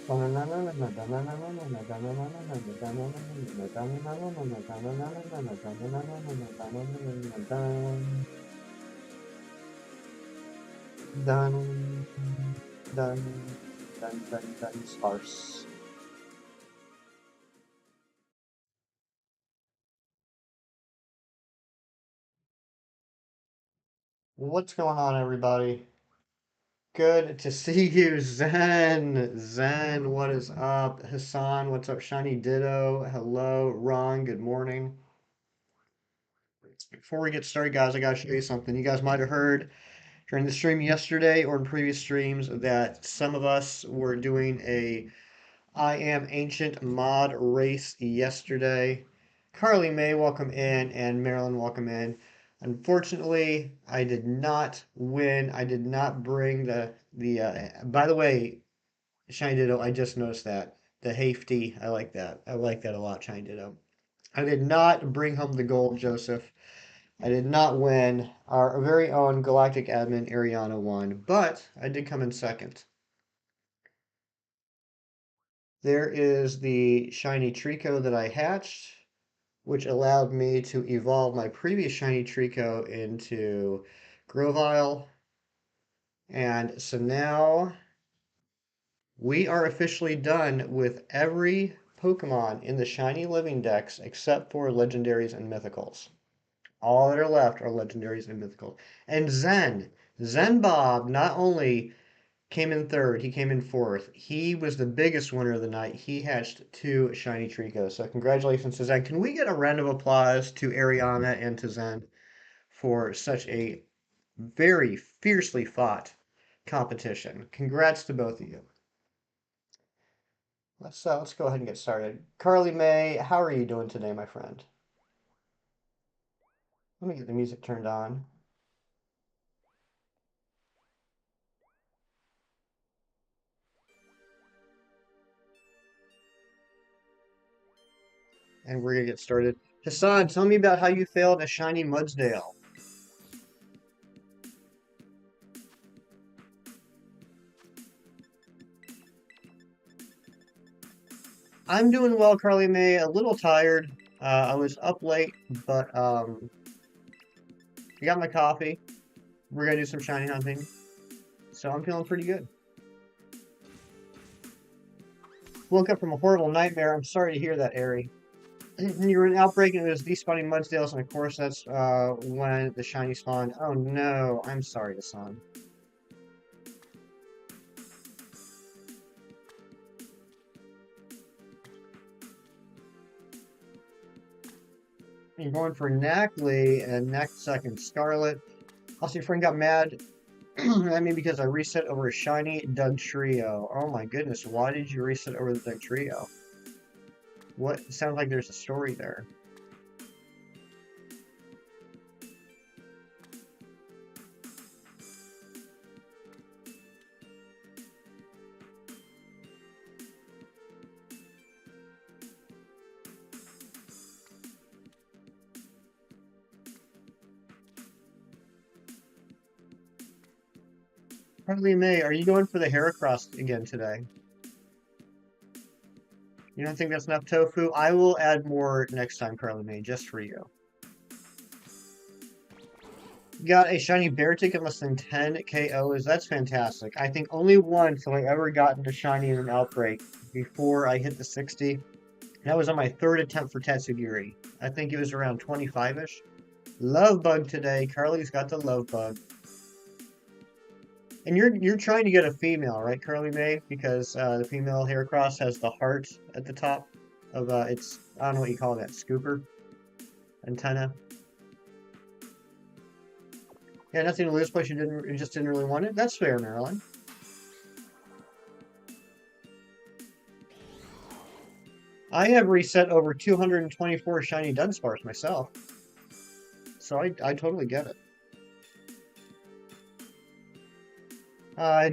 Dudunsparce. What's going on, everybody? Good to see you, Zen. Zen, what is up? Hassan, what's up? Shiny Ditto, hello. Ron, good morning. Before we get started, guys, I gotta show you something. You guys might have heard during the stream yesterday or in previous streams that some of us were doing a I Am Ancient mod race yesterday. Carly May, welcome in, and Marilyn, welcome in. Unfortunately, I did not win. I did not bring by the way, Shiny Ditto, I just noticed that. The Hafty, I like that. I like that a lot, Shiny Ditto. I did not bring home the gold, Joseph. I did not win. Our very own Galactic Admin Ariana won, but I did come in second. There is the shiny Trico that I hatched, which allowed me to evolve my previous shiny Trico into Grovyle. And so now we are officially done with every Pokemon in the shiny living dex except for legendaries and mythicals. All that are left are legendaries and mythicals. And Zen Bob not only came in third, he came in fourth. He was the biggest winner of the night. He hatched two shiny Tricos. So congratulations to Zen. Can we get a round of applause to Ariana and to Zen for such a very fiercely fought competition? Congrats to both of you. Let's go ahead and get started. Carly May, how are you doing today, my friend? Let me get the music turned on. And we're gonna get started. Hassan, tell me about how you failed a shiny Mudsdale. I'm doing well, Carly May. A little tired. I was up late, but I got my coffee. We're gonna do some shiny hunting, so I'm feeling pretty good. Woke up from a horrible nightmare. I'm sorry to hear that, Ari. You were in outbreak and it was despawning Mudsdales, and of course that's when the shiny spawned. Oh no, I'm sorry, Hassan. You're going for Knackley and next second Scarlet. Also, your friend got mad at me because I reset over a shiny Dugtrio. Oh my goodness, why did you reset over the Dugtrio? What? It sounds like there's a story there. Carly May, are you going for the Heracross again today? You don't think that's enough tofu? I will add more next time, Carly May, just for you. Got a shiny Beartic in less than 10 KOs. That's fantastic. I think only once have I ever gotten a shiny in an outbreak before I hit the 60. That was on my third attempt for Tatsugiri. I think it was around 25-ish. Love bug today. Carly's got the love bug. And you're trying to get a female, right, Carly May? Because the female Heracross has the heart at the top of its, I don't know what you call that, scooper antenna. Yeah, nothing to lose, but you just didn't really want it. That's fair, Marilyn. I have reset over 224 shiny Dunsparce myself, so I totally get it.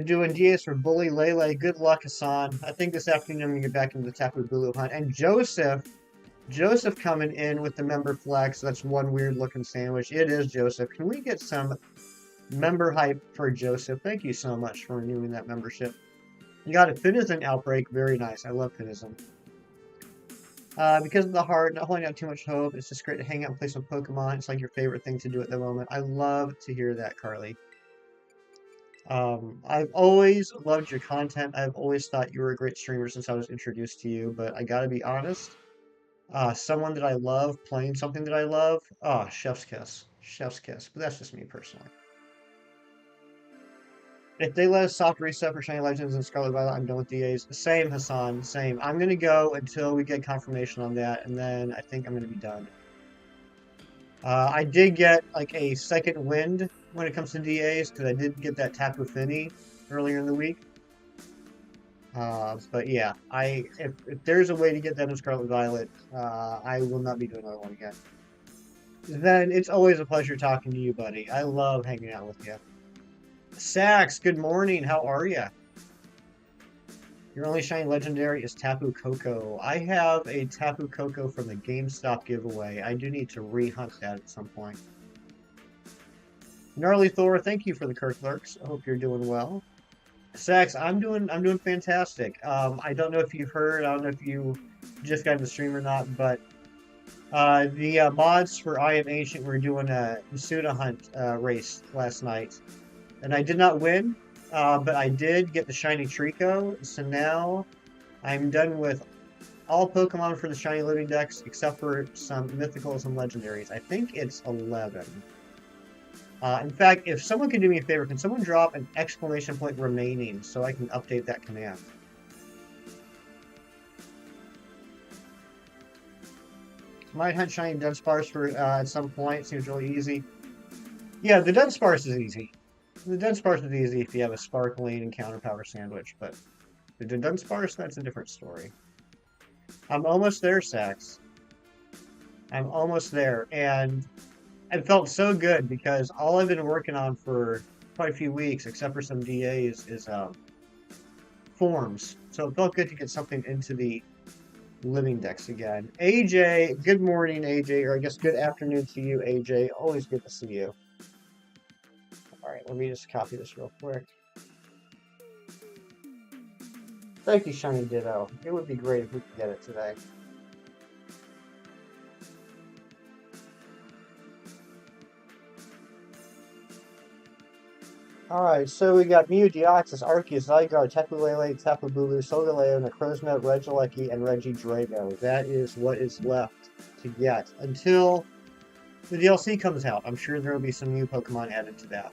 Doing DS for Bully Lele. Good luck, Hassan. I think this afternoon I'm gonna get back into the Tapu Bulu hunt. And Joseph coming in with the member flex. That's one weird looking sandwich. It is Joseph. Can we get some member hype for Joseph? Thank you so much for renewing that membership. You got a Finizen outbreak. Very nice. I love Finizen. Because of the heart, not holding out too much hope. It's just great to hang out and play some Pokemon. It's like your favorite thing to do at the moment. I love to hear that, Carly. I've always loved your content. I've always thought you were a great streamer since I was introduced to you, but I gotta be honest. Someone that I love playing something that I love, chef's kiss. Chef's kiss. But that's just me personally. If they let us soft reset for Shiny Legends and Scarlet Violet, I'm done with DAs. Same, Hassan, same. I'm gonna go until we get confirmation on that, and then I think I'm gonna be done. I did get like a second wind when it comes to DAs, because I did get that Tapu Fini earlier in the week. But yeah, if there's a way to get that in Scarlet Violet, I will not be doing another one again. Then it's always a pleasure talking to you, buddy. I love hanging out with you. Sax, good morning. How are you? Your only shiny legendary is Tapu Koko. I have a Tapu Koko from the GameStop giveaway. I do need to re-hunt that at some point. Gnarly Thor, thank you for the Kirk Lurks. I hope you're doing well. Sax, I'm doing fantastic. I don't know if you heard, I don't know if you just got in the stream or not, but the mods for I Am Ancient were doing a Masuda hunt race last night. And I did not win, but I did get the shiny Trico, so now I'm done with all Pokemon for the shiny living dex, except for some mythicals and legendaries. I think it's 11. In fact, if someone can do me a favor, can someone drop an exclamation point remaining so I can update that command? Might hunt shiny Dunsparce for at some point. Seems really easy. Yeah, the Dunsparce is easy. The Dunsparce is easy if you have a sparkling and counter power sandwich, but the Dudunsparce, that's a different story. I'm almost there, Sax. I'm almost there, and it felt so good because all I've been working on for quite a few weeks, except for some DAs, is forms. So it felt good to get something into the living dex again. AJ, good morning, AJ, or I guess good afternoon to you, AJ. Always good to see you. All right, let me just copy this real quick. Thank you, Shiny Ditto. It would be great if we could get it today. Alright, so we got Mew, Deoxys, Arceus, Zygarde, Tapu Lele, Tapu Bulu, Solgaleo, Necrozma, Regieleki, and Regidrago. That is what is left to get until the DLC comes out. I'm sure there will be some new Pokemon added to that.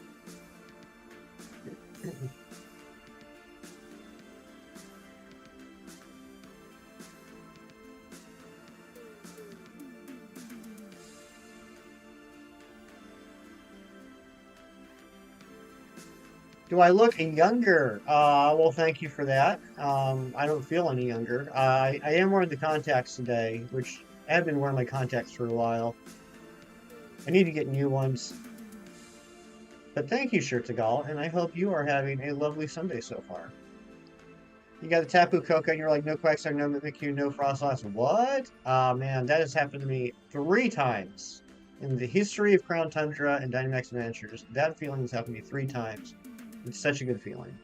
Do I look younger? Well, thank you for that. I don't feel any younger. I am wearing the contacts today, which I have been wearing my contacts for a while. I need to get new ones. But thank you, Shirtagal, and I hope you are having a lovely Sunday so far. You got the Tapu Koko, and you're like, no Quagsire, no Mimikyu, no Frostlass. What? Man, that has happened to me 3 times. In the history of Crown Tundra and Dynamax Adventures, that feeling has happened to me 3 times. It's such a good feeling.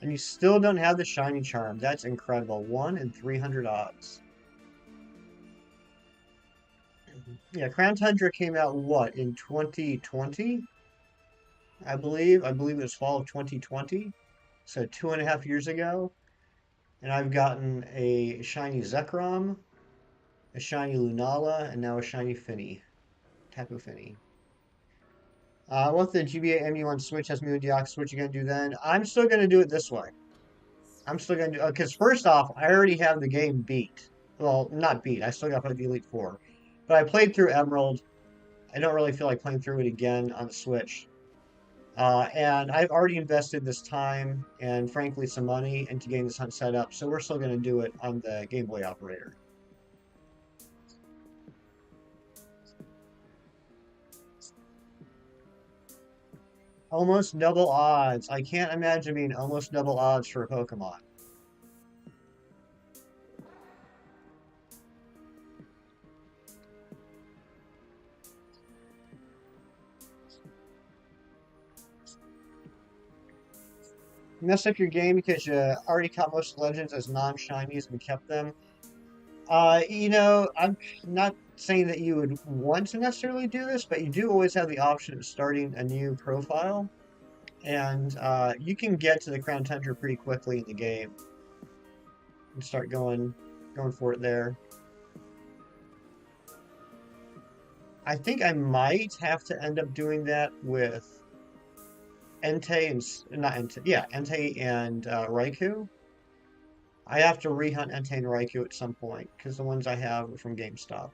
And you still don't have the Shiny Charm. That's incredible. 1 in 300 odds. Yeah, Crown Tundra came out, what, in 2020? I believe. I believe it was fall of 2020. So 2.5 years ago. And I've gotten a shiny Zekrom, a shiny Lunala, and now a shiny Finny. Tapu Finny. What the GBA MU on Switch has Mew and Deoxys, what you gonna do then? I'm still gonna do it this way. I'm still gonna do because first off, I already have the game beat. Well, not beat. I still got the Elite Four, but I played through Emerald. I don't really feel like playing through it again on the Switch. And I've already invested this time and frankly some money into getting this hunt set up, so we're still gonna do it on the Game Boy operator. Almost double odds. I can't imagine being almost double odds for a Pokemon. Mess up your game because you already caught most legends as non-shinies and kept them. I'm not saying that you would want to necessarily do this, but you do always have the option of starting a new profile, and you can get to the Crown Tundra pretty quickly in the game and start going for it there. I think I might have to end up doing that with Entei and not Entei, yeah, Entei and Raikou. I have to rehunt Entei and Raikou at some point because the ones I have are from GameStop.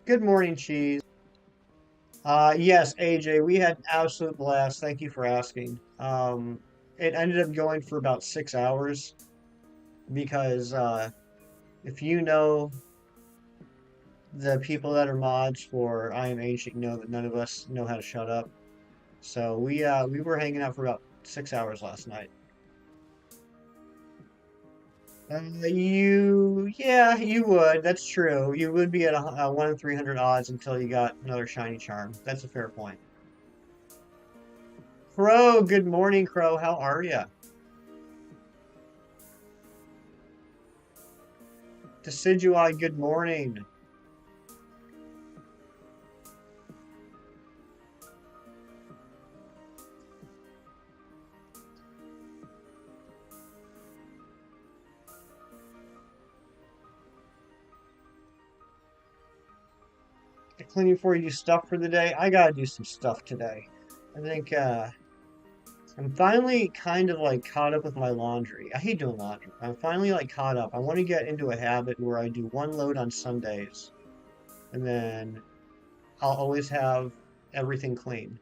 Good morning, Cheese. Yes, AJ, we had an absolute blast. Thank you for asking. It ended up going for about 6 hours because if you know the people that are mods for I Am Ancient, know that none of us know how to shut up. So we were hanging out for about 6 hours last night. Yeah, you would. That's true. You would be at a 1 in 300 odds until you got another shiny charm. That's a fair point. Crow, good morning, Crow. How are you? Decidui, good morning. Cleaning for you stuff for the day. I gotta do some stuff today. I think I'm finally kind of like caught up with my laundry. I hate doing laundry. I'm finally like caught up. I want to get into a habit where I do one load on Sundays, and then I'll always have everything clean.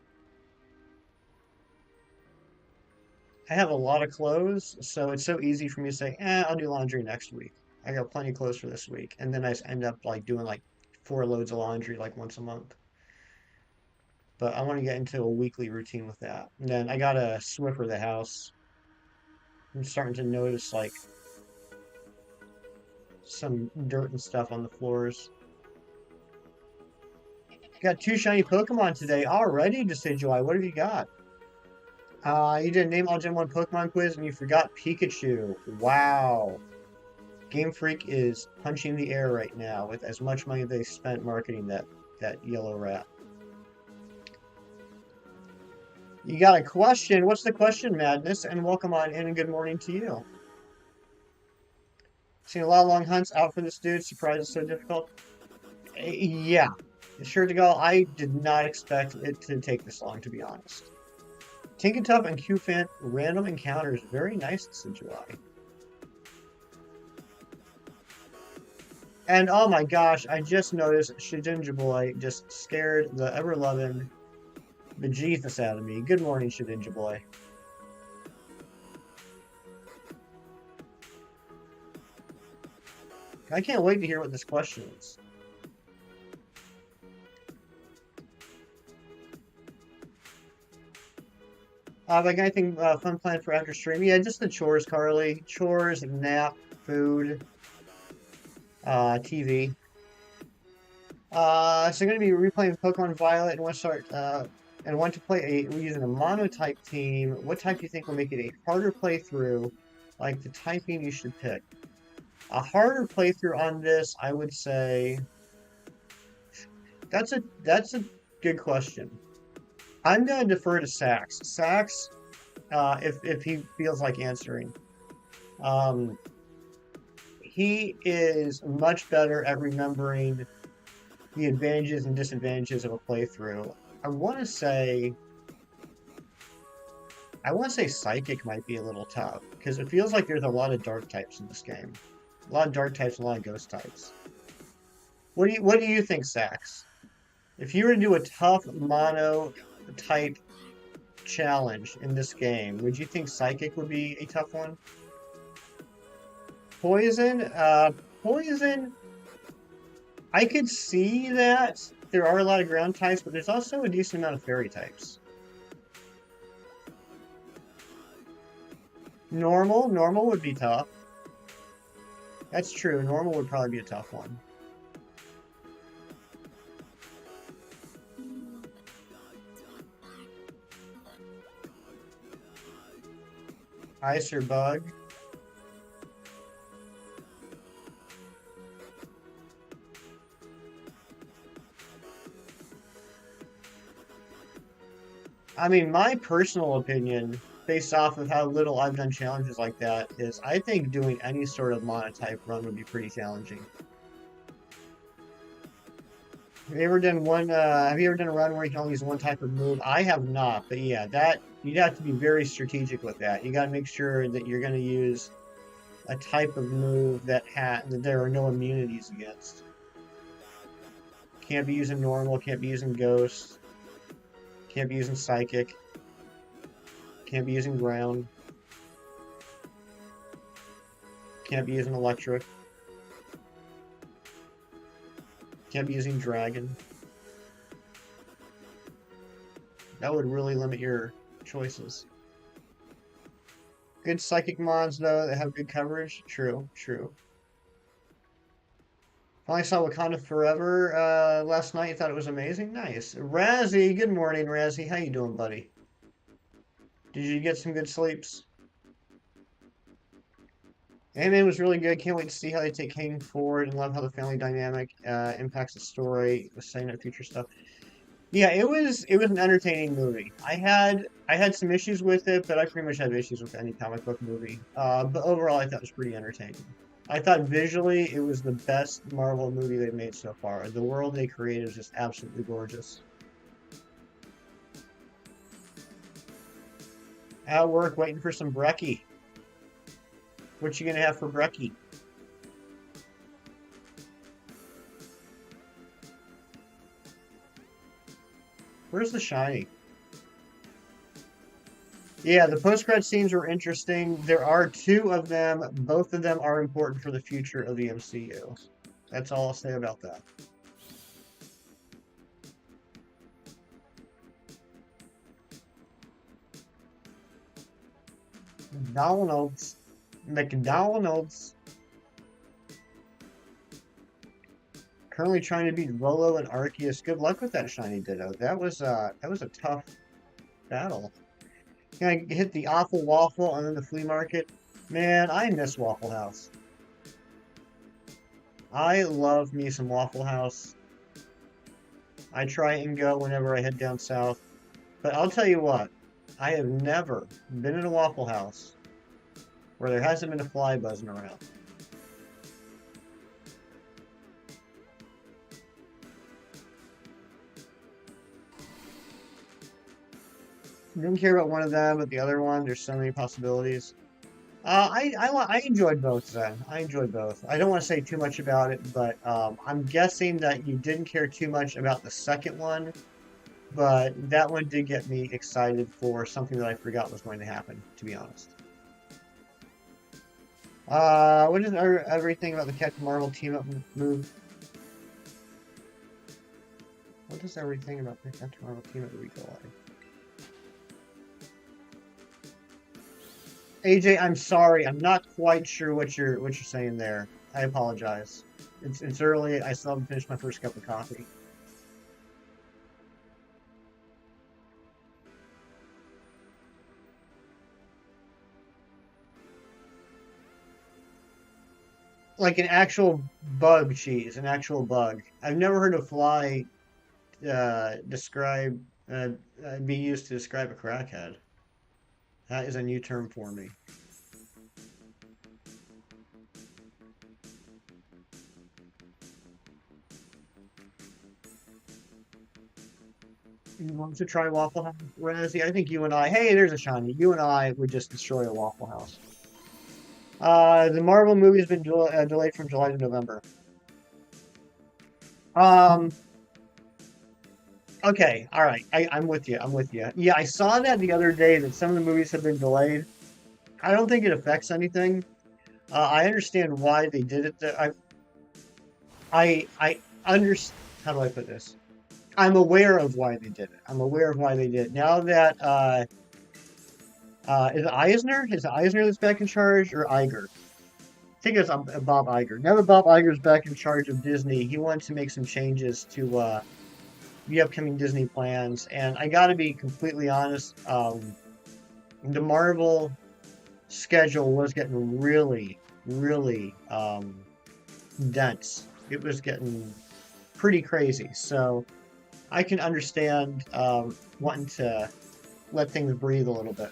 I have a lot of clothes, so it's so easy for me to say, I'll do laundry next week. I got plenty of clothes for this week. And then I end up like doing like 4 loads of laundry like once a month. But I want to get into a weekly routine with that. And then I got a Swiffer the house. I'm starting to notice like some dirt and stuff on the floors. Got 2 shiny Pokemon today already, Decidueye. What have you got? You did a name all Gen 1 Pokemon quiz and you forgot Pikachu. Wow. Game Freak is punching the air right now with as much money they spent marketing that yellow rat. You got a question? What's the question, Madness? And welcome on in and good morning to you. Seen a lot of long hunts out for this dude. Surprised it's so difficult. Yeah, sure to go. I did not expect it to take this long, to be honest. Tinkertuff and Qfant random encounters. Very nice, Decidueye. And oh my gosh, I just noticed Shedinja Boy just scared the ever-loving bejesus out of me. Good morning, Shedinja Boy. I can't wait to hear what this question is. Like anything fun planned for after stream? Yeah, just the chores, Carly. Chores, nap, food, TV. So going to be replaying Pokemon Violet and want to play we're using a mono type team. What type do you think will make it a harder playthrough? Like the typing you should pick. A harder playthrough on this, I would say. That's a good question. I'm going to defer to Sax. Sax, if he feels like answering. He is much better at remembering the advantages and disadvantages of a playthrough. I want to say Psychic might be a little tough because it feels like there's a lot of dark types in this game. A lot of dark types, a lot of ghost types. What do you think, Sax? If you were to do a tough mono type challenge in this game, would you think Psychic would be a tough one? Poison? Poison, I could see that there are a lot of ground types, but there's also a decent amount of fairy types. Normal would be tough. That's true, normal would probably be a tough one. Ice or bug? I mean, my personal opinion, based off of how little I've done challenges like that, is I think doing any sort of monotype run would be pretty challenging. Have you ever done have you ever done a run where you can only use one type of move? I have not, but yeah, that you'd have to be very strategic with that. You got to make sure that you're going to use a type of move that there are no immunities against. Can't be using normal, can't be using ghost, can't be using psychic, can't be using ground, can't be using electric, can't be using dragon. That would really limit your choices. Good psychic mons though that have good coverage. True, true. Finally saw Wakanda Forever last night. Thought it was amazing. Nice. Razzie, good morning, Razzie. How you doing, buddy? Did you get some good sleeps? Ant-Man was really good. Can't wait to see how they take Kang forward, and love how the family dynamic impacts the story. Was saying that future stuff. Yeah, it was an entertaining movie. I had some issues with it, but I pretty much have issues with any comic book movie. But overall, I thought it was pretty entertaining. I thought visually it was the best Marvel movie they've made so far. The world they created is just absolutely gorgeous. At work, waiting for some brekkie. What you gonna have for brekkie? Where's the shiny? Yeah, the post-credit scenes were interesting. There are two of them. Both of them are important for the future of the MCU. That's all I'll say about that. McDonald's. McDonald's. Currently trying to beat Rolo and Arceus. Good luck with that shiny Ditto. That was a tough battle. I hit the awful waffle and then the flea market. Man, I miss Waffle House. I love me some Waffle House. I try and go whenever I head down south. But I'll tell you what, I have never been in a Waffle House where there hasn't been a fly buzzing around. Didn't care about one of them, but the other one, there's so many possibilities. I enjoyed both then. I enjoyed both. I don't want to say too much about it, but I'm guessing that you didn't care too much about the second one, but that one did get me excited for something that I forgot was going to happen, to be honest. What is everything about the Captain Marvel team up move? What is everything about the Captain Marvel team up movie like? AJ, I'm sorry. I'm not quite sure what you're saying there. I apologize. It's early. I still haven't finished my first cup of coffee. Like an actual bug cheese, an actual bug. I've never heard a fly describe be used to describe a crackhead. That is a new term for me. You want to try Waffle House, Razzie? I think you and I. Hey, there's a shiny. You and I would just destroy a Waffle House. The Marvel movie has been delayed from July to November. Um. Okay. All right. I'm with you. I'm with you. Yeah, I saw that the other day that some of the movies have been delayed. I don't think it affects anything. I understand why they did it. I understand. How do I put this? I'm aware of why they did it. I'm aware of why they did it. Now that is it Eisner? Is it Eisner that's back in charge or Iger? I think it's Bob Iger. Now that Bob Iger's back in charge of Disney, he wants to make some changes to the upcoming Disney plans. And I got to be completely honest. The Marvel schedule was getting really, really dense. It was getting pretty crazy. So I can understand wanting to let things breathe a little bit.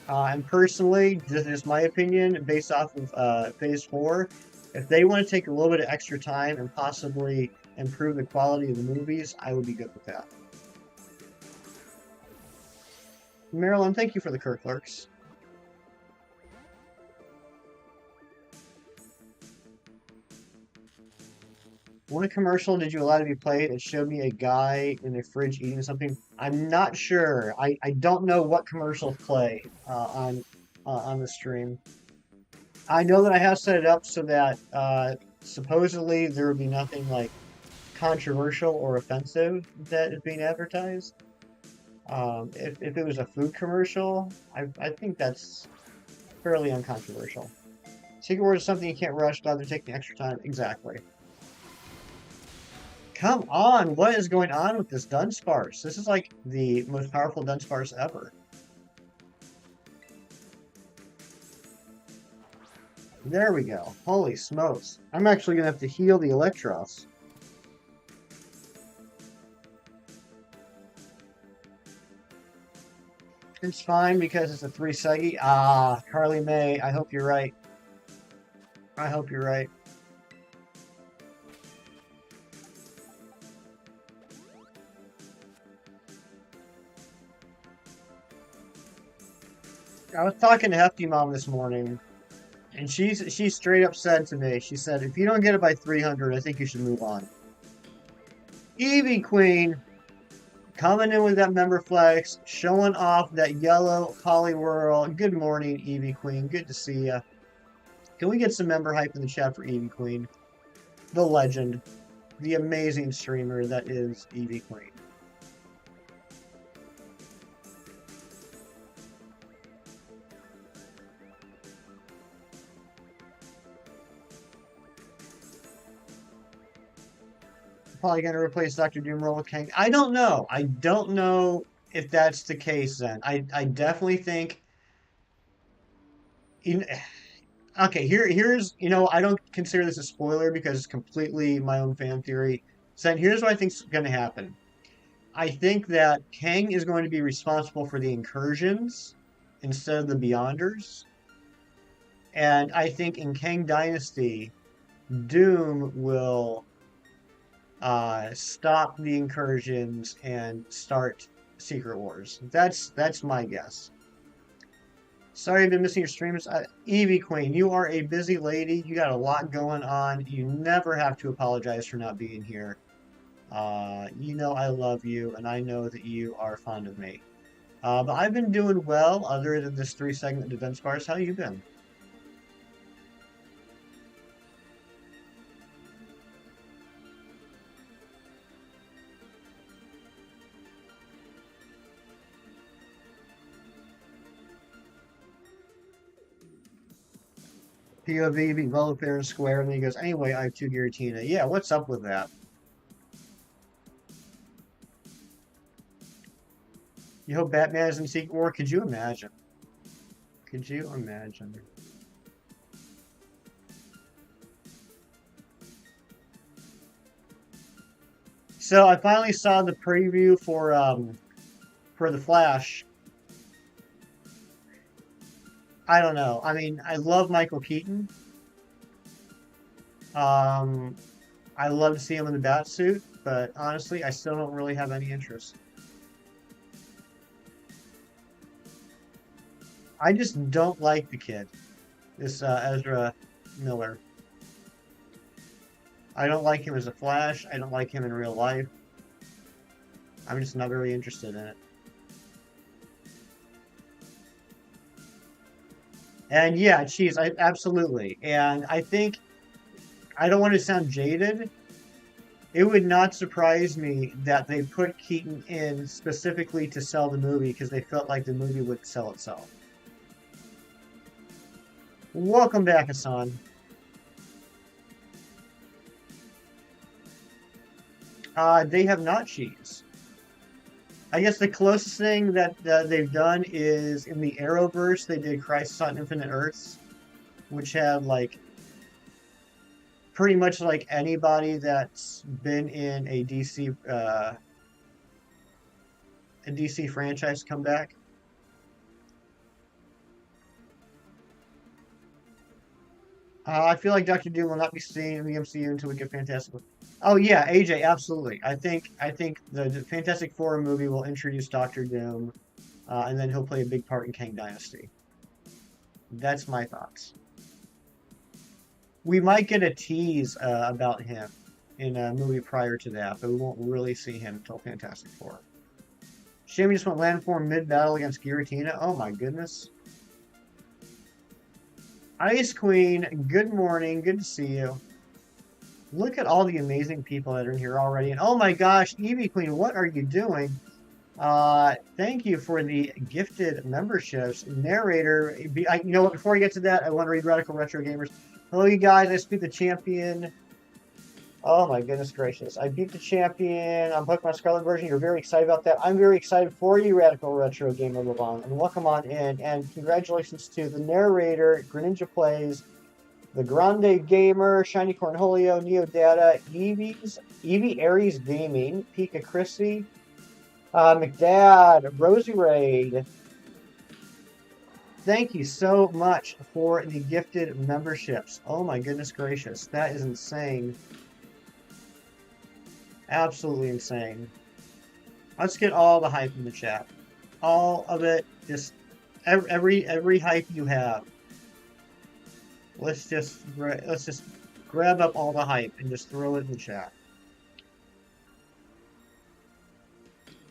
And personally, this is my opinion, based off of Phase 4, if they want to take a little bit of extra time and possibly improve the quality of the movies, I would be good with that. Marilyn, thank you for the Clerks. What commercial did you allow to be played? It showed me a guy in a fridge eating something. I'm not sure. I don't know what commercials play on the stream. I know that I have set it up so that supposedly there would be nothing like controversial or offensive that is being advertised. If it was a food commercial, I think that's fairly uncontroversial. Secret Wars is something you can't rush, but they're taking extra time. Exactly. Come on, what is going on with this Dunsparce? This is like the most powerful Dunsparce ever. There we go. Holy smokes. I'm actually going to have to heal the Electros. It's fine because it's a 3 Segi. Ah, Carly May, I hope you're right. I hope you're right. I was talking to Hefty Mom this morning, and she straight up said to me, she said, if you don't get it by 300, I think you should move on. Eevee Queen coming in with that member flex, showing off that yellow Poliwhirl. Good morning, Eevee Queen. Good to see ya. Can we get some member hype in the chat for Eevee Queen? The legend, the amazing streamer that is Eevee Queen. Probably going to replace Dr. Doomroll with Kang. I don't know. I don't know if that's the case then. I definitely think... Okay, here's, I don't consider this a spoiler because it's completely my own fan theory. So here's what I think's going to happen. I think that Kang is going to be responsible for the incursions instead of the Beyonders. And I think in Kang Dynasty, Doom will stop the incursions and start Secret Wars. That's my guess. Sorry I've been missing your streams. Eevee Queen, you are a busy lady. You got a lot going on. You never have to apologize for not being here. You know I love you, and I know that you are fond of me. But I've been doing well, other than this 3-segment Dudunsparce. How you been? POV, be well fair and square, and then he goes, anyway, I have 2 Giratina. Yeah, what's up with that? You hope Batman is in Secret War? Could you imagine? Could you imagine? So I finally saw the preview for the Flash. I don't know. I mean, I love Michael Keaton. I love to see him in the bat suit, but honestly, I still don't really have any interest. I just don't like the kid, this Ezra Miller. I don't like him as a Flash. I don't like him in real life. I'm just not very interested in it. And yeah, cheese, absolutely. And I think, I don't want to sound jaded, it would not surprise me that they put Keaton in specifically to sell the movie because they felt like the movie would sell itself. Welcome back, Hassan. They have not cheese. I guess the closest thing that they've done is in the Arrowverse, they did Crisis on Infinite Earths, which had like pretty much like anybody that's been in a DC franchise come back. I feel like Doctor Doom will not be seen in the MCU until we get Fantastic. Oh yeah, AJ, absolutely. I think the Fantastic Four movie will introduce Doctor Doom, and then he'll play a big part in Kang Dynasty. That's my thoughts. We might get a tease about him in a movie prior to that, but we won't really see him until Fantastic Four. Shammy just went landform mid-battle against Giratina. Oh my goodness. Ice Queen, good morning. Good to see you. Look at all the amazing people that are in here already. And oh my gosh, Eevee Queen, what are you doing? Thank you for the gifted memberships. Narrator, you know what, before I get to that, I want to read Radical Retro Gamers. Hello, you guys. I beat the champion. Oh my goodness gracious. I beat the champion on Pokemon Scarlet version. You're very excited about that. I'm very excited for you, Radical Retro Gamer Levon. And welcome on in. And congratulations to the narrator, Greninja Plays, the Grande Gamer, Shiny Cornholio, Neo Data, Eevee Aries Gaming, Pika Chrissy, McDad, Rosie Raid. Thank you so much for the gifted memberships. Oh my goodness gracious. That is insane. Absolutely insane. Let's get all the hype in the chat. All of it. Just every hype you have. Let's just grab up all the hype and just throw it in the chat.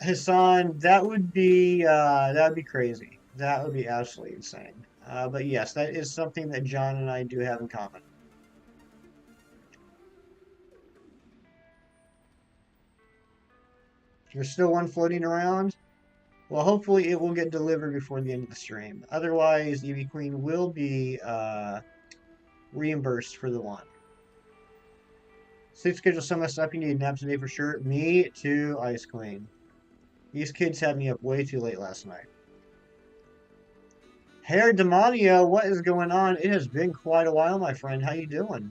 Hassan, that would be crazy. That would be absolutely insane. But yes, that is something that John and I do have in common. There's still one floating around. Well, hopefully it will get delivered before the end of the stream. Otherwise, Eevee Queen will be reimbursed for the one. Sleep schedule so messed up, you need naps today for sure. Me too, Ice Queen. These kids had me up way too late last night. Hair Demonio, what is going on? It has been quite a while, my friend. How you doing?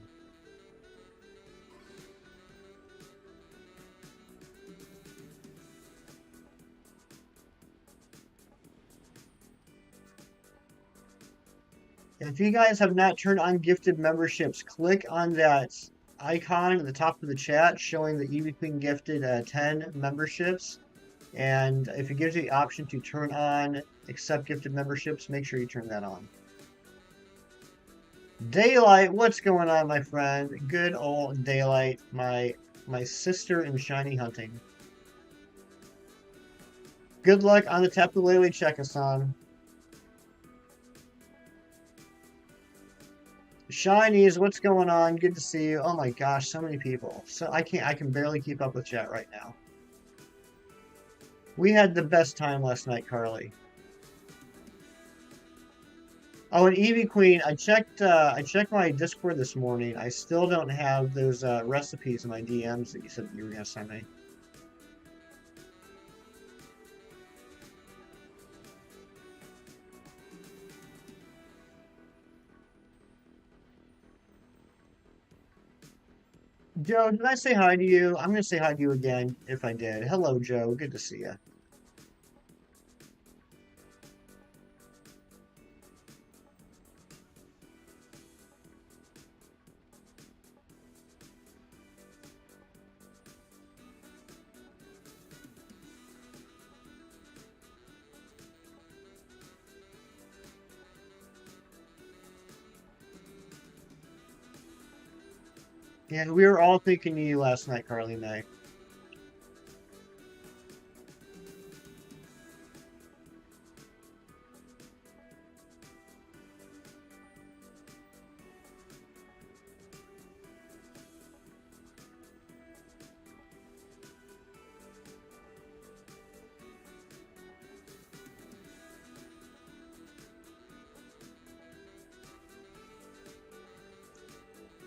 If you guys have not turned on gifted memberships, click on that icon at the top of the chat showing that Eevee Queen gifted 10 memberships. And if it gives you the option to turn on accept gifted memberships, make sure you turn that on. Daylight, what's going on, my friend? Good old Daylight, my sister in shiny hunting. Good luck on the Tapu Lele check, Hassan. Shinies, what's going on? Good to see you. Oh my gosh, so many people. So I can barely keep up with chat right now. We had the best time last night, Carly. Oh, and Eevee Queen, I checked my Discord this morning. I still don't have those recipes in my DMs that you said that you were gonna send me. Joe, did I say hi to you? I'm gonna say hi to you again if I did. Hello, Joe. Good to see you. Yeah, we were all thinking of you last night, Carly May.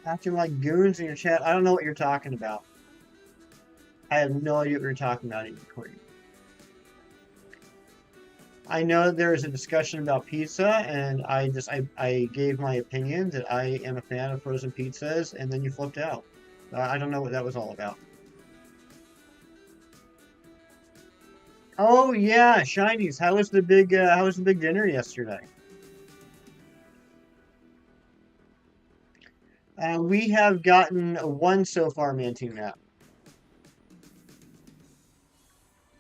Acting like goons in your chat. I don't know what you're talking about. I have no idea what you're talking about, Eevee Queen. I know there was a discussion about pizza, and I gave my opinion that I am a fan of frozen pizzas, and then you flipped out. I don't know what that was all about. Oh yeah, Shinies. How was the big dinner yesterday? We have gotten one so far, Manting Map.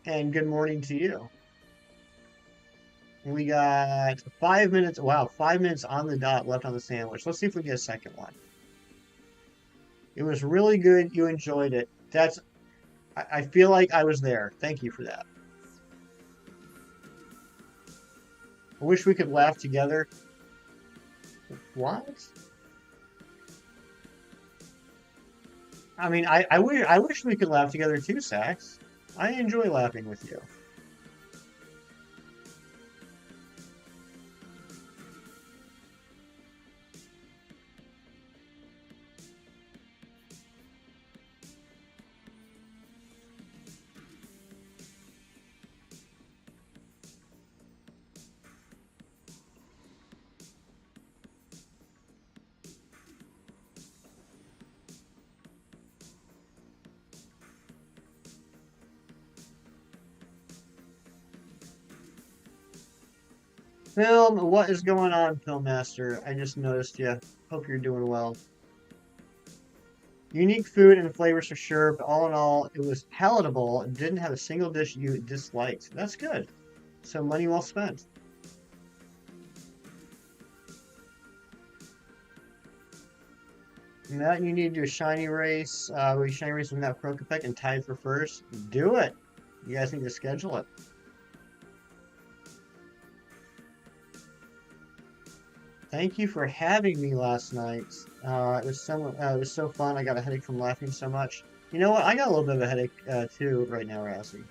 And good morning to you. We got 5 minutes. Wow, 5 minutes on the dot left on the sandwich. Let's see if we get a second one. It was really good. You enjoyed it. I feel like I was there. Thank you for that. I wish we could laugh together. What? I mean, I wish we could laugh together too, Sax. I enjoy laughing with you. Film, what is going on, Film Master? I just noticed you. Hope you're doing well. Unique food and flavors for sure, but all in all, it was palatable and didn't have a single dish you disliked. That's good. So money well spent. Matt, you need to do a shiny race. We shiny race with Matt Prokopek and tied for first. Do it. You guys need to schedule it. Thank you for having me last night. It was so fun. I got a headache from laughing so much. You know what? I got a little bit of a headache too right now, Razzie.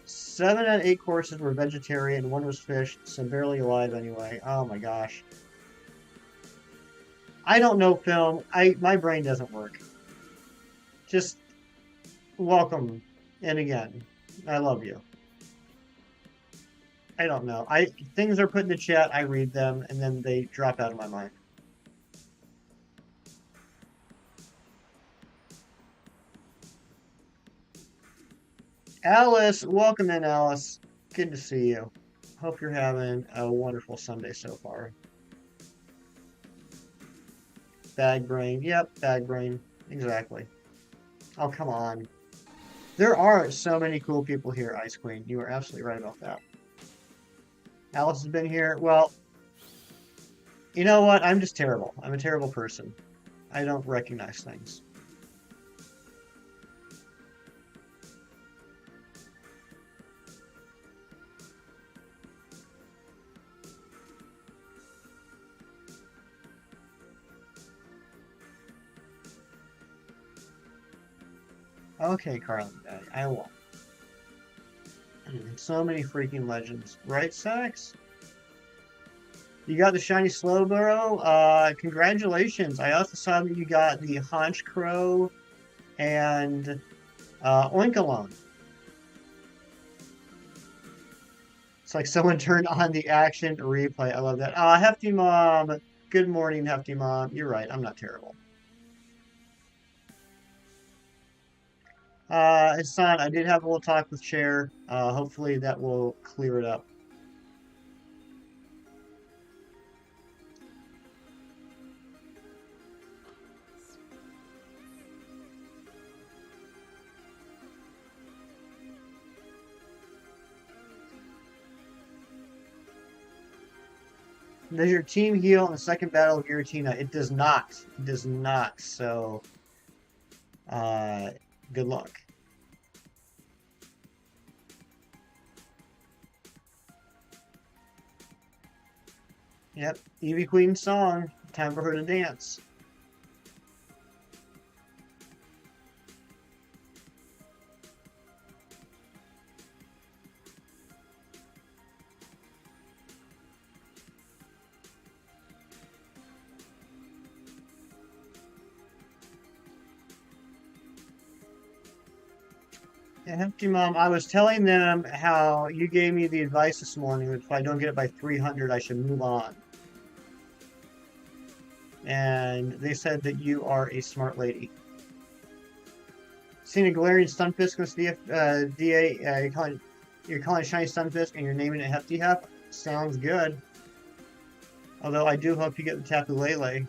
7 out of 8 courses were vegetarian. One was fish, so barely alive anyway. Oh my gosh. I don't know film. My brain doesn't work. Just welcome and again. I love you. I don't know. I things are put in the chat, I read them, and then they drop out of my mind. Alice, welcome in, Alice. Good to see you. Hope you're having a wonderful Sunday so far. Bag brain. Yep, bag brain. Exactly. Oh, come on. There are so many cool people here, Ice Queen. You are absolutely right about that. Alice has been here. Well, you know what? I'm just terrible. I'm a terrible person. I don't recognize things. Okay, Carlin, I won't. So many freaking legends. Right, Sax? You got the shiny Slowbro. Congratulations. I also saw that you got the Haunch Crow and Oinkalone. It's like someone turned on the action replay. I love that. Hefty Mom. Good morning, Hefty Mom. You're right. I'm not terrible. Hassan, I did have a little talk with Chair. Hopefully that will clear it up. Does your team heal in the second battle of Giratina? It does not. It does not. So, uh, good luck. Yep, Eevee Queen's song. Time for her to dance. Hefty Mom, I was telling them how you gave me the advice this morning that if I don't get it by 300, I should move on. And they said that you are a smart lady. Seen a glaring Stunfisk with DA, you're calling it Shiny Stunfisk and you're naming it Hefty Hep? Sounds good. Although I do hope you get the Tapu Lele.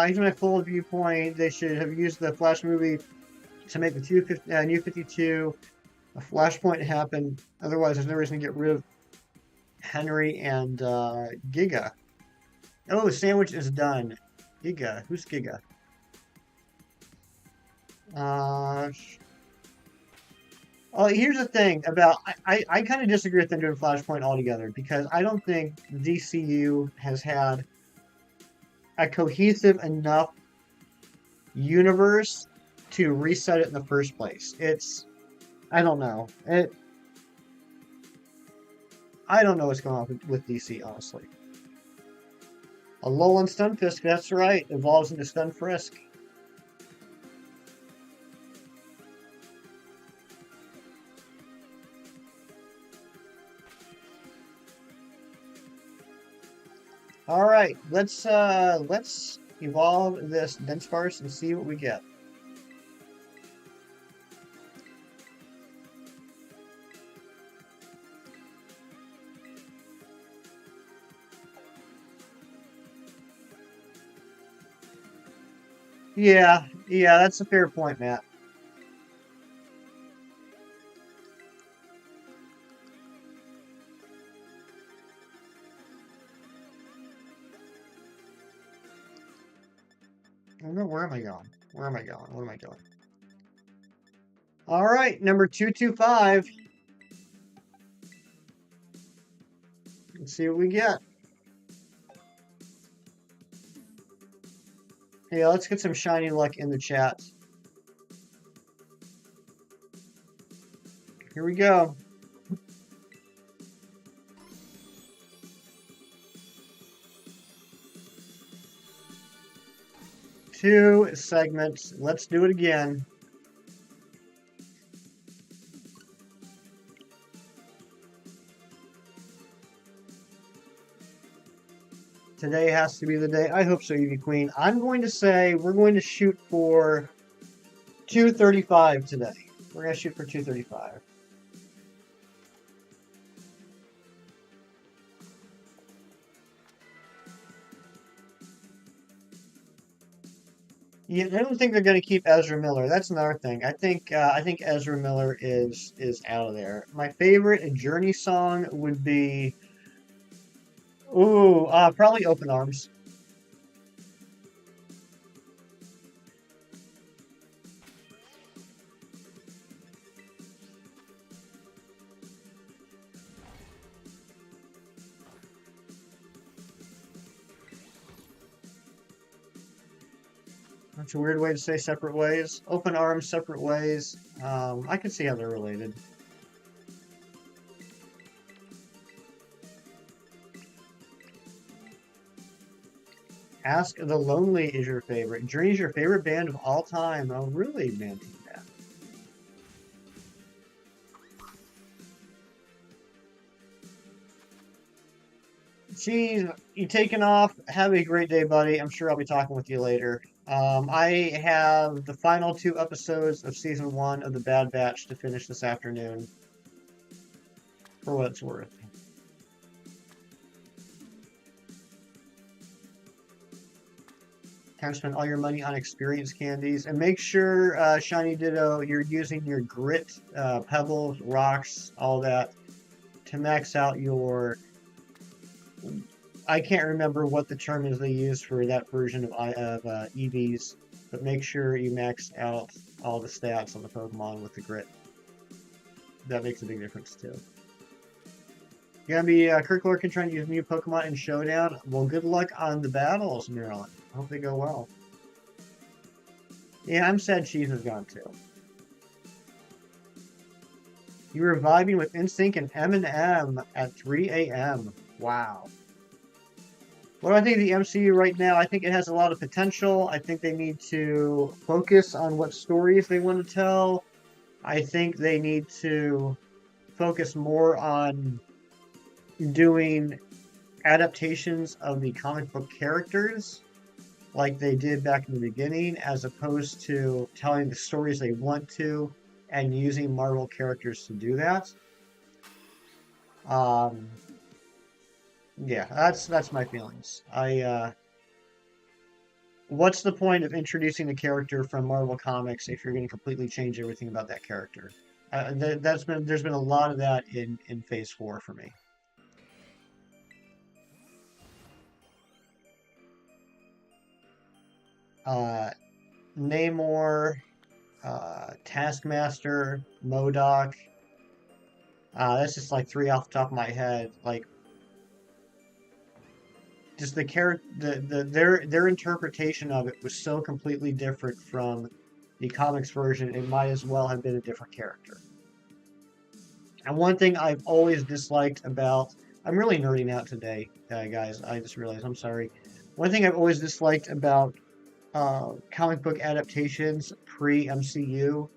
Here's my full viewpoint. They should have used the Flash movie to make the new 52 a Flashpoint happen. Otherwise, there's no reason to get rid of Henry and Giga. Oh, sandwich is done. Giga. Who's Giga? Here's the thing about I kind of disagree with them doing Flashpoint altogether because I don't think DCU has had a cohesive enough universe to reset it in the first place. I don't know. I don't know what's going on with DC, honestly. A Alolan Stunfisk, that's right, evolves into Stunfrisk. All right, let's evolve this Dudunsparce and see what we get. Yeah, that's a fair point, Matt. Where am I going? Where am I going? What am I doing? All right, number 225. Let's see what we get. Yeah, let's get some shiny luck in the chat. Here we go. 2 segments. Let's do it again. Today has to be the day. I hope so, Eevee Queen. I'm going to say we're going to shoot for 235 today. We're going to shoot for 235. Yeah, I don't think they're going to keep Ezra Miller. That's another thing. I think Ezra Miller is out of there. My favorite Journey song would be probably Open Arms. That's a weird way to say separate ways. Open arms, separate ways. I can see how they're related. Ask the Lonely is your favorite. Journey's your favorite band of all time. Oh, really, man? Geez, you taking off? Have a great day, buddy. I'm sure I'll be talking with you later. I have the final 2 episodes of season 1 of The Bad Batch to finish this afternoon. For what it's worth. Time to spend all your money on experience candies. And make sure, Shiny Ditto, you're using your grit, pebbles, rocks, all that to max out your... I can't remember what the term is they use for that version of EVs, but make sure you max out all the stats on the Pokemon with the grit. That makes a big difference too. You're gonna be Kirk Lorcan trying to use new Pokemon in Showdown. Well, good luck on the battles, Marilyn. I hope they go well. Yeah, I'm sad Cheese is gone too. You were vibing with Instinct and Eminem at 3 a.m. Wow. What do I think of the MCU right now? I think it has a lot of potential. I think they need to focus on what stories they want to tell. I think they need to focus more on doing adaptations of the comic book characters like they did back in the beginning, as opposed to telling the stories they want to and using Marvel characters to do that. Um, yeah, that's my feelings. What's the point of introducing a character from Marvel Comics if you're going to completely change everything about that character? There's been a lot of that in Phase 4 for me. Uh, Namor, Taskmaster, MODOK. That's just like three off the top of my head. Like just the character, their interpretation of it was so completely different from the comics version. It might as well have been a different character. And one thing I've always disliked about, I'm really nerding out today, guys. I just realized. I'm sorry. One thing I've always disliked about comic book adaptations pre MCU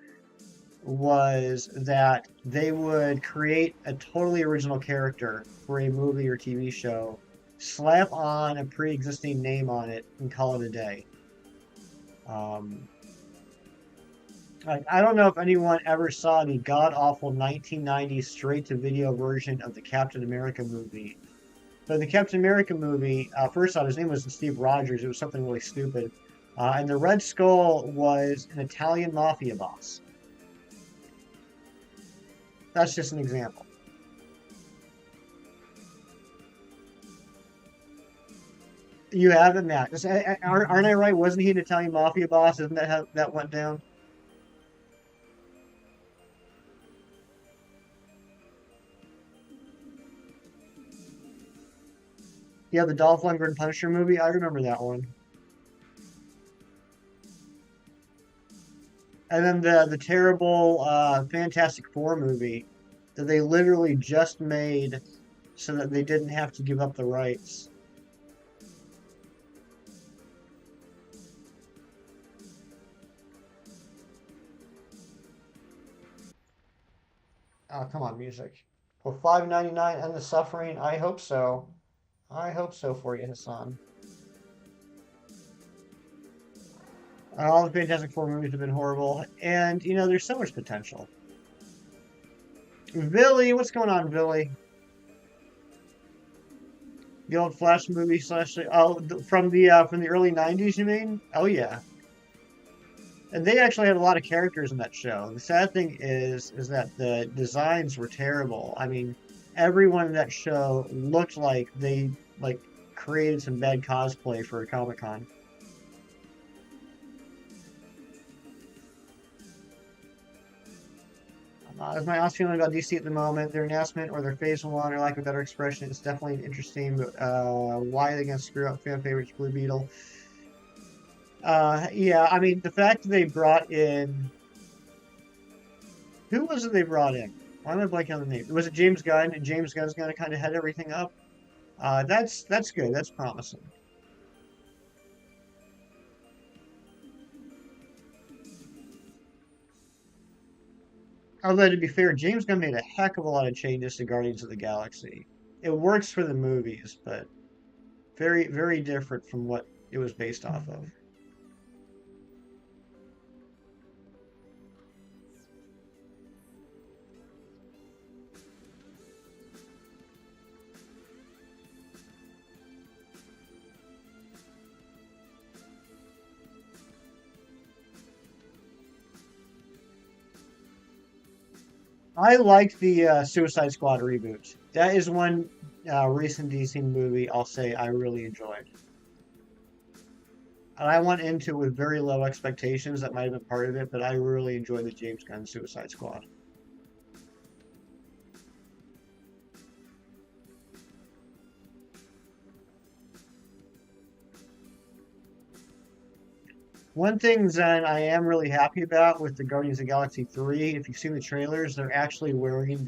was that they would create a totally original character for a movie or TV show, slap on a pre-existing name on it, and call it a day. Um, I don't know if anyone ever saw the god-awful 1990s straight-to-video version of the Captain America movie. But the Captain America movie, first off, his name was Steve Rogers. It was something really stupid. And the Red Skull was an Italian mafia boss. That's just an example. You have it, Matt. Aren't I right? Wasn't he an Italian mafia boss? Isn't that how that went down? Yeah, the Dolph Lundgren Punisher movie. I remember that one. And then the terrible Fantastic Four movie that they literally just made so that they didn't have to give up the rights. Oh, come on, music. For 5.99 and the suffering, I hope so. I hope so for you, Hassan. All the Fantastic Four movies have been horrible, and you know there's so much potential. Billy, what's going on, Billy? The old Flash movie slash from the early '90s, you mean? Oh yeah, and they actually had a lot of characters in that show. The sad thing is that the designs were terrible. I mean, everyone in that show looked like they like created some bad cosplay for a Comic Con. That's my honest feeling about DC at the moment. Their announcement or their phase one, or lack of a better expression, is definitely interesting. But why are they going to screw up fan favorites Blue Beetle? Yeah, I mean the fact that they brought in, who was it they brought in? Why am I blanking on the name? Was it James Gunn? And James Gunn's going to kind of head everything up. That's good. That's promising. Although to be fair, James Gunn made a heck of a lot of changes to Guardians of the Galaxy. It works for the movies, but very, very different from what it was based off of. I like the Suicide Squad reboot. That is one recent DC movie I'll say I really enjoyed. And I went into it with very low expectations. That might have been part of it, but I really enjoyed the James Gunn Suicide Squad. One thing, Zen, I am really happy about with the Guardians of the Galaxy 3, if you've seen the trailers, they're actually wearing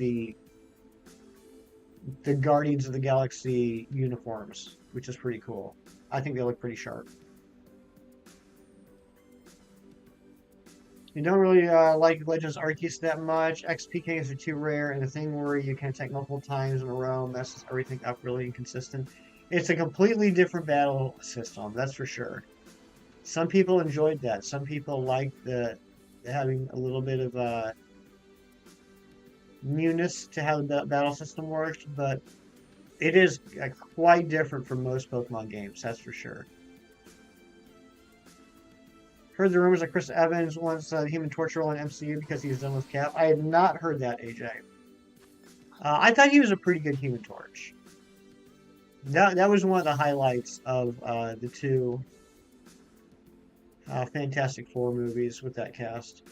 the Guardians of the Galaxy uniforms, which is pretty cool. I think they look pretty sharp. You don't really like Legends Arceus that much. XP are too rare, and the thing where you can attack multiple times in a row messes everything up really inconsistent. It's a completely different battle system, that's for sure. Some people enjoyed that. Some people liked the having a little bit of newness to how the battle system worked, but it is quite different from most Pokemon games, that's for sure. Heard the rumors that Chris Evans wants the Human Torch role in MCU because he's done with Cap. I had not heard that, AJ. I thought he was a pretty good Human Torch. That was one of the highlights of the two Fantastic Four movies with that cast.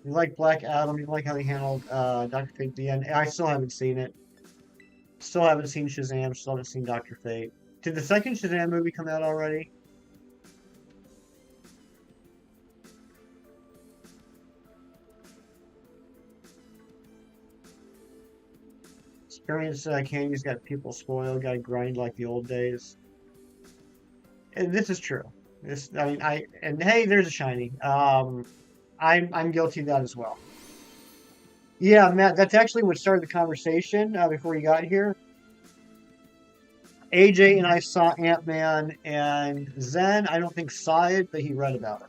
You like Black Adam, you like how he handled Dr. Fate at the end. I still haven't seen it. Still haven't seen Shazam, still haven't seen Dr. Fate. Did the second Shazam movie come out already? Experience candy's got people spoiled, got to grind like the old days. And this is true. This, I mean, and hey, there's a shiny. I'm guilty of that as well. Yeah, Matt, that's actually what started the conversation before you got here. AJ and I saw Ant-Man, and Zen, I don't think saw it, but he read about it.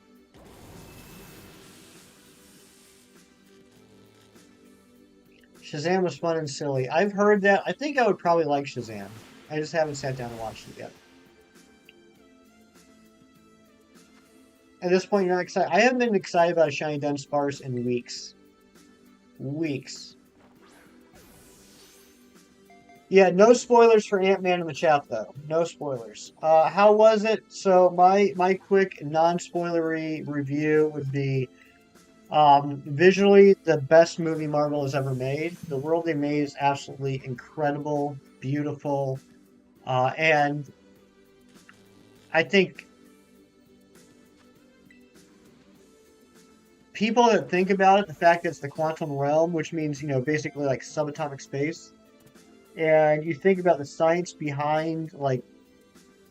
Shazam was fun and silly. I've heard that. I think I would probably like Shazam. I just haven't sat down and watched it yet. At this point, you're not excited. I haven't been excited about a shiny Dunsparce in weeks. Weeks. Yeah, no spoilers for Ant-Man in the chat, though. No spoilers. How was it? So my quick non-spoilery review would be visually the best movie Marvel has ever made. The world they made is absolutely incredible, beautiful, and I think people that think about it, the fact that it's the quantum realm, which means, basically like subatomic space, and you think about the science behind like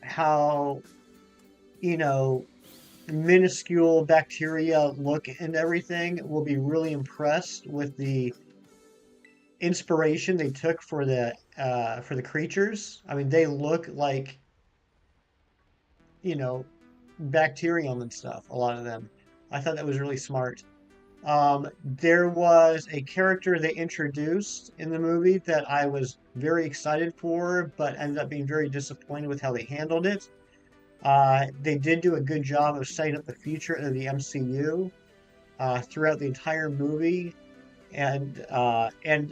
how, you know, minuscule bacteria look and everything, will be really impressed with the inspiration they took for the creatures. I mean, they look like, you know, bacterium and stuff, a lot of them. I thought that was really smart. There was a character they introduced in the movie that I was very excited for, but ended up being very disappointed with how they handled it. They did do a good job of setting up the future of the MCU throughout the entire movie, and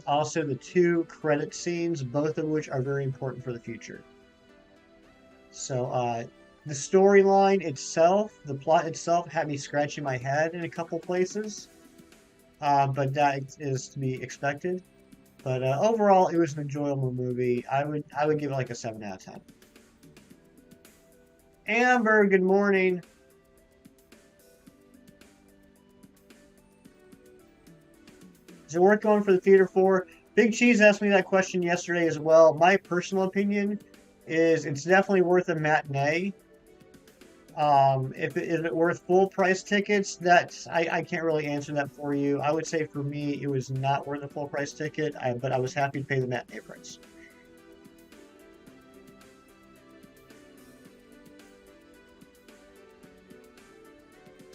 also the two credit scenes, both of which are very important for the future. So the storyline itself, the plot itself, had me scratching my head in a couple places, but that is to be expected. But overall, it was an enjoyable movie. I would give it like a 7 out of 10. Amber, good morning. Is it worth going for the theater for? Big Cheese asked me that question yesterday as well. My personal opinion is it's definitely worth a matinee. If it worth full price tickets, I can't really answer that for you. I would say for me, it was not worth a full price ticket, but I was happy to pay the matinee price.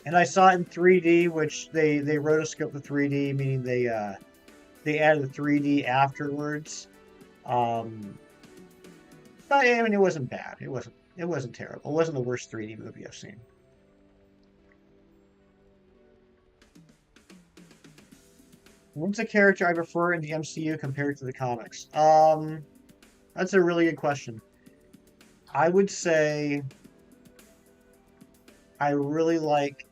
And I saw it in 3D, which they rotoscoped the 3D, meaning they added the 3D afterwards. But I mean, it wasn't bad. It wasn't terrible. It wasn't the worst 3D movie I've seen. What's a character I prefer in the MCU compared to the comics? That's a really good question. I would say I really like.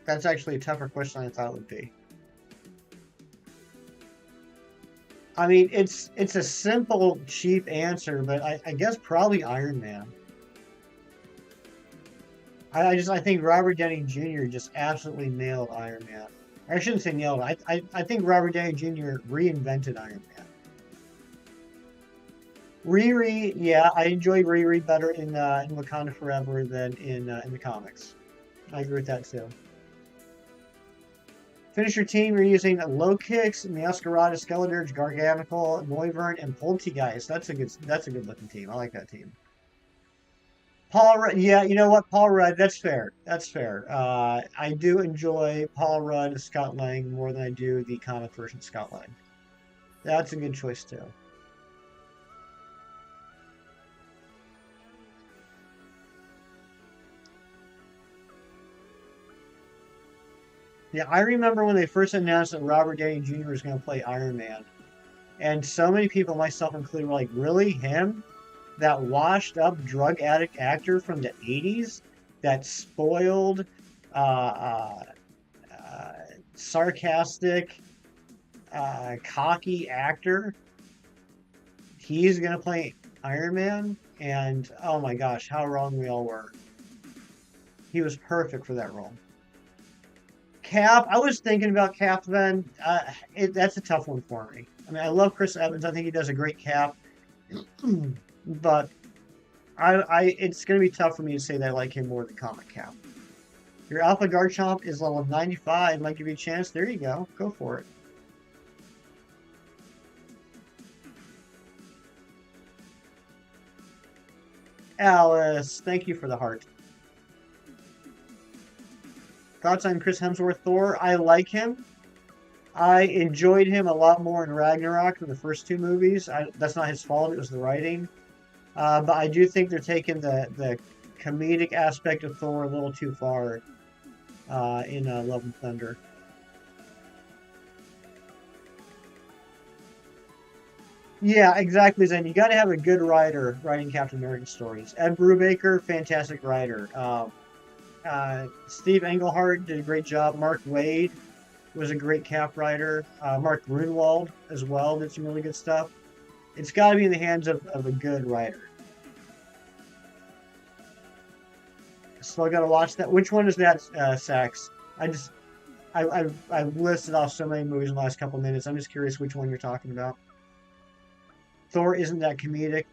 That's actually a tougher question than I thought it would be. I mean, it's a simple, cheap answer, but I guess probably Iron Man. I think Robert Downey Jr. just absolutely nailed Iron Man. I shouldn't say nailed. I think Robert Downey Jr. reinvented Iron Man. Riri, yeah, I enjoyed Riri better in Wakanda Forever than in the comics. I agree with that too. Finish your team. You're using Low Kicks, Masquerada, Skeledirge, Garganacl, Noivern, and Poltegeist. That's a good looking team. I like that team. Paul Rudd, yeah, you know what, Paul Rudd, that's fair. That's fair. I do enjoy Paul Rudd and Scott Lang more than I do the comic version of Scott Lang. That's a good choice too. Yeah, I remember when they first announced that Robert Downey Jr. was going to play Iron Man, and so many people, myself included, were like, "Really, him? That washed-up drug addict actor from the '80s, that spoiled, uh, uh, uh, sarcastic, cocky actor? He's going to play Iron Man?" And oh my gosh, how wrong we all were. He was perfect for that role. Cap, I was thinking about Cap then. That's a tough one for me. I mean, I love Chris Evans. I think he does a great Cap, but it's going to be tough for me to say that I like him more than Comic Cap. Your Alpha Garchomp is level 95. Might give you a chance. There you go. Go for it. Alice, thank you for the heart. Thoughts on Chris Hemsworth Thor? I like him. I enjoyed him a lot more in Ragnarok than the first two movies. That's not his fault. It was the writing. But I do think they're taking the comedic aspect of Thor a little too far in Love and Thunder. Yeah, exactly, Zen. You got to have a good writer writing Captain America stories. Ed Brubaker, fantastic writer. Steve Englehart did a great job. Mark Waid was a great Cap writer. Mark Grunwald as well did some really good stuff. It's got to be in the hands of a good writer. So I got to watch that. Which one is that, Sax? I've listed off so many movies in the last couple minutes. I'm just curious which one you're talking about. Thor isn't that comedic.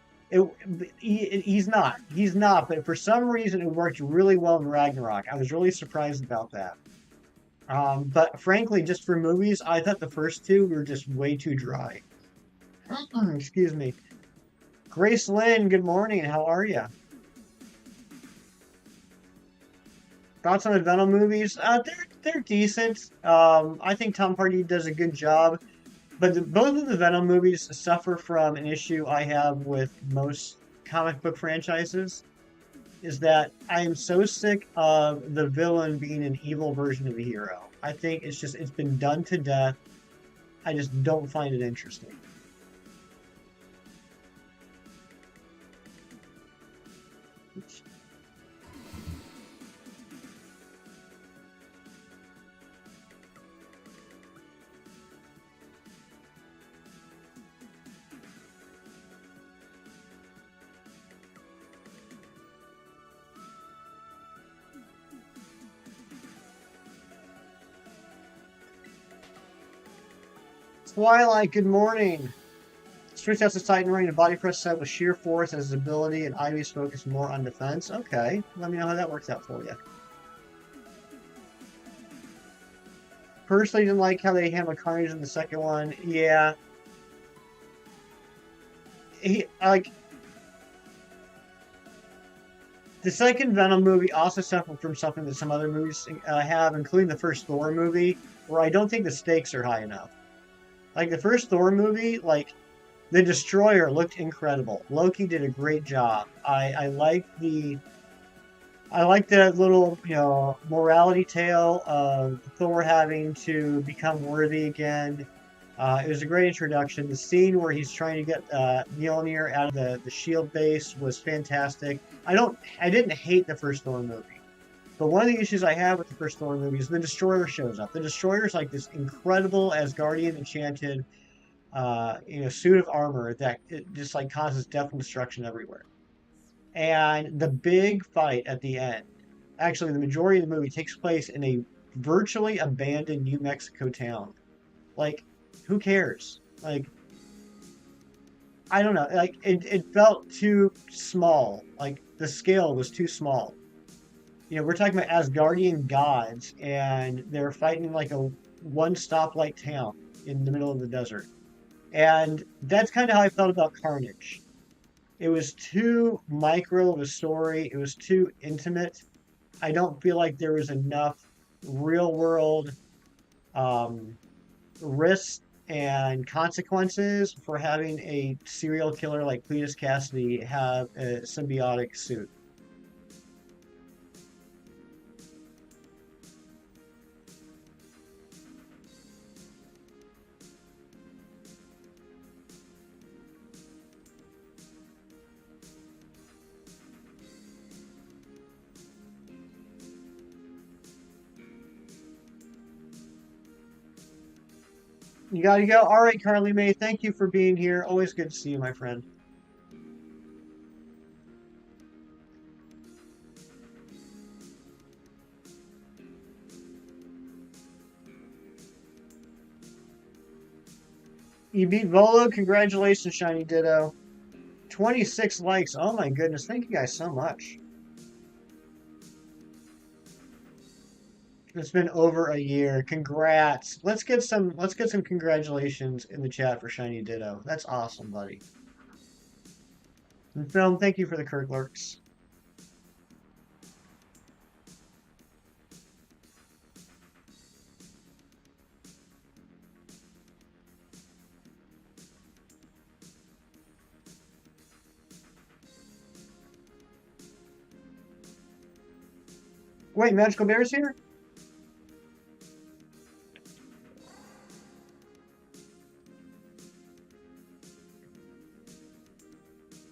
He's not. He's not. But for some reason, it worked really well in Ragnarok. I was really surprised about that. But frankly, just for movies, I thought the first two were just way too dry. Excuse me. Grace Lynn, good morning. How are you? Thoughts on the Venom movies? They're decent. I think Tom Hardy does a good job. But both of the Venom movies suffer from an issue I have with most comic book franchises, is that I am so sick of the villain being an evil version of a hero. I think it's been done to death. I just don't find it interesting. Twilight, good morning. Switch out to Titan running a body press set with sheer force as his ability, and Ivy's focus more on defense. Okay, let me know how that works out for you. Personally, didn't like how they handled Carnage in the second one. Yeah, he like the second Venom movie also suffered from something that some other movies have, including the first Thor movie, where I don't think the stakes are high enough. Like the first Thor movie, like the Destroyer looked incredible. Loki did a great job. I like the little, morality tale of Thor having to become worthy again. It was a great introduction. The scene where he's trying to get Mjolnir out of the shield base was fantastic. I didn't hate the first Thor movie. But one of the issues I have with the first Thor movie is the Destroyer shows up. The Destroyer is like this incredible Asgardian enchanted, suit of armor that it just like causes death and destruction everywhere. And the big fight at the end, actually, the majority of the movie takes place in a virtually abandoned New Mexico town. Like, who cares? Like, I don't know. Like, it felt too small. Like, the scale was too small. We're talking about Asgardian gods, and they're fighting in like a one stoplight town in the middle of the desert. And that's kind of how I felt about Carnage. It was too micro of a story. It was too intimate. I don't feel like there was enough real world um, risks and consequences for having a serial killer like Cletus Cassidy have a symbiotic suit. You gotta go. All right, Carly May, thank you for being here. Always good to see you, my friend. You beat Volo. Congratulations, Shiny Ditto. 26 likes. Oh my goodness. Thank you guys so much. It's been over a year. Congrats. Let's get some congratulations in the chat for Shiny Ditto. That's awesome, buddy. And Film, thank you for the Kirk lurks. Wait, Magical Bear's here?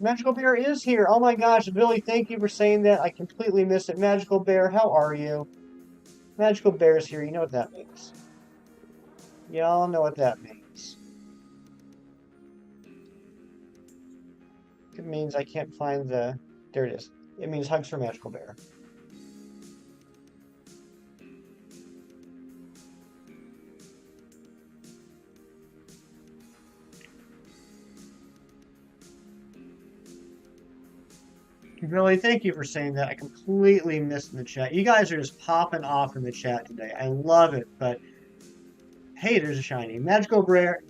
Magical Bear is here. Oh my gosh, Billy, thank you for saying that. I completely missed it. Magical Bear, how are you? Magical Bear's here. You know what that means. Y'all know what that means. It means I can't find the... There it is. It means hugs for Magical Bear. Billy, thank you for saying that. I completely missed in the chat. You guys are just popping off in the chat today. I love it, but hey, there's a shiny. Magical Bear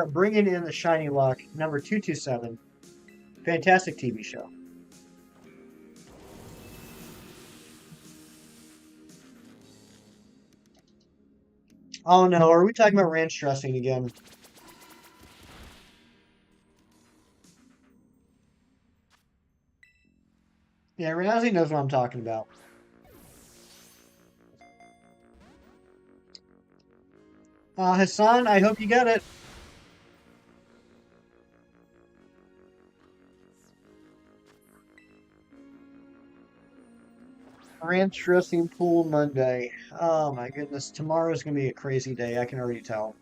bringing in the shiny luck, number 227. Fantastic TV show. Oh no, are we talking about ranch dressing again? Yeah, Razzie knows what I'm talking about. Hassan, I hope you get it. Ranch dressing pool Monday. Oh my goodness, tomorrow's gonna be a crazy day. I can already tell.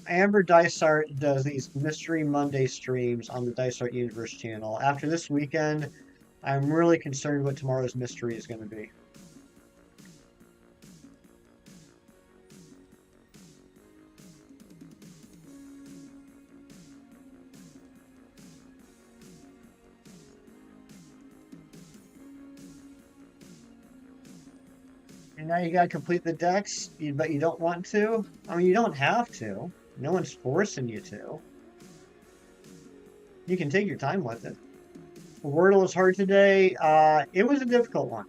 Amber Dysart does these Mystery Monday streams on the Dysart Universe channel. After this weekend, I'm really concerned what tomorrow's mystery is going to be. And now you got to complete the decks, but you don't want to? I mean, you don't have to. No one's forcing you to. You can take your time with it. Wordle is hard today. It was a difficult one.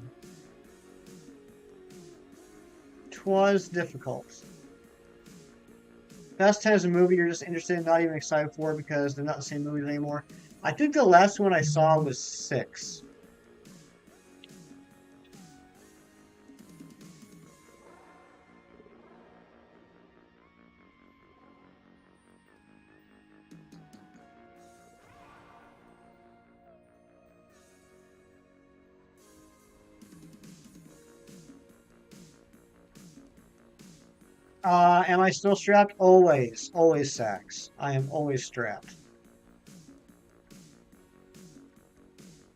'Twas difficult. Fast 10 is a movie you're just interested in, not even excited for because they're not the same movies anymore. I think the last one I saw was 6. Am I still strapped? Always. Always, Sax. I am always strapped.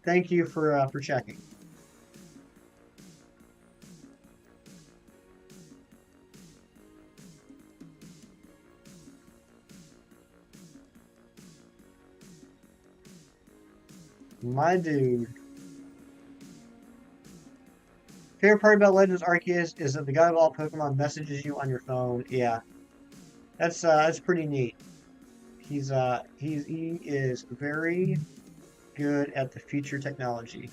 Thank you for checking. My dude. Favorite part about Legends Arceus is that the God of all Pokemon messages you on your phone. Yeah, that's pretty neat. He is very good at the future technology.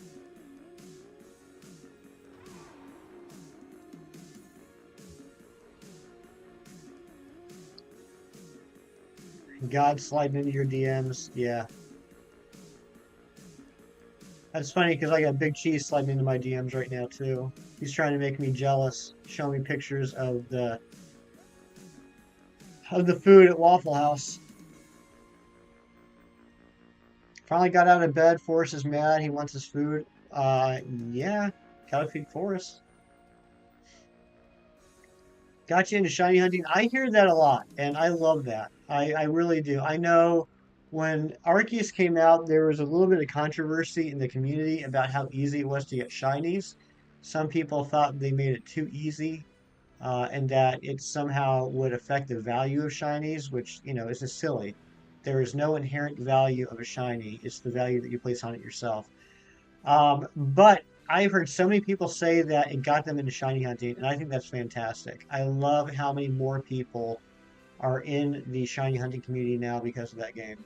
God sliding into your DMs. Yeah, that's funny because I got Big Cheese sliding into my DMs right now too. He's trying to make me jealous, show me pictures of the food at Waffle House. Finally got out of bed. Forrest is mad. He wants his food. Yeah, gotta feed Forrest. Got you into shiny hunting. I hear that a lot, and I love that. I really do. I know when Arceus came out, there was a little bit of controversy in the community about how easy it was to get shinies. Some people thought they made it too easy, and that it somehow would affect the value of shinies, which, is just silly. There is no inherent value of a shiny. It's the value that you place on it yourself. But I've heard so many people say that it got them into shiny hunting, and I think that's fantastic. I love how many more people are in the shiny hunting community now because of that game.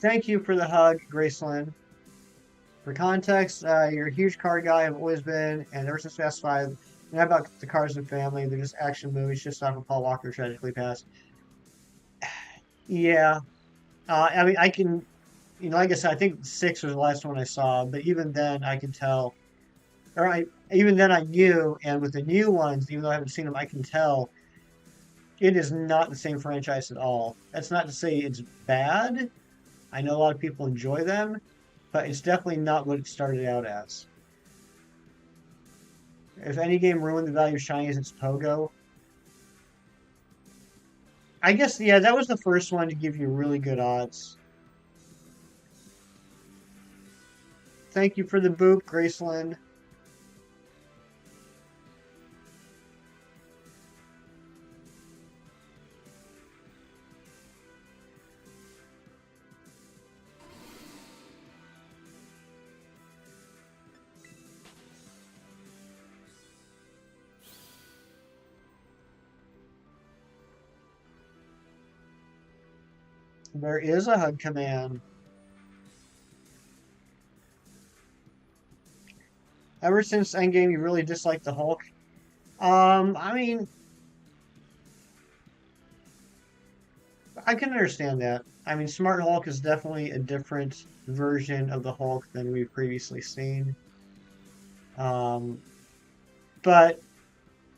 Thank you for the hug, Graceland. For context, you're a huge car guy. I've always been, and ever since Fast Five, not about the Cars and Family. They're just action movies, just off of Paul Walker tragically passed. Yeah, I mean, I can, like I said, I think six was the last one I saw, but even then, I can tell, or even then, I knew, and with the new ones, even though I haven't seen them, I can tell it is not the same franchise at all. That's not to say it's bad. I know a lot of people enjoy them, but it's definitely not what it started out as. If any game ruined the value of shinies, it's Pogo. I guess, yeah, that was the first one to give you really good odds. Thank you for the boop, Graceland. There is a hug command. Ever since Endgame, you really dislike the Hulk. I mean, I can understand that. I mean, Smart Hulk is definitely a different version of the Hulk than we've previously seen. Um, but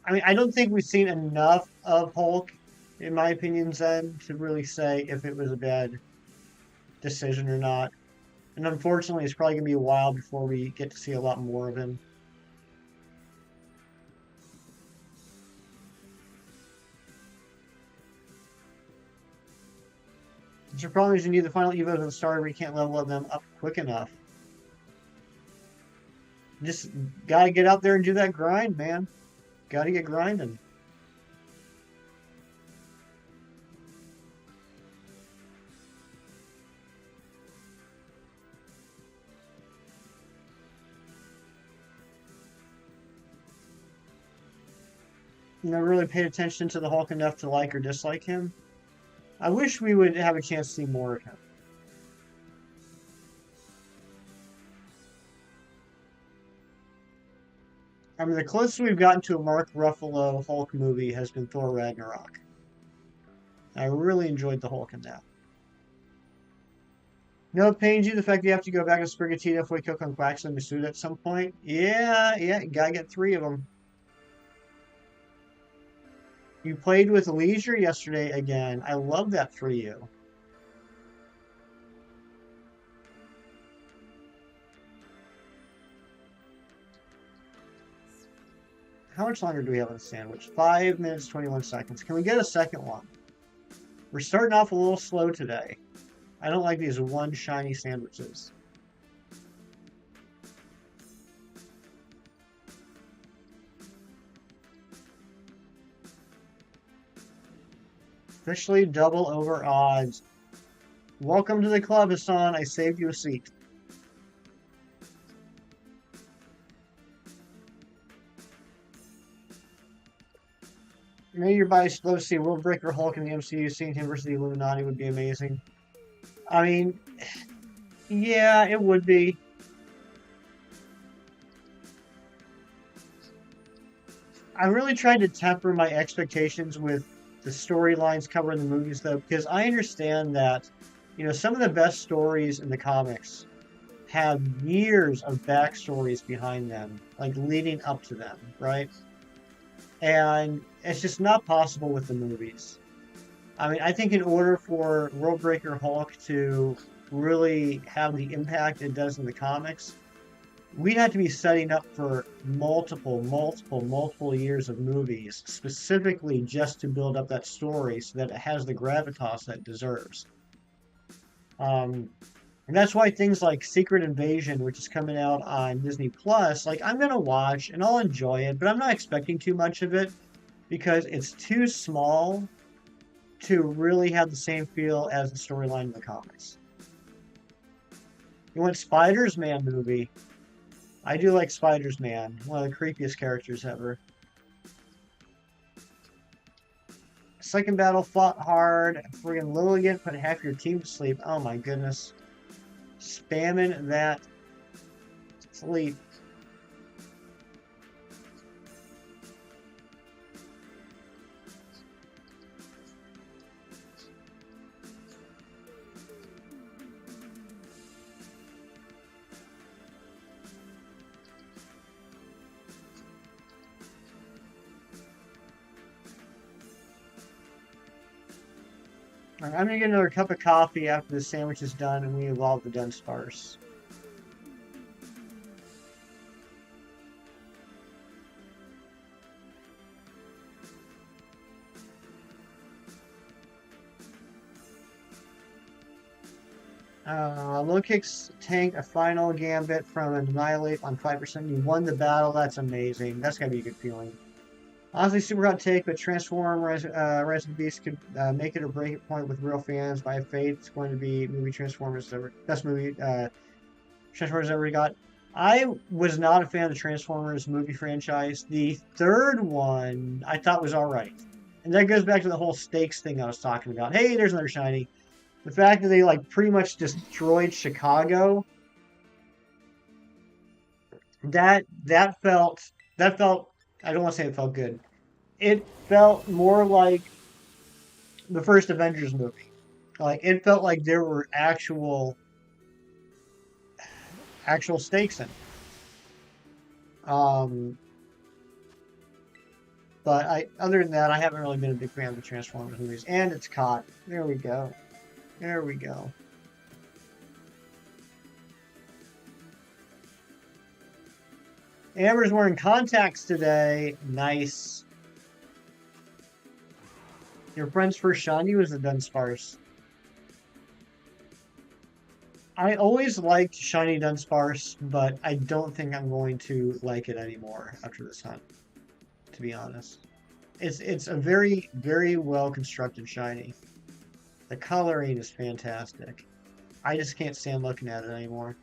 I mean, I don't think we've seen enough of Hulk, in my opinion, Zen, to really say if it was a bad decision or not. And unfortunately, it's probably going to be a while before we get to see a lot more of him. The problem is you need the final Evos at the start where you can't level them up quick enough. Just gotta get out there and do that grind, man. Gotta get grinding. Never really paid attention to the Hulk enough to like or dislike him. I wish we would have a chance to see more of him. I mean, the closest we've gotten to a Mark Ruffalo Hulk movie has been Thor Ragnarok. I really enjoyed the Hulk in that. No, it pains you the fact that you have to go back to Sprigatito if we cook on Quaxley Masuda at some point. Yeah, gotta get three of them. You played with leisure yesterday again. I love that for you. How much longer do we have on the sandwich? 5 minutes, 21 seconds. Can we get a second one? We're starting off a little slow today. I don't like these one shiny sandwiches. Officially double over odds. Welcome to the club, Hassan. I saved you a seat. Maybe your bias love to see World Breaker Hulk in the MCU. Seeing him versus the Illuminati would be amazing. I mean, yeah, it would be. I really tried to temper my expectations with the storylines covered in the movies, though, because I understand that, some of the best stories in the comics have years of backstories behind them, like leading up to them, right? And it's just not possible with the movies. I mean, I think in order for Worldbreaker Hulk to really have the impact it does in the comics, we'd have to be setting up for multiple years of movies specifically just to build up that story so that it has the gravitas that it deserves. Um, and that's why things like Secret Invasion, which is coming out on Disney Plus, like I'm gonna watch and I'll enjoy it, but I'm not expecting too much of it because it's too small to really have the same feel as the storyline in the comics. You want Spider's Man movie? I do like Spider's Man, one of the creepiest characters ever. Second battle fought hard. Friggin' Lilligan put half your team to sleep. Oh my goodness. Spamming that sleep. Right, I'm gonna get another cup of coffee after the sandwich is done and we evolve the Dudunsparce. Low kicks tank a final gambit from an annihilate on 5%. You won the battle. That's amazing. That's gotta be a good feeling. Honestly, super hot take, but Rise of the Beast could make it or break it point with real fans. By faith, it's going to be movie Transformers ever best movie Transformers ever got. I was not a fan of the Transformers movie franchise. The third one I thought was all right, and that goes back to the whole stakes thing I was talking about. Hey, there's another shiny. The fact that they like pretty much destroyed Chicago. That felt I don't want to say it felt good. It felt more like the first Avengers movie. Like it felt like there were actual stakes in it. But other than that, I haven't really been a big fan of the Transformers movies. And it's caught. There we go. There we go. Amber's wearing contacts today. Nice. Your friend's first shiny was the Dunsparce. I always liked shiny Dunsparce, but I don't think I'm going to like it anymore after this hunt, to be honest. It's a very, very well constructed shiny. The coloring is fantastic. I just can't stand looking at it anymore.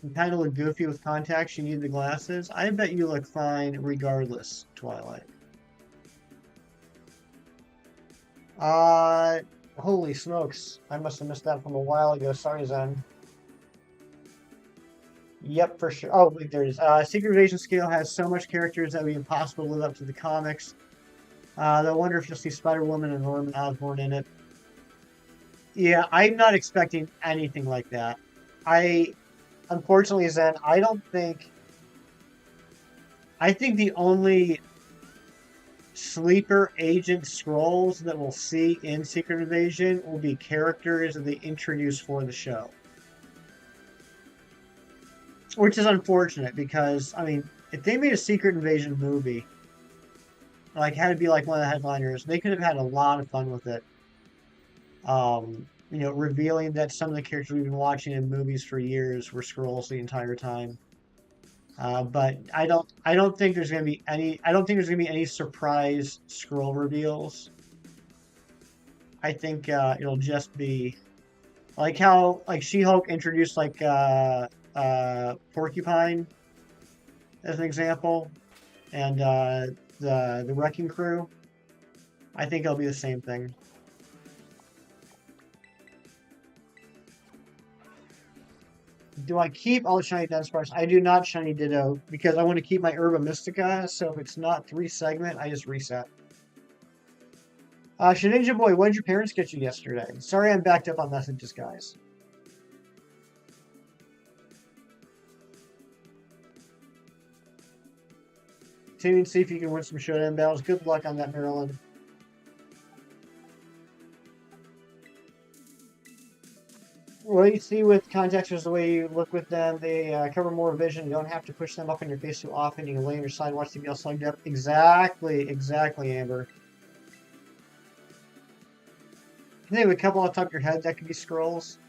You kind of look goofy with contacts. You need the glasses. I bet you look fine regardless, Twilight. Holy smokes. I must have missed that from a while ago. Sorry, Zen. Yep, for sure. Oh, wait, there it is. Secret Invasion scale has so much characters that would be impossible to live up to the comics. I wonder if you'll see Spider-Woman and Norman Osborn in it. Yeah, I'm not expecting anything like that. I unfortunately, Zen, I don't think. I think the only sleeper agent scrolls that we'll see in Secret Invasion will be characters that they introduce for the show, which is unfortunate because I mean, if they made a Secret Invasion movie, like had to be like one of the headliners, they could have had a lot of fun with it. Revealing that some of the characters we've been watching in movies for years were scrolls the entire time. But I don't think there's gonna be any. I don't think there's gonna be any surprise scroll reveals. I think it'll just be like how like She-Hulk introduced like Porcupine as an example, and the Wrecking Crew. I think it'll be the same thing. Do I keep all the shiny Dunsparce? I do not shiny Ditto because I want to keep my Herba Mystica. So if it's not 3 segment, I just reset. Shedinja Boy, what did your parents get you yesterday? Sorry I'm backed up on messages, guys. Continue to see if you can win some showdown battles. Good luck on that, Maryland. What you see with context is the way you look with them. They cover more vision. You don't have to push them up in your face too often. You can lay on your side and watch them get slugged up. Exactly, Amber. Can they have a couple on top of your head that could be scrolls?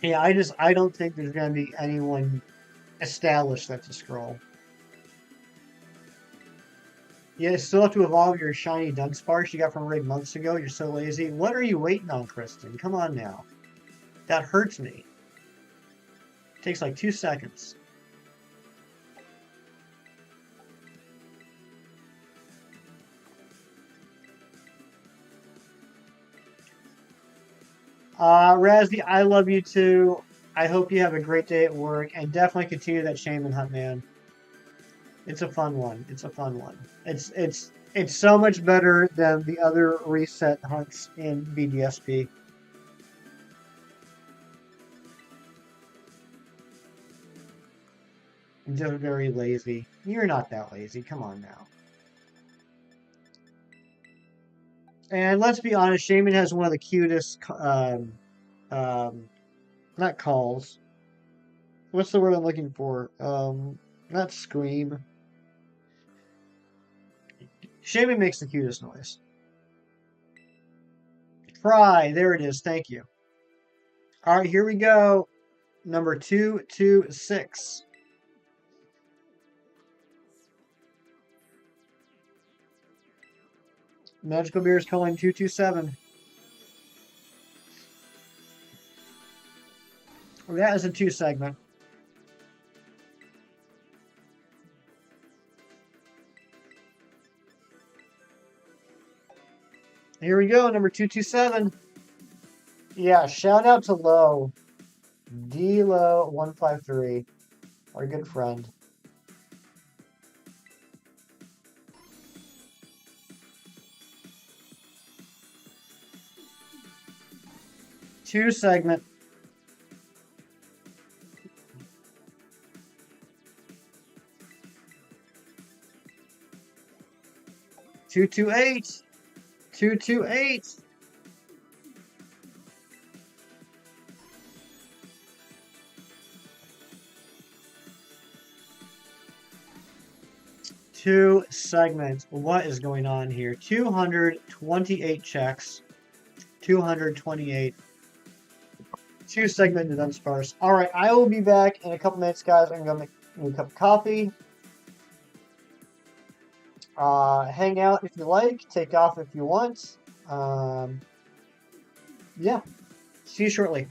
Yeah, I don't think there's gonna be anyone established that's a scroll. Yeah, you still have to evolve your shiny Dunsparce you got from raid months ago. You're so lazy. What are you waiting on, Kristen? Come on now. That hurts me. It takes like 2 seconds. Razzy, I love you too. I hope you have a great day at work and definitely continue that Shaman hunt, man. It's a fun one. It's a fun one. It's so much better than the other reset hunts in BDSP. I'm just very lazy. You're not that lazy. Come on now. And let's be honest, Shaman has one of the cutest, not calls. What's the word I'm looking for? Not scream. Shaman makes the cutest noise. Cry. There it is. Thank you. All right, here we go. Number 226. Magical Beer is calling 227. Well, that is a 2 segment. Here we go, number 227. Yeah, shout out to Low. D-Low153, our good friend. Two segment. Two two eight. 228. Two segments. What is going on here? 228 checks. 228. 2 segment Dudunsparce. All right, I will be back in a couple minutes, guys. I'm going to make me a cup of coffee. Hang out if you like. Take off if you want. Yeah. See you shortly.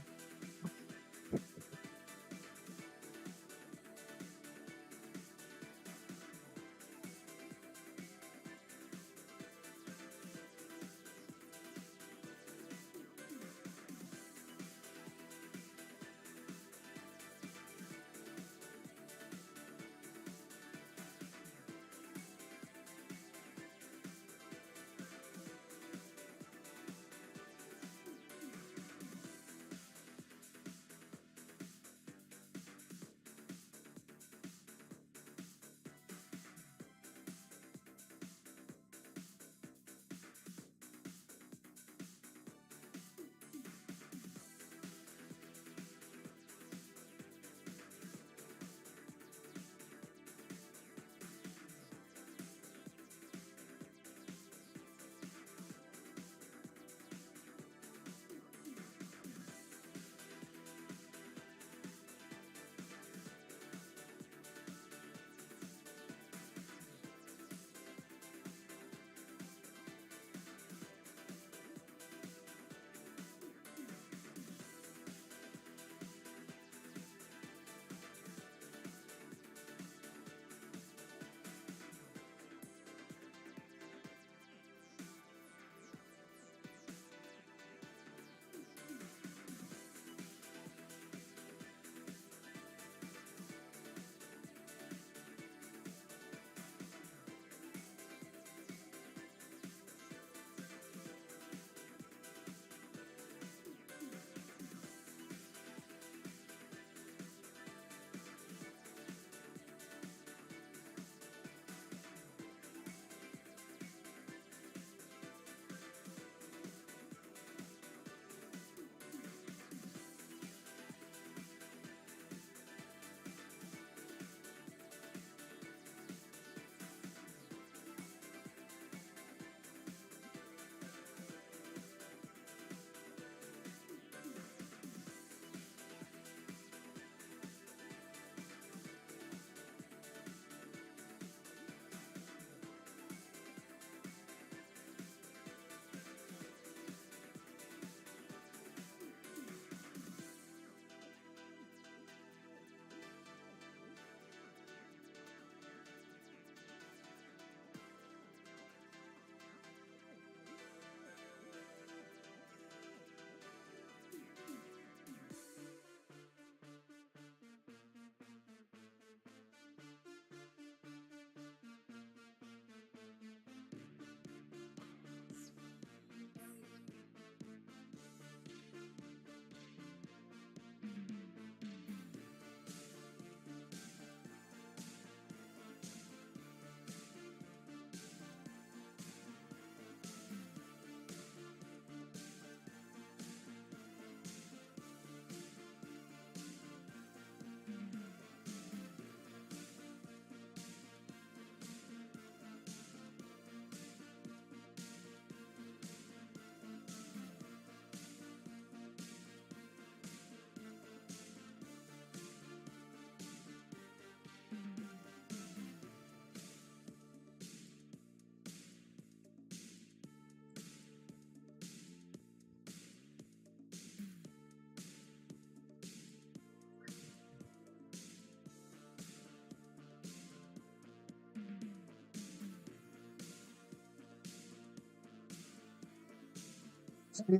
I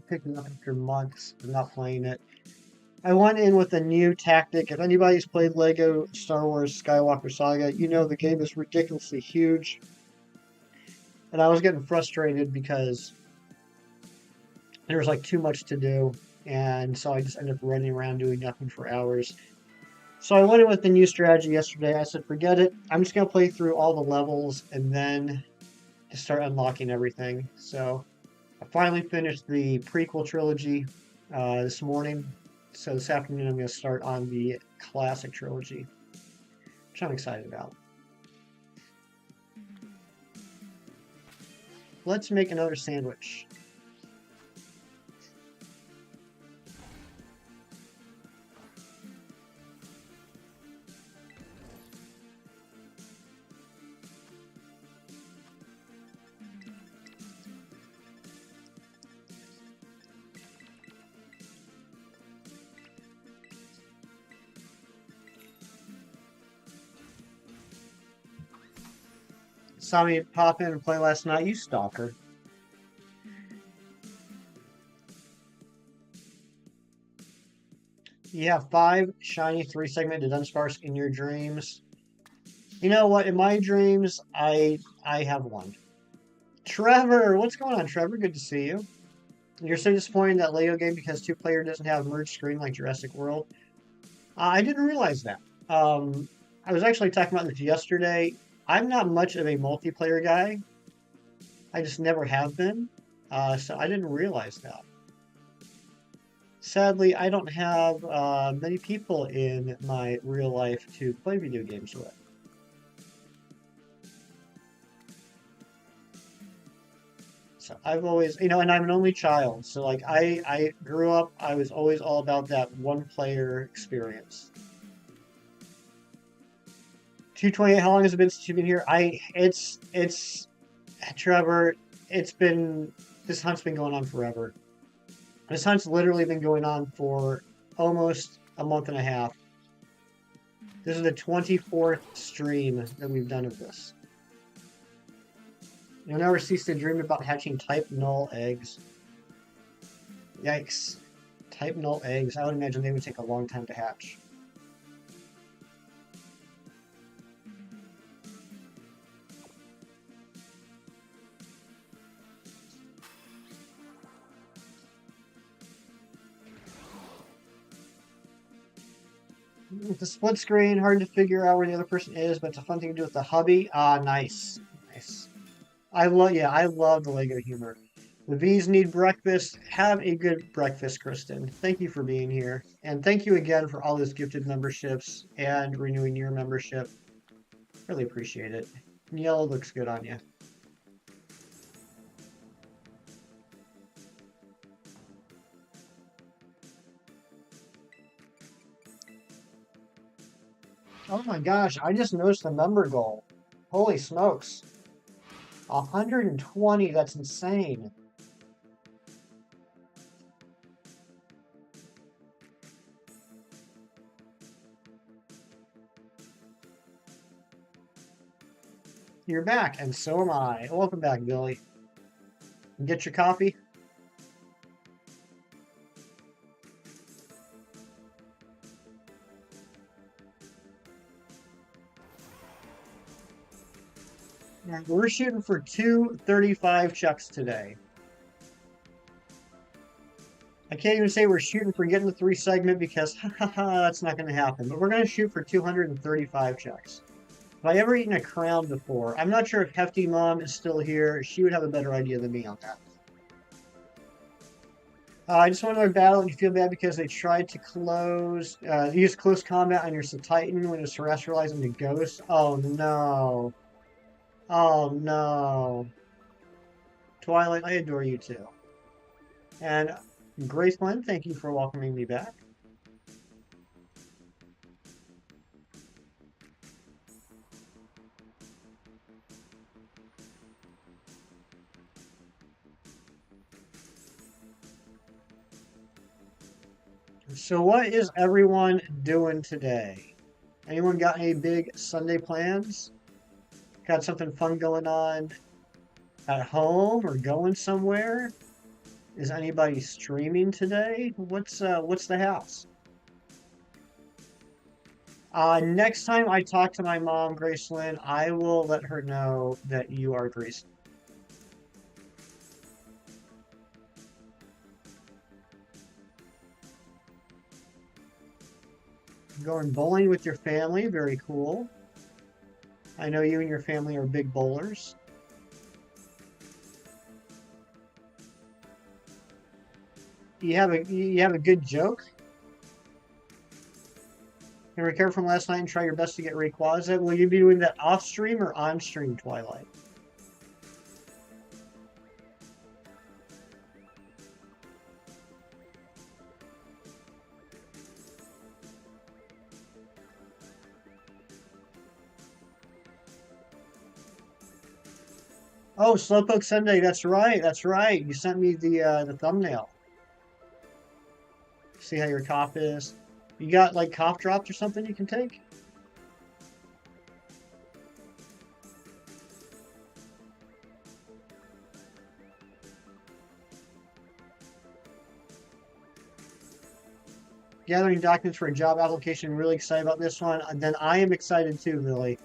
picked it up after months of not playing it. I went in with a new tactic. If anybody's played Lego Star Wars Skywalker Saga, you know the game is ridiculously huge. And I was getting frustrated because there was like too much to do. And so I just ended up running around doing nothing for hours. So I went in with the new strategy yesterday. I said, forget it. I'm just going to play through all the levels and then just start unlocking everything. So I finally finished the prequel trilogy this morning. So this afternoon I'm going to start on the classic trilogy, which I'm excited about. Let's make another sandwich. Saw me pop in and play last night, you stalker. You have 5 shiny 3-segment Dudunsparce in your dreams. You know what? In my dreams, I have 1. Trevor, what's going on, Trevor? Good to see you. You're so disappointed in that Lego game because 2-player doesn't have merged screen like Jurassic World. I didn't realize that. I was actually talking about this yesterday. I'm not much of a multiplayer guy. I just never have been. So I didn't realize that. Sadly, I don't have many people in my real life to play video games with. So I've always, and I'm an only child. So like I grew up, I was always all about that 1-player experience. 228, how long has it been since you've been here? It's Trevor, this hunt's been going on forever. This hunt's literally been going on for almost a month and a half. This is the 24th stream that we've done of this. You'll never cease to dream about hatching type null eggs. Yikes. Type null eggs. I would imagine they would take a long time to hatch. It's a split screen, hard to figure out where the other person is, but it's a fun thing to do with the hubby. Ah, nice. Nice. I love the Lego humor. The bees need breakfast. Have a good breakfast, Kristen. Thank you for being here. And thank you again for all those gifted memberships and renewing your membership. Really appreciate it. Yellow looks good on you. Oh my gosh, I just noticed the member goal. Holy smokes. 120, that's insane. You're back, and so am I. Welcome back, Billy. Get your coffee. We're shooting for 235 chucks today. I can't even say we're shooting for getting the 3-segment because that's not going to happen. But we're going to shoot for 235 chucks. Have I ever eaten a crown before? I'm not sure if Hefty Mom is still here. She would have a better idea than me on that. I just went to a battle and you feel bad because they tried to use close combat on your Titan when it was terrestrialized into Ghost. Oh no. Oh no. Twilight, I adore you too. And Grace Glenn, thank you for welcoming me back. So what is everyone doing today? Anyone got any big Sunday plans? Got something fun going on at home or going somewhere? Is anybody streaming today? What's the house? Next time I talk to my mom, Gracelyn, I will let her know that you are Grace. Going bowling with your family, very cool. I know you and your family are big bowlers. You have a good joke? Can recover from last night and try your best to get Rayquaza. Will you be doing that off stream or on stream, Twilight? Oh, Slowpoke Sunday. That's right. That's right. You sent me the thumbnail. See how your cough is. You got like cough drops or something you can take? Gathering documents for a job application. Really excited about this one. Then I am excited too, Lily.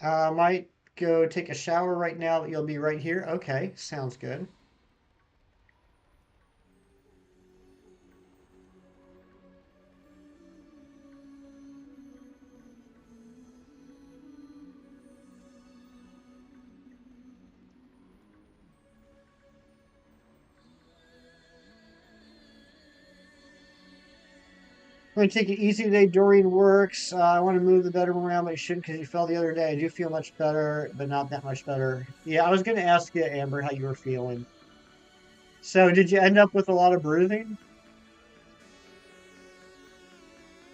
Might go take a shower right now, but you'll be right here. Okay, sounds good. I'm going to take it easy today. Doreen works. I want to move the bedroom around, but I shouldn't because you fell the other day. I do feel much better, but not that much better. Yeah, I was going to ask you, Amber, how you were feeling. So, did you end up with a lot of bruising?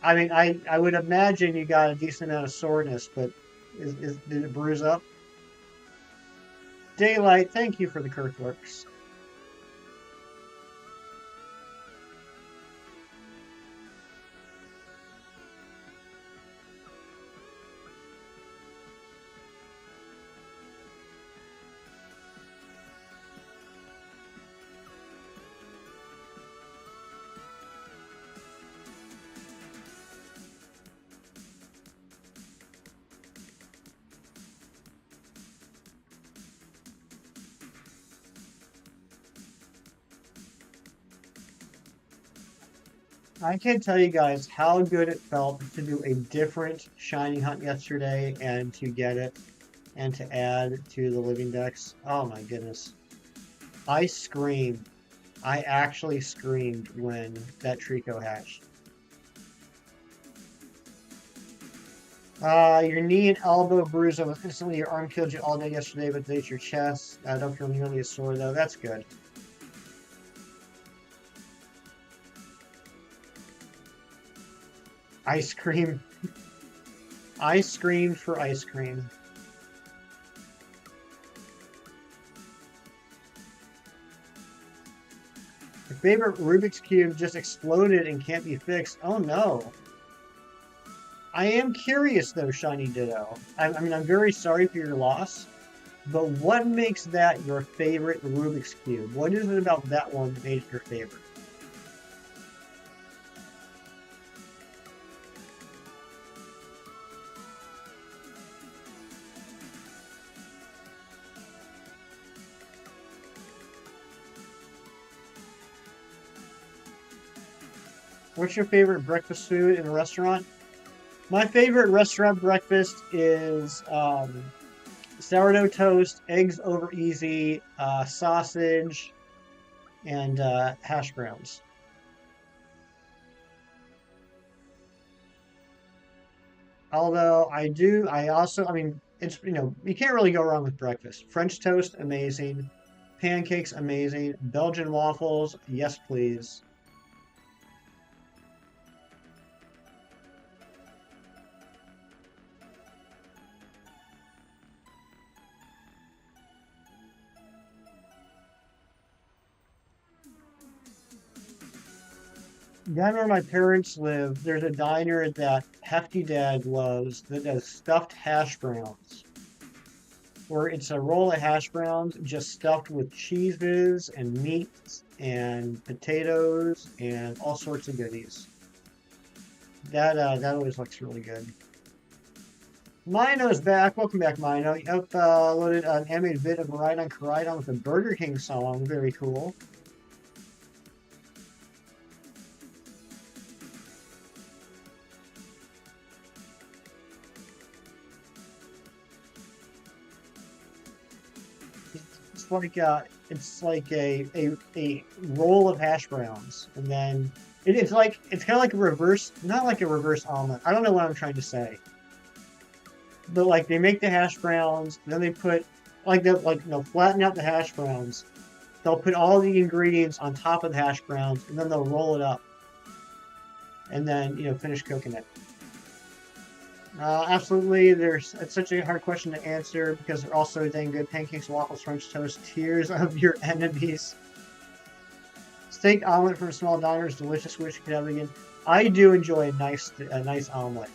I mean, I would imagine you got a decent amount of soreness, but did it bruise up? Daylight, thank you for the Kirkworks. I can't tell you guys how good it felt to do a different shiny hunt yesterday and to get it and to add to the living decks. Oh my goodness. I screamed. I actually screamed when that Trico hatched. Your knee and elbow bruise was instantly your arm killed you all day yesterday, but today's your chest. I don't feel nearly as sore though. That's good. Ice cream. I screamed for ice cream. My favorite Rubik's Cube just exploded and can't be fixed. Oh no. I am curious though, Shiny Ditto. I mean, I'm very sorry for your loss, but what makes that your favorite Rubik's Cube? What is it about that one that made it your favorite? What's your favorite breakfast food in a restaurant? My favorite restaurant breakfast is sourdough toast, eggs over easy, sausage, and hash browns. Although I mean, it's, you can't really go wrong with breakfast. French toast, amazing. Pancakes, amazing. Belgian waffles, yes, please. Down where my parents live, there's a diner that Hefty Dad loves that does stuffed hash browns, where it's a roll of hash browns just stuffed with cheeses and meats and potatoes and all sorts of goodies. That always looks really good. Mino's back. Welcome back, Mino. You uploaded an animated vid of Ride on Koridon with a Burger King song. Very cool. It's like a roll of hash browns, and then it's kind of like a reverse, not like a reverse omelet. I don't know what I'm trying to say, but like they make the hash browns, then they put they'll flatten out the hash browns. They'll put all the ingredients on top of the hash browns, and then they'll roll it up, and then finish cooking it. Absolutely. It's such a hard question to answer because they're all so dang good. Pancakes, waffles, French toast, tears of your enemies. Steak omelet from a small diner is delicious. Wish you could have it again. I do enjoy a nice omelet.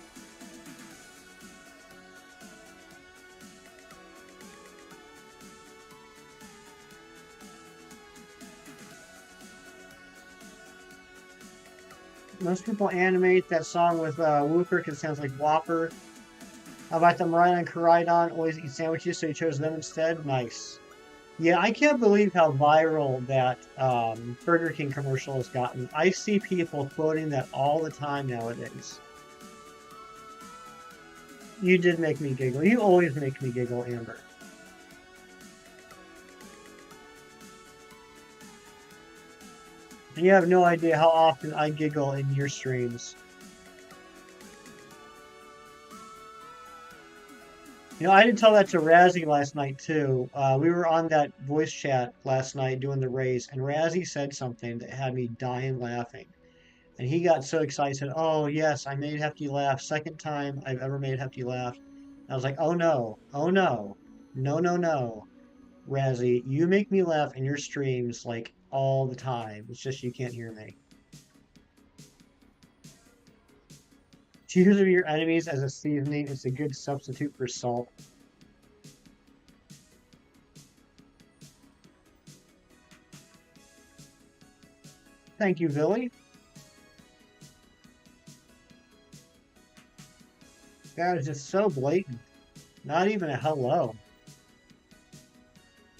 Most people animate that song with Whooper because it sounds like Whopper. How about them right on Koridon? Always eat sandwiches, so you chose them instead. Nice. Yeah, I can't believe how viral that Burger King commercial has gotten. I see people quoting that all the time nowadays. You did make me giggle. You always make me giggle, Amber. And you have no idea how often I giggle in your streams. I didn't tell that to Razzie last night too. We were on that voice chat last night doing the race, and Razzie said something that had me dying laughing. And he got so excited, said, "Oh yes, I made Hefty laugh. Second time I've ever made Hefty laugh." And I was like, "Oh no, oh no, no, no, no, Razzie, you make me laugh in your streams like all the time. It's just you can't hear me." Tears of your enemies as a seasoning is a good substitute for salt. Thank you, Billy. That is just so blatant. Not even a hello.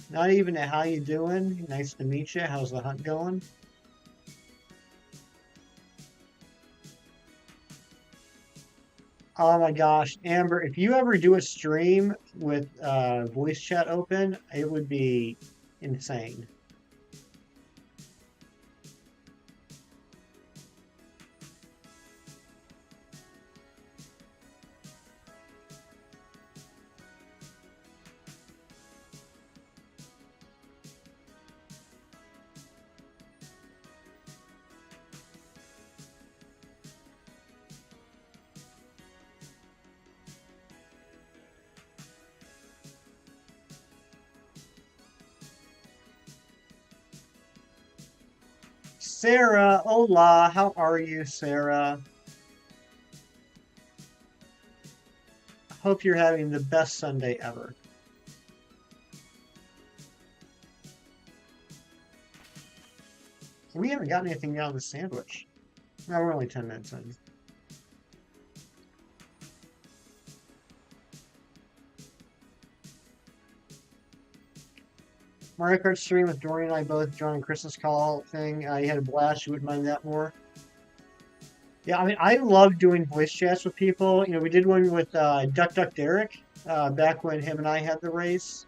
Not even a how you doing. Nice to meet you. How's the hunt going? Oh my gosh, Amber, if you ever do a stream with voice chat open, it would be insane. Sarah, hola, how are you, Sarah? Hope you're having the best Sunday ever. We haven't gotten anything out of the sandwich. No, we're only 10 minutes in. Mario Kart stream with Dorian and I both joined Christmas call thing. You had a blast. You wouldn't mind that more. Yeah, I mean, I love doing voice chats with people. We did one with Duck Duck Derek back when him and I had the race,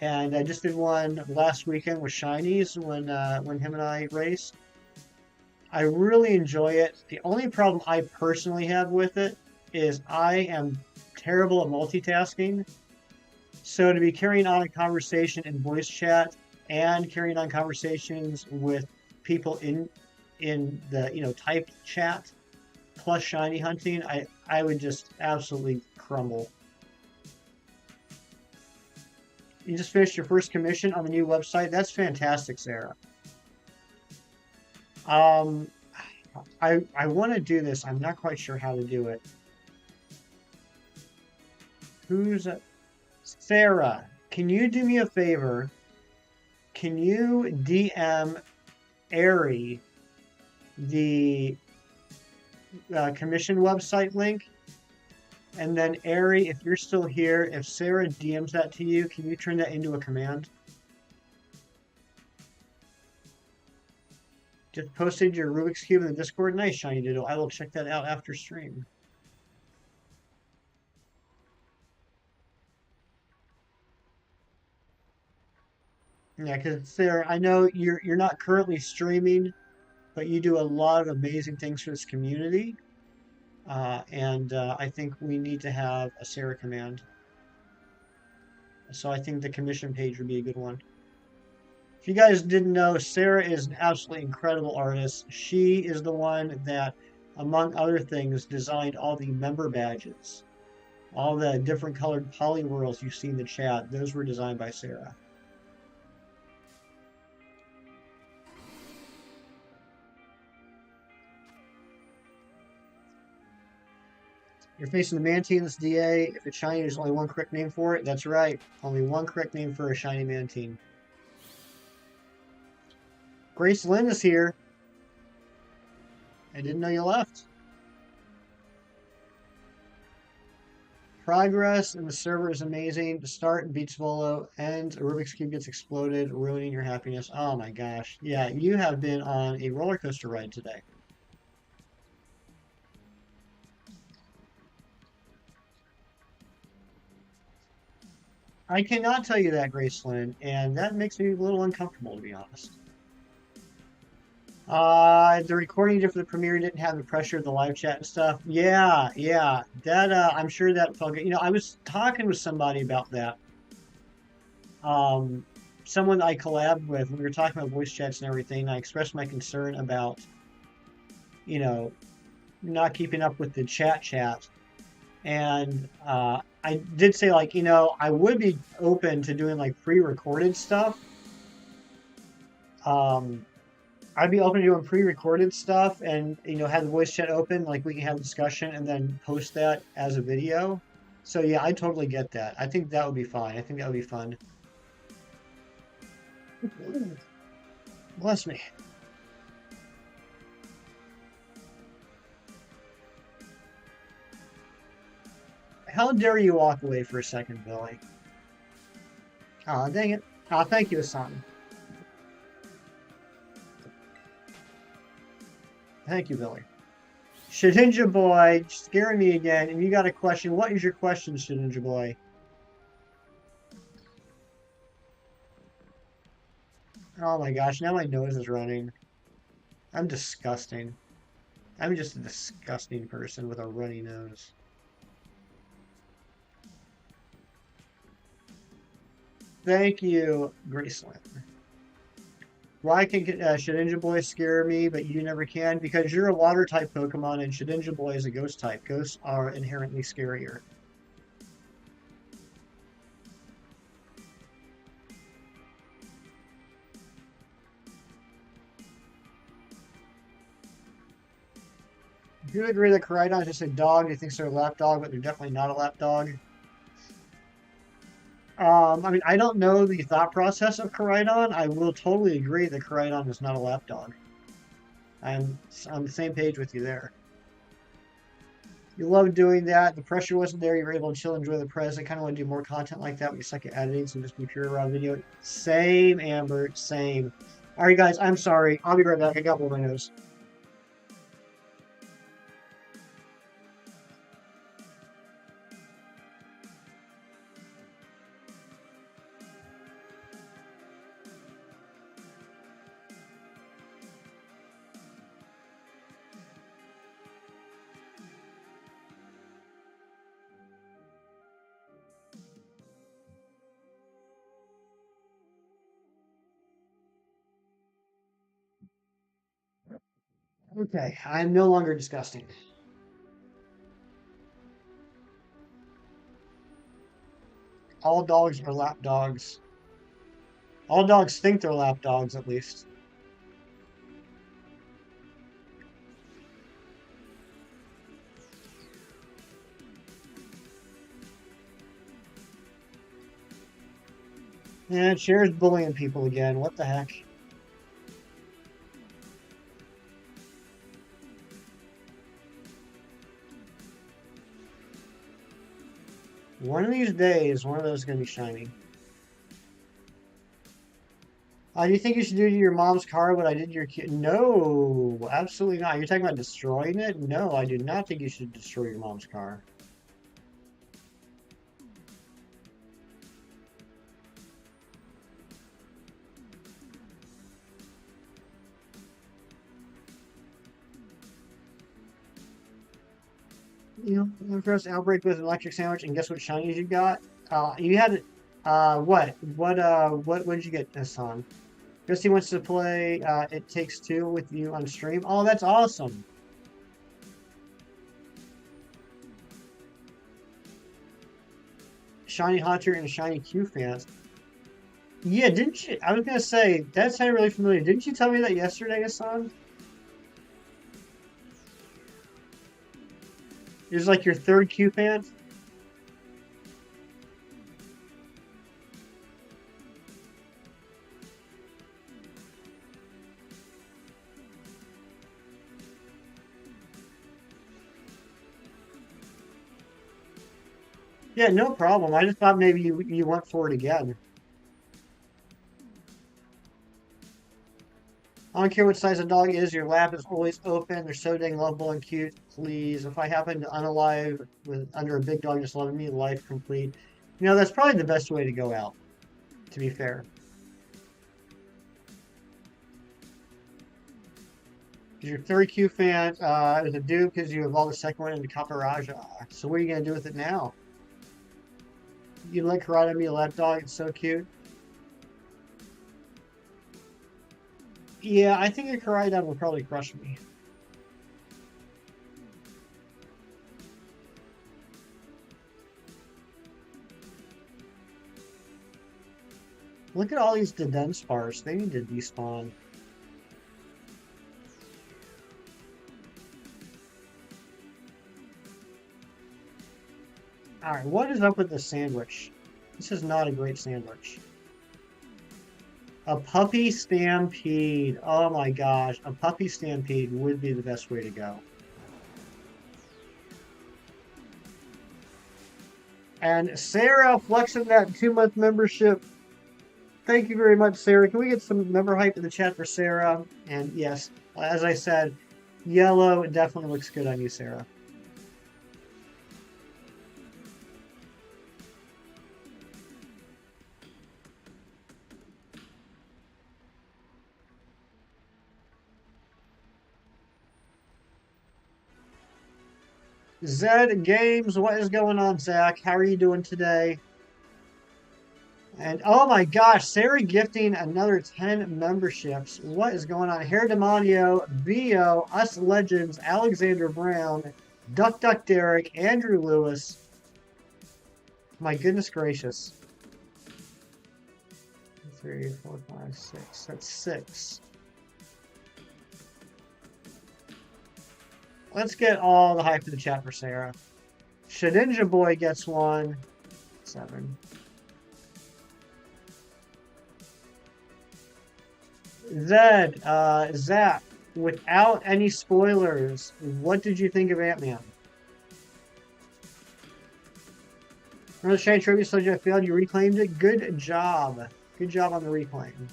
and I just did one last weekend with Shinies when him and I raced. I really enjoy it. The only problem I personally have with it is I am terrible at multitasking. So to be carrying on a conversation in voice chat and carrying on conversations with people in the typed chat plus shiny hunting, I would just absolutely crumble. You just finished your first commission on the new website. That's fantastic, Sarah. Um, I want to do this. I'm not quite sure how to do it. Who's Sarah? Can you do me a favor? Can you DM Ari the commission website link? And then Ari, if you're still here, if Sarah DMs that to you, can you turn that into a command? Just posted your Rubik's Cube in the Discord. Nice, Shiny Doodle. I will check that out after stream. Yeah, because Sarah, I know you're not currently streaming, but you do a lot of amazing things for this community. And I think we need to have a Sarah command. So I think the commission page would be a good one. If you guys didn't know, Sarah is an absolutely incredible artist. She is the one that, among other things, designed all the member badges. All the different colored polywhirls you see in the chat, those were designed by Sarah. You're facing the Mantine in this DA. If it's shiny, there's only one correct name for it. That's right. Only one correct name for a shiny Mantine. Grace Lynn is here. I didn't know you left. Progress in the server is amazing. The start beats Volo, and a Rubik's Cube gets exploded, ruining your happiness. Oh my gosh. Yeah, you have been on a roller coaster ride today. I cannot tell you that, Graceland, and that makes me a little uncomfortable, to be honest. The recording for the premiere didn't have the pressure of the live chat and stuff. Yeah, yeah. That I'm sure that felt good. You know, I was talking with somebody about that. Someone I collabed with, we were talking about voice chats and everything. I expressed my concern about, you know, not keeping up with the chat. And I did say, like, you know, I would be open to doing like pre-recorded stuff. I'd be open to doing pre-recorded stuff and, you know, have the voice chat open, like we can have a discussion and then post that as a video. So yeah, I totally get that. I think that would be fine. I think that would be fun. Bless me. How dare you walk away for a second, Billy? Oh, dang it. Oh, thank you, Hassan. Thank you, Billy. Shedinja Boy, scaring me again. And you got a question. What is your question, Shedinja Boy? Oh my gosh, now my nose is running. I'm disgusting. I'm just a disgusting person with a runny nose. Thank you, Graceland. Why can Shedinja Boy scare me, but you never can? Because you're a water type Pokemon and Shedinja Boy is a ghost type. Ghosts are inherently scarier. Do you agree that Koraidon is just a dog? He thinks they're a lap dog, but they're definitely not a lap dog. I mean, I don't know the thought process of Koraidon. I will totally agree that Koraidon is not a lap dog. I'm on the same page with you there. You love doing that. The pressure wasn't there. You were able to chill, enjoy the present. Kind of want to do more content like that, but you suck at editing, so just be pure raw video. Same, Amber. Same. All right, guys. I'm sorry. I'll be right back. I got one of my nose. Okay, I'm no longer disgusting. All dogs are lap dogs. All dogs think they're lap dogs, at least. Yeah, Cher's bullying people again. What the heck? One of these days, one of those is going to be shiny. Do you think you should do to your mom's car what I did to your kid? No, absolutely not. You're talking about destroying it? No, I do not think you should destroy your mom's car. You know, first outbreak with an electric sandwich, and guess what shinies you got? You had, what? What did you get this on? Christy wants to play, It Takes Two with you on stream. Oh, that's awesome. Shiny Hunter and Shiny Q fans. Yeah, didn't you? I was gonna say that sounded really familiar. Didn't you tell me that yesterday, Hassan? It was like your third Q fan. Yeah, no problem. I just thought maybe you went for it again. I don't care what size the dog is. Your lab is always open. They're so dang lovable and cute. Please, if I happen to unalive with under a big dog just loving me, life complete. You know, that's probably the best way to go out. To be fair. Your third Q fan is a dude because you evolved the second one into Caparaja. So what are you going to do with it now? You let Karada be a lap dog. It's so cute. Yeah, I think a Karada will probably crush me. Look at all these Dudunsparce. They need to despawn. Alright, what is up with the sandwich? This is not a great sandwich. A puppy stampede. Oh my gosh. A puppy stampede would be the best way to go. And Sarah flexing that 2-month membership. Thank you very much, Sarah. Can we get some member hype in the chat for Sarah? And yes, as I said, yellow definitely looks good on you, Sarah. Zed Games, what is going on, Zach? How are you doing today? And oh my gosh, Sarah gifting another 10 memberships. What is going on? Hair Demonio, Vio, Us Legends, Alexander Brown, Duck Duck Derek, Andrew Lewis. My goodness gracious. 3, 4, 5, 6. That's 6. Let's get all the hype in the chat for Sarah. Shedinja Boy gets one. 7. Zed, Zach, without any spoilers, what did you think of Ant-Man? Remember the Shiny Tribute Subject failed, you reclaimed it? Good job. Good job on the reclaim.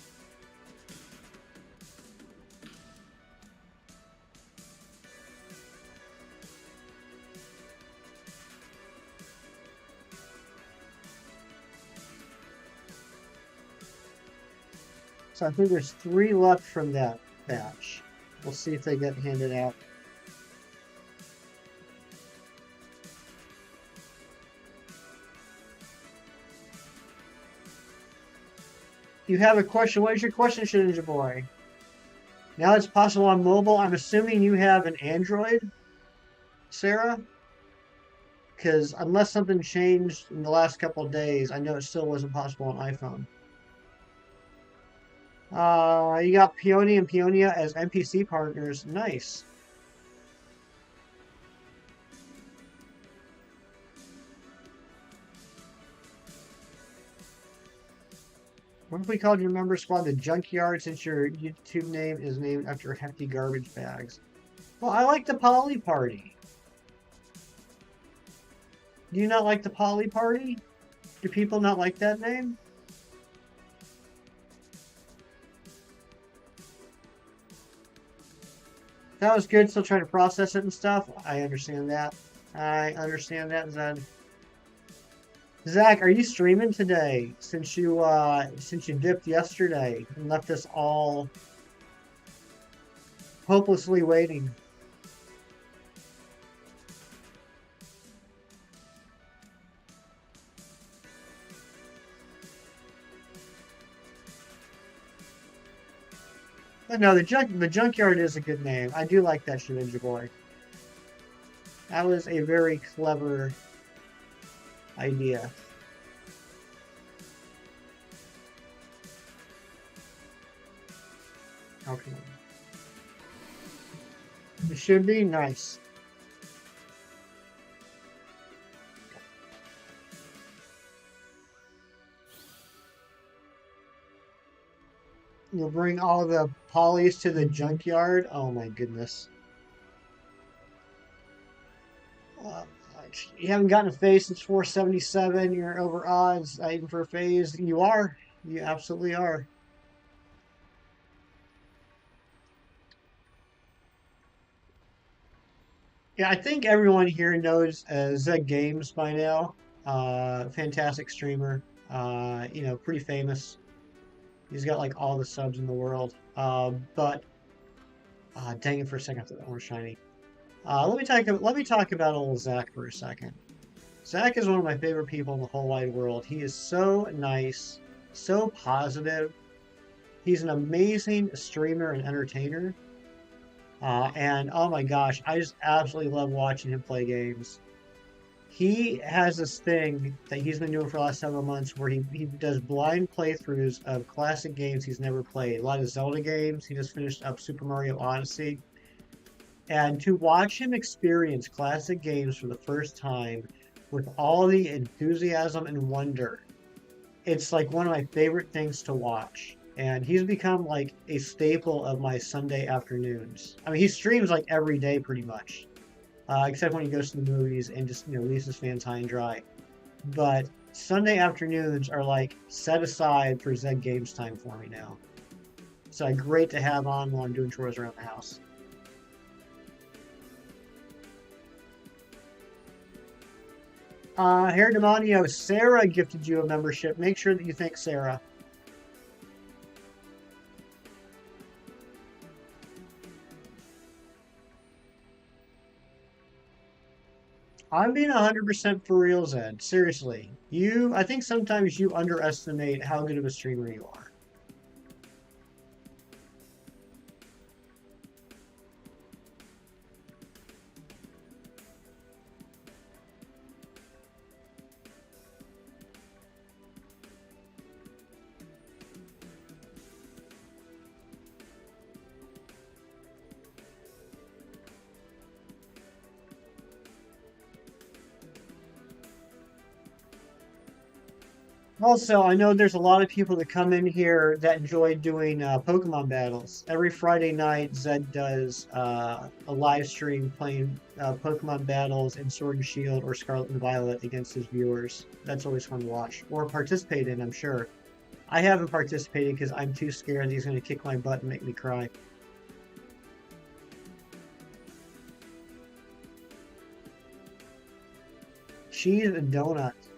So I think there's 3 left from that batch. We'll see if they get handed out. You have a question. What is your question, Shedinja Boy? Now it's possible on mobile. I'm assuming you have an Android, Sarah? Because unless something changed in the last couple of days, I know it still wasn't possible on iPhone. You got Peony and Peonia as NPC partners. Nice. What if we called your member squad the Junkyard since your YouTube name is named after hefty garbage bags? Well, I like the Poly Party. Do you not like the Poly Party? Do people not like that name? That was good, still trying to process it and stuff. I understand that. I understand that, Zed. Zach, are you streaming today? Since you dipped yesterday and left us all hopelessly waiting. But no, the Junkyard is a good name. I do like that shit, Ninja Boy. That was a very clever idea. Okay. It should be nice. You'll bring all the polys to the junkyard? Oh my goodness. You haven't gotten a phase since 477. You're over odds even for a phase. You are. You absolutely are. Yeah, I think everyone here knows Zed Games by now. Fantastic streamer. Pretty famous. He's got like all the subs in the world. But dang it for a second, I thought that one was shiny. Let me talk about old Zach for a second. Zach is one of my favorite people in the whole wide world. He is so nice, so positive. He's an amazing streamer and entertainer. And oh my gosh, I just absolutely love watching him play games. He has this thing that he's been doing for the last several months where he does blind playthroughs of classic games he's never played. A lot of Zelda games. He just finished up Super Mario Odyssey. And to watch him experience classic games for the first time with all the enthusiasm and wonder, it's like one of my favorite things to watch. And he's become like a staple of my Sunday afternoons. I mean, he streams like every day pretty much, except when he goes to the movies and just, leaves his fans high and dry. But Sunday afternoons are like set aside for Zed Games time for me now. So great to have on while I'm doing chores around the house. Hair Demonio, Sarah gifted you a membership. Make sure that you thank Sarah. I'm being 100% for real, Zed. Seriously. I think sometimes you underestimate how good of a streamer you are. Also, I know there's a lot of people that come in here that enjoy doing Pokemon battles. Every Friday night, Zed does a live stream playing Pokemon battles in Sword and Shield or Scarlet and Violet against his viewers. That's always fun to watch. Or participate in, I'm sure. I haven't participated because I'm too scared that he's going to kick my butt and make me cry. Cheese and donuts.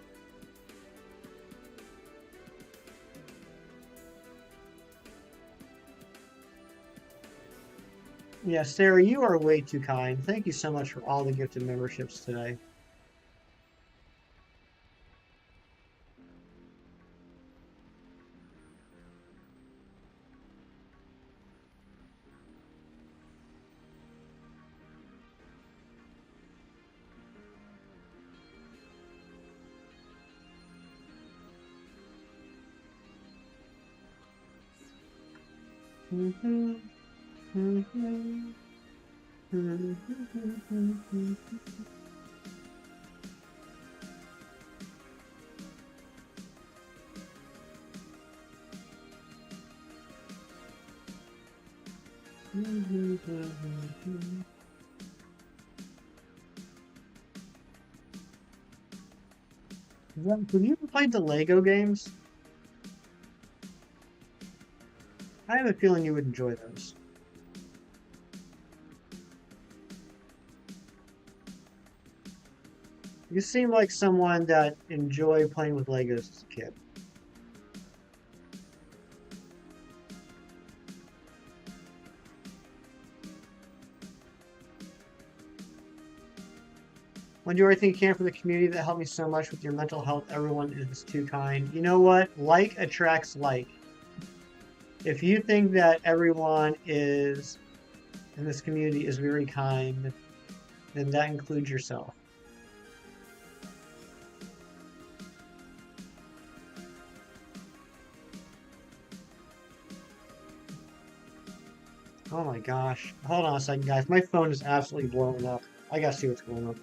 Yeah, Sarah, you are way too kind. Thank you so much for all the gifted memberships today. Have you ever played the Lego games? I have a feeling you would enjoy those. You seem like someone that enjoyed playing with Legos as a kid. When do everything you can for the community that helped me so much with your mental health? Everyone is too kind. You know what? Like attracts like. If you think that everyone is in this community is very kind, then that includes yourself. Oh my gosh. Hold on a second, guys. My phone is absolutely blowing up. I gotta see what's going on.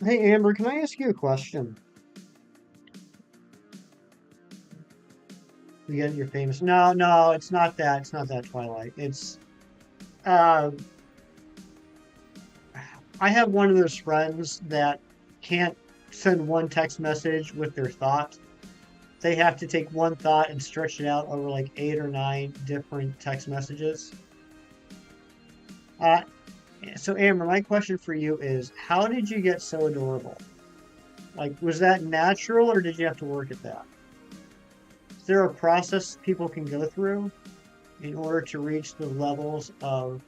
Hey, Amber, can I ask you a question? You're famous. No, no, it's not that. It's not that, Twilight. It's, uh, I have one of those friends that can't send one text message with their thought. They have to take one thought and stretch it out over like 8 or 9 different text messages. Uh, so Amber, my question for you is, how did you get so adorable? Like, was that natural or did you have to work at that? Is there a process people can go through in order to reach the levels of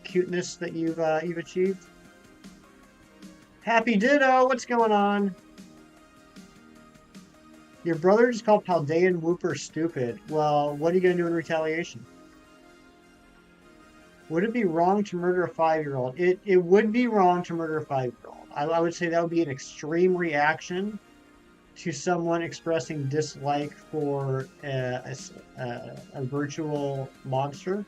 cuteness that you've achieved? Happy Ditto, what's going on? Your brother just called Paldean Whooper stupid. Well, what are you going to do in retaliation? Would it be wrong to murder a 5-year-old? It would be wrong to murder a 5-year-old. I would say that would be an extreme reaction to someone expressing dislike for a virtual monster.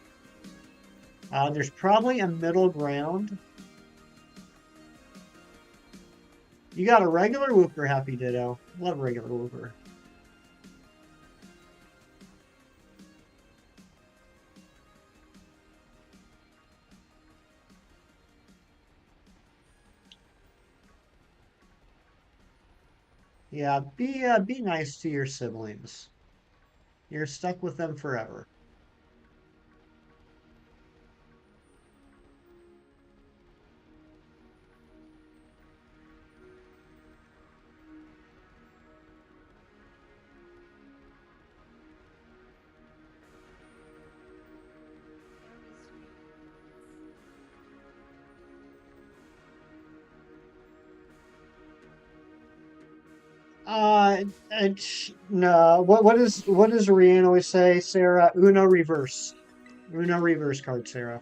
There's probably a middle ground. You got a regular Whooper, Happy Ditto. Love regular Whooper. Yeah, be nice to your siblings. You're stuck with them forever. Uh, no. What does Rian always say, Sarah? Uno reverse. Uno reverse card, Sarah.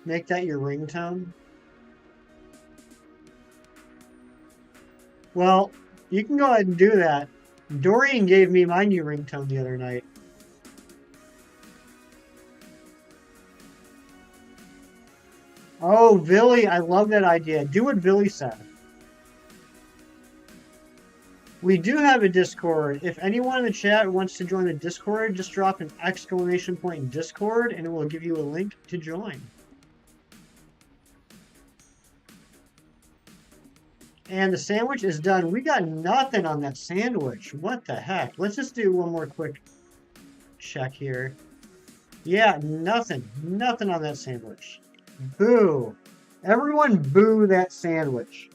Make that your ringtone. Well, you can go ahead and do that. Dorian gave me my new ringtone the other night. Oh, Billy, I love that idea. Do what Billy said. We do have a Discord. If anyone in the chat wants to join the Discord, just drop an exclamation point in Discord and it will give you a link to join. And the sandwich is done. We got nothing on that sandwich. What the heck? Let's just do one more quick check here. Yeah, nothing. Nothing on that sandwich. Boo. Everyone boo that sandwich.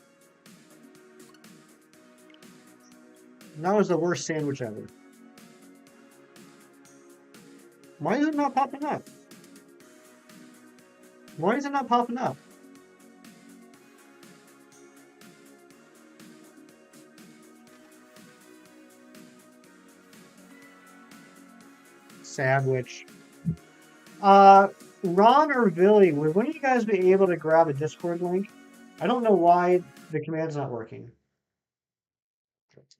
That was the worst sandwich ever. Why is it not popping up? Why is it not popping up? Sandwich. Uh, Ron or Billy, would one of you guys be able to grab a Discord link? I don't know why the command's not working.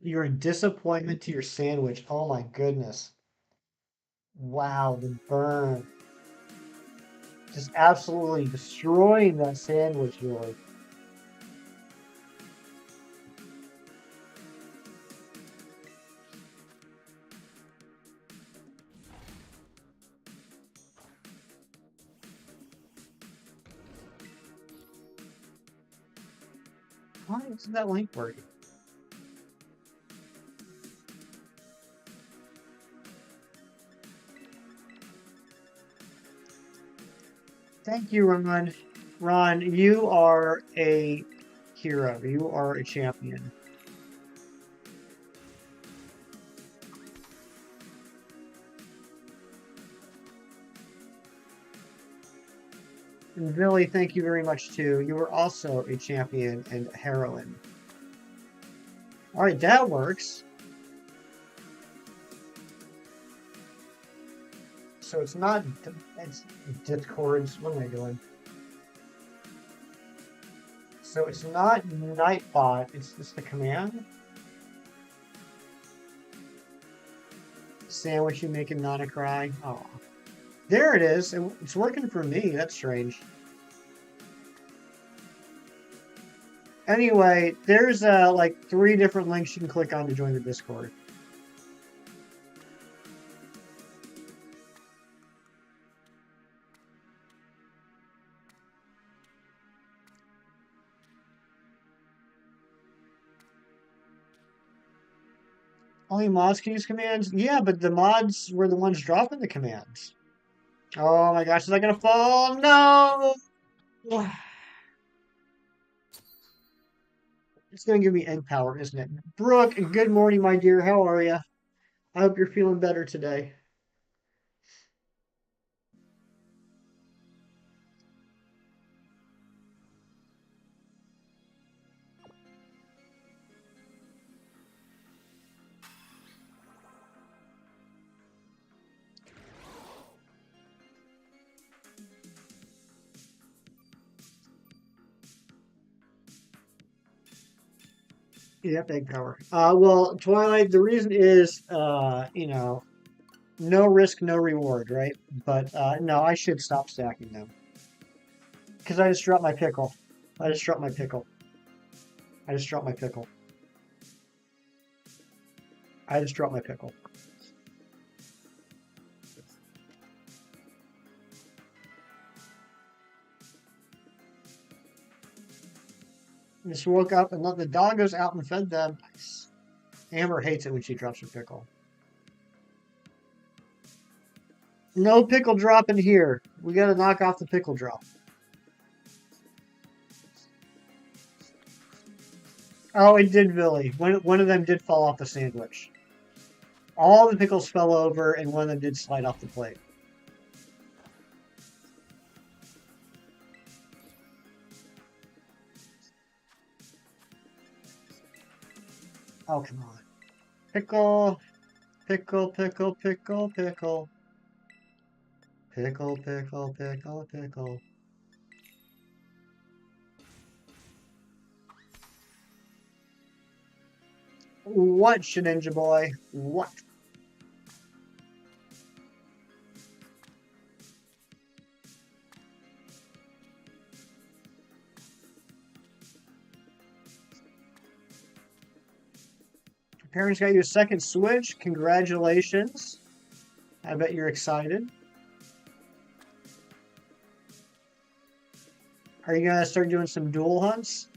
You're a disappointment to your sandwich. Oh my goodness. Wow, the burn. Just absolutely destroying that sandwich, really. Why isn't that link working? Thank you, Ron. Ron, you are a hero. You are a champion. And Billy, thank you very much too. You were also a champion and a heroine. All right, that works. So it's not, it's Discords. What am I doing? So it's not Nightbot, it's just the command. Sandwich you making Nana cry. Oh, there it is. It's working for me. That's strange. Anyway, there's like 3 different links you can click on to join the Discord. Only mods can use commands? Yeah, but the mods were the ones dropping the commands. Oh my gosh, is that gonna fall? No! It's gonna give me egg power, isn't it? Brooke, good morning, my dear. How are you? I hope you're feeling better today. Yep, egg power. Well, Twilight, the reason is, no risk, no reward, right? But no, I should stop stacking them. Because I just dropped my pickle. I just dropped my pickle. I just dropped my pickle. I just dropped my pickle. Just woke up and let the doggos out and fed them. Nice. Amber hates it when she drops her pickle. No pickle drop in here. We gotta knock off the pickle drop. Oh, it did, Billy. One of them did fall off the sandwich. All the pickles fell over, and one of them did slide off the plate. Oh, come on. Pickle, pickle, pickle, pickle, pickle. Pickle, pickle, pickle, pickle. What, Sheninja boy? What? Parents got you a second Switch. Congratulations. I bet you're excited. Are you going to start doing some duel hunts?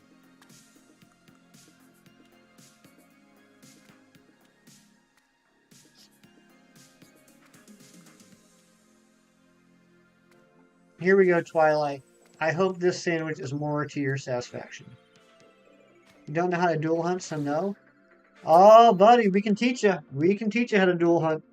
Here we go, Twilight. I hope this sandwich is more to your satisfaction. You don't know how to duel hunt, so no? Oh, buddy, we can teach you. We can teach you how to duel hunt.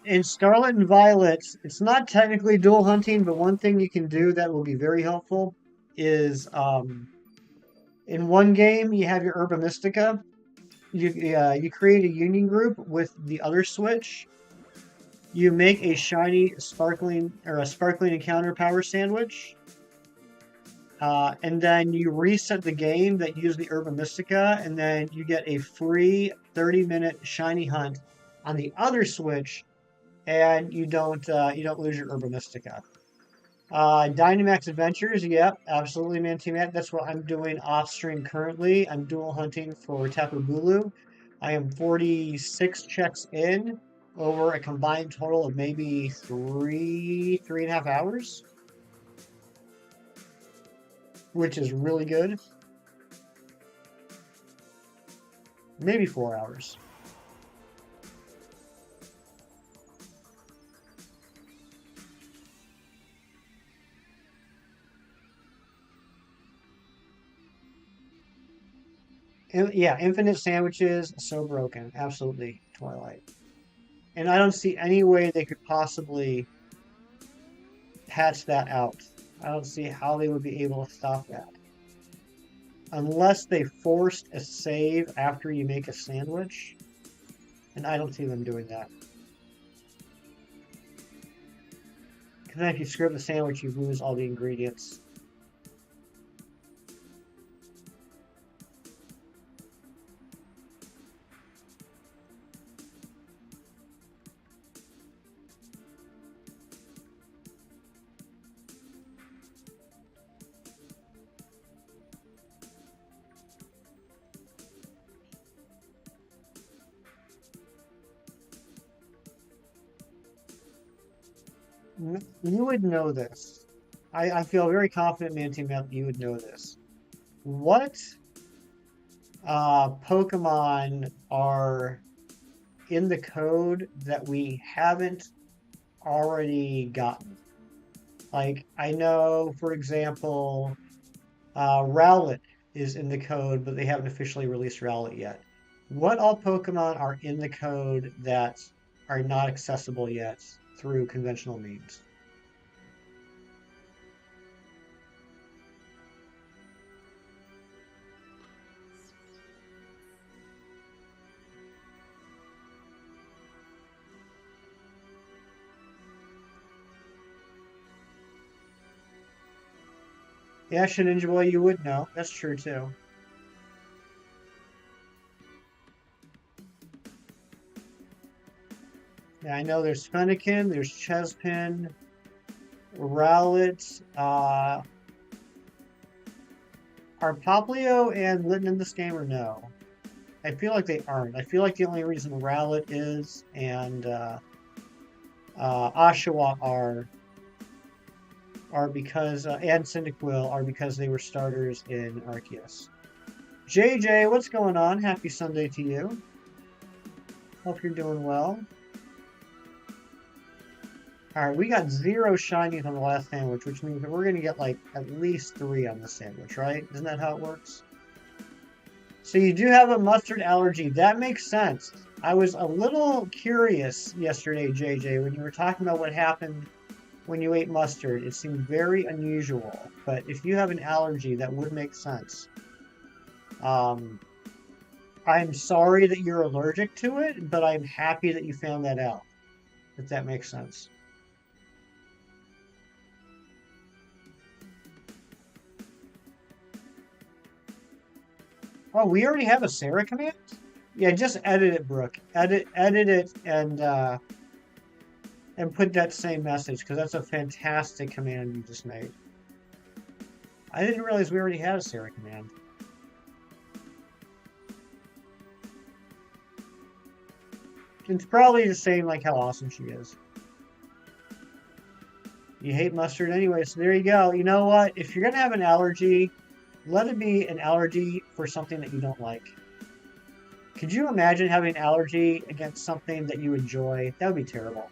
In Scarlet and Violet, it's not technically dual hunting, but one thing you can do that will be very helpful is in one game you have your Herba Mystica. You create a union group with the other switch. You make a shiny sparkling or a sparkling encounter power sandwich. And then you reset the game that used the Herba Mystica, and then you get a free 30-minute shiny hunt on the other switch, and you don't lose your Herba Mystica. Dynamax Adventures, yep, absolutely, man, Team Matt. That's what I'm doing off stream currently. I'm dual hunting for Tapu Bulu. I am 46 checks in over a combined total of maybe 3.5 hours, which is really good. Maybe 4 hours. Yeah, infinite sandwiches, so broken. Absolutely, Twilight. And I don't see any way they could possibly patch that out. I don't see how they would be able to stop that. Unless they forced a save after you make a sandwich. And I don't see them doing that. Because then if you screw up the sandwich, you lose all the ingredients. You would know this. I feel very confident, Manteam, that you would know this. What Pokemon are in the code that we haven't already gotten? Like, I know, for example, Rowlet is in the code, but they haven't officially released Rowlet yet. What all Pokemon are in the code that are not accessible yet through conventional means? Yeah, Ninja Boy, you would know. That's true too. Yeah, I know there's Fennekin, there's Chespin, Rowlet. Are Poplio and Litten in this game or no? I feel like they aren't. I feel like the only reason Rowlet is and Oshawa are because and Cyndaquil are because they were starters in Arceus. JJ, what's going on? Happy Sunday to you. Hope you're doing well. All right, we got 0 shinies on the last sandwich, which means that we're going to get like at least 3 on the sandwich, right? Isn't that how it works? So you do have a mustard allergy. That makes sense. I was a little curious yesterday, JJ, when you were talking about what happened when you ate mustard. It seemed very unusual, but if you have an allergy, that would make sense. I'm sorry that you're allergic to it, but I'm happy that you found that out, if that makes sense. Oh, we already have a Sarah command? Yeah, just edit it, Brooke. Edit it and put that same message, because that's a fantastic command you just made. I didn't realize we already had a Sarah command. It's probably the same like how awesome she is. You hate mustard anyway, so there you go. You know what? If you're going to have an allergy, let it be an allergy for something that you don't like. Could you imagine having an allergy against something that you enjoy? That would be terrible.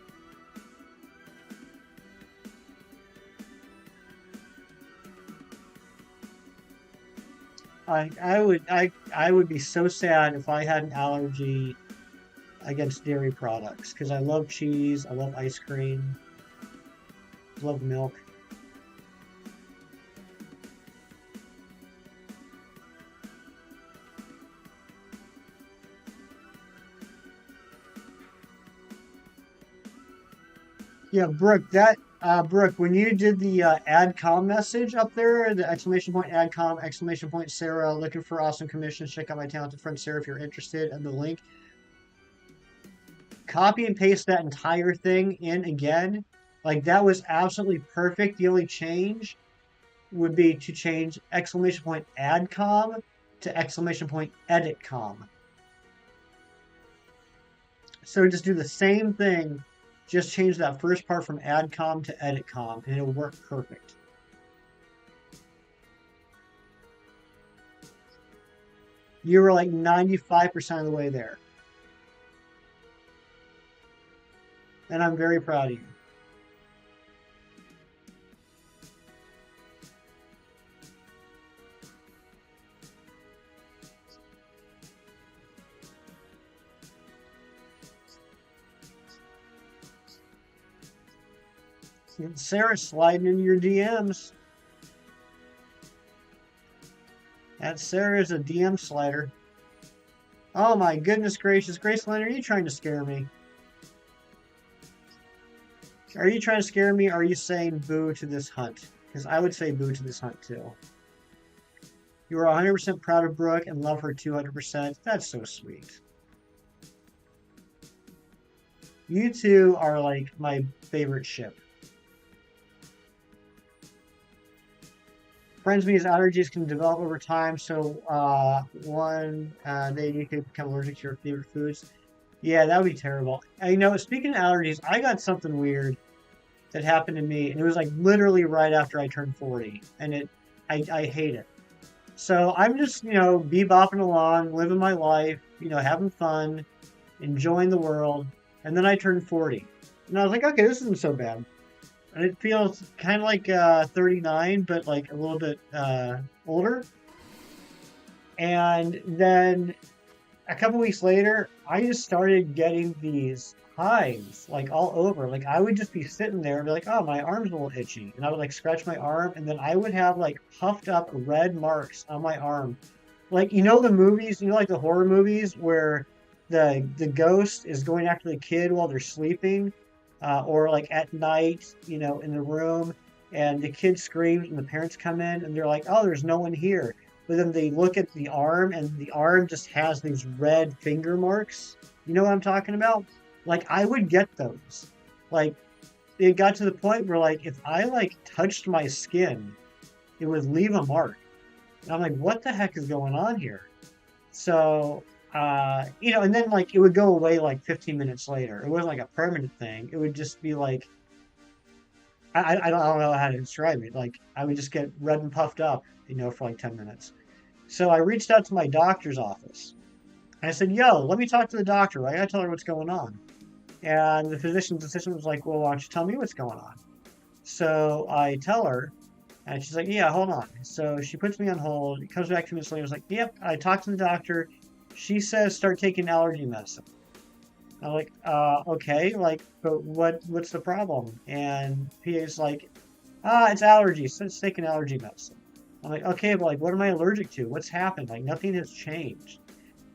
I would be so sad if I had an allergy against dairy products because I love cheese, I love ice cream, I love milk. Yeah, Brooke, Brooke, when you did the AdCom message up there, the exclamation point AdCom, exclamation point Sarah, looking for awesome commissions, check out my talented friend Sarah if you're interested, and the link, copy and paste that entire thing in again. Like that was absolutely perfect. The only change would be to change exclamation point AdCom to exclamation point EditCom. So just do the same thing, just change that first part from AdCom to EditCom, and it'll work perfect. You were like 95% of the way there. And I'm very proud of you. Sarah's sliding into your DMs. That Sarah's a DM slider. Oh my goodness gracious. Grace Lynn, are you trying to scare me? Are you trying to scare me? Or are you saying boo to this hunt? Because I would say boo to this hunt too. You are 100% proud of Brooke and love her 200%. That's so sweet. You two are like my favorite ship. Friends means allergies can develop over time, so one day you could become allergic to your favorite foods. Yeah, that would be terrible. You know, speaking of allergies, I got something weird that happened to me, and it was like literally right after I turned 40, and I hate it. So I'm just, you know, bebopping along, living my life, you know, having fun, enjoying the world, and then I turned 40. And I was like, okay, this isn't so bad. And it feels kind of like 39, but like a little bit older. And then a couple weeks later, I just started getting these hives like all over. Like I would just be sitting there and be like, oh, my arm's a little itchy. And I would like scratch my arm, and then I would have like puffed up red marks on my arm. Like, you know, the movies, you know, like the horror movies where the ghost is going after the kid while they're sleeping, or like at night, you know, in the room, and the kid screams and the parents come in and they're like, oh, there's no one here. But then they look at the arm and the arm just has these red finger marks. You know what I'm talking about? Like I would get those. Like it got to the point where like if I like touched my skin, it would leave a mark. And I'm like, what the heck is going on here? So, you know, and then like it would go away like 15 minutes later. It wasn't like a permanent thing. It would just be like, I don't know how to describe it. Like I would just get red and puffed up, you know, for like 10 minutes. So I reached out to my doctor's office. And I said, yo, let me talk to the doctor. I gotta tell her what's going on. And the physician's assistant was like, well, why don't you tell me what's going on? So I tell her, and she's like, yeah, hold on. So she puts me on hold. It comes back 2 minutes later. I was like, yep, I talked to the doctor. She says start taking allergy medicine. I'm like, okay, like, but what's the problem? And PA's like, it's allergies, so it's taking allergy medicine. I'm like, okay, but like, what am I allergic to? What's happened? Like, nothing has changed.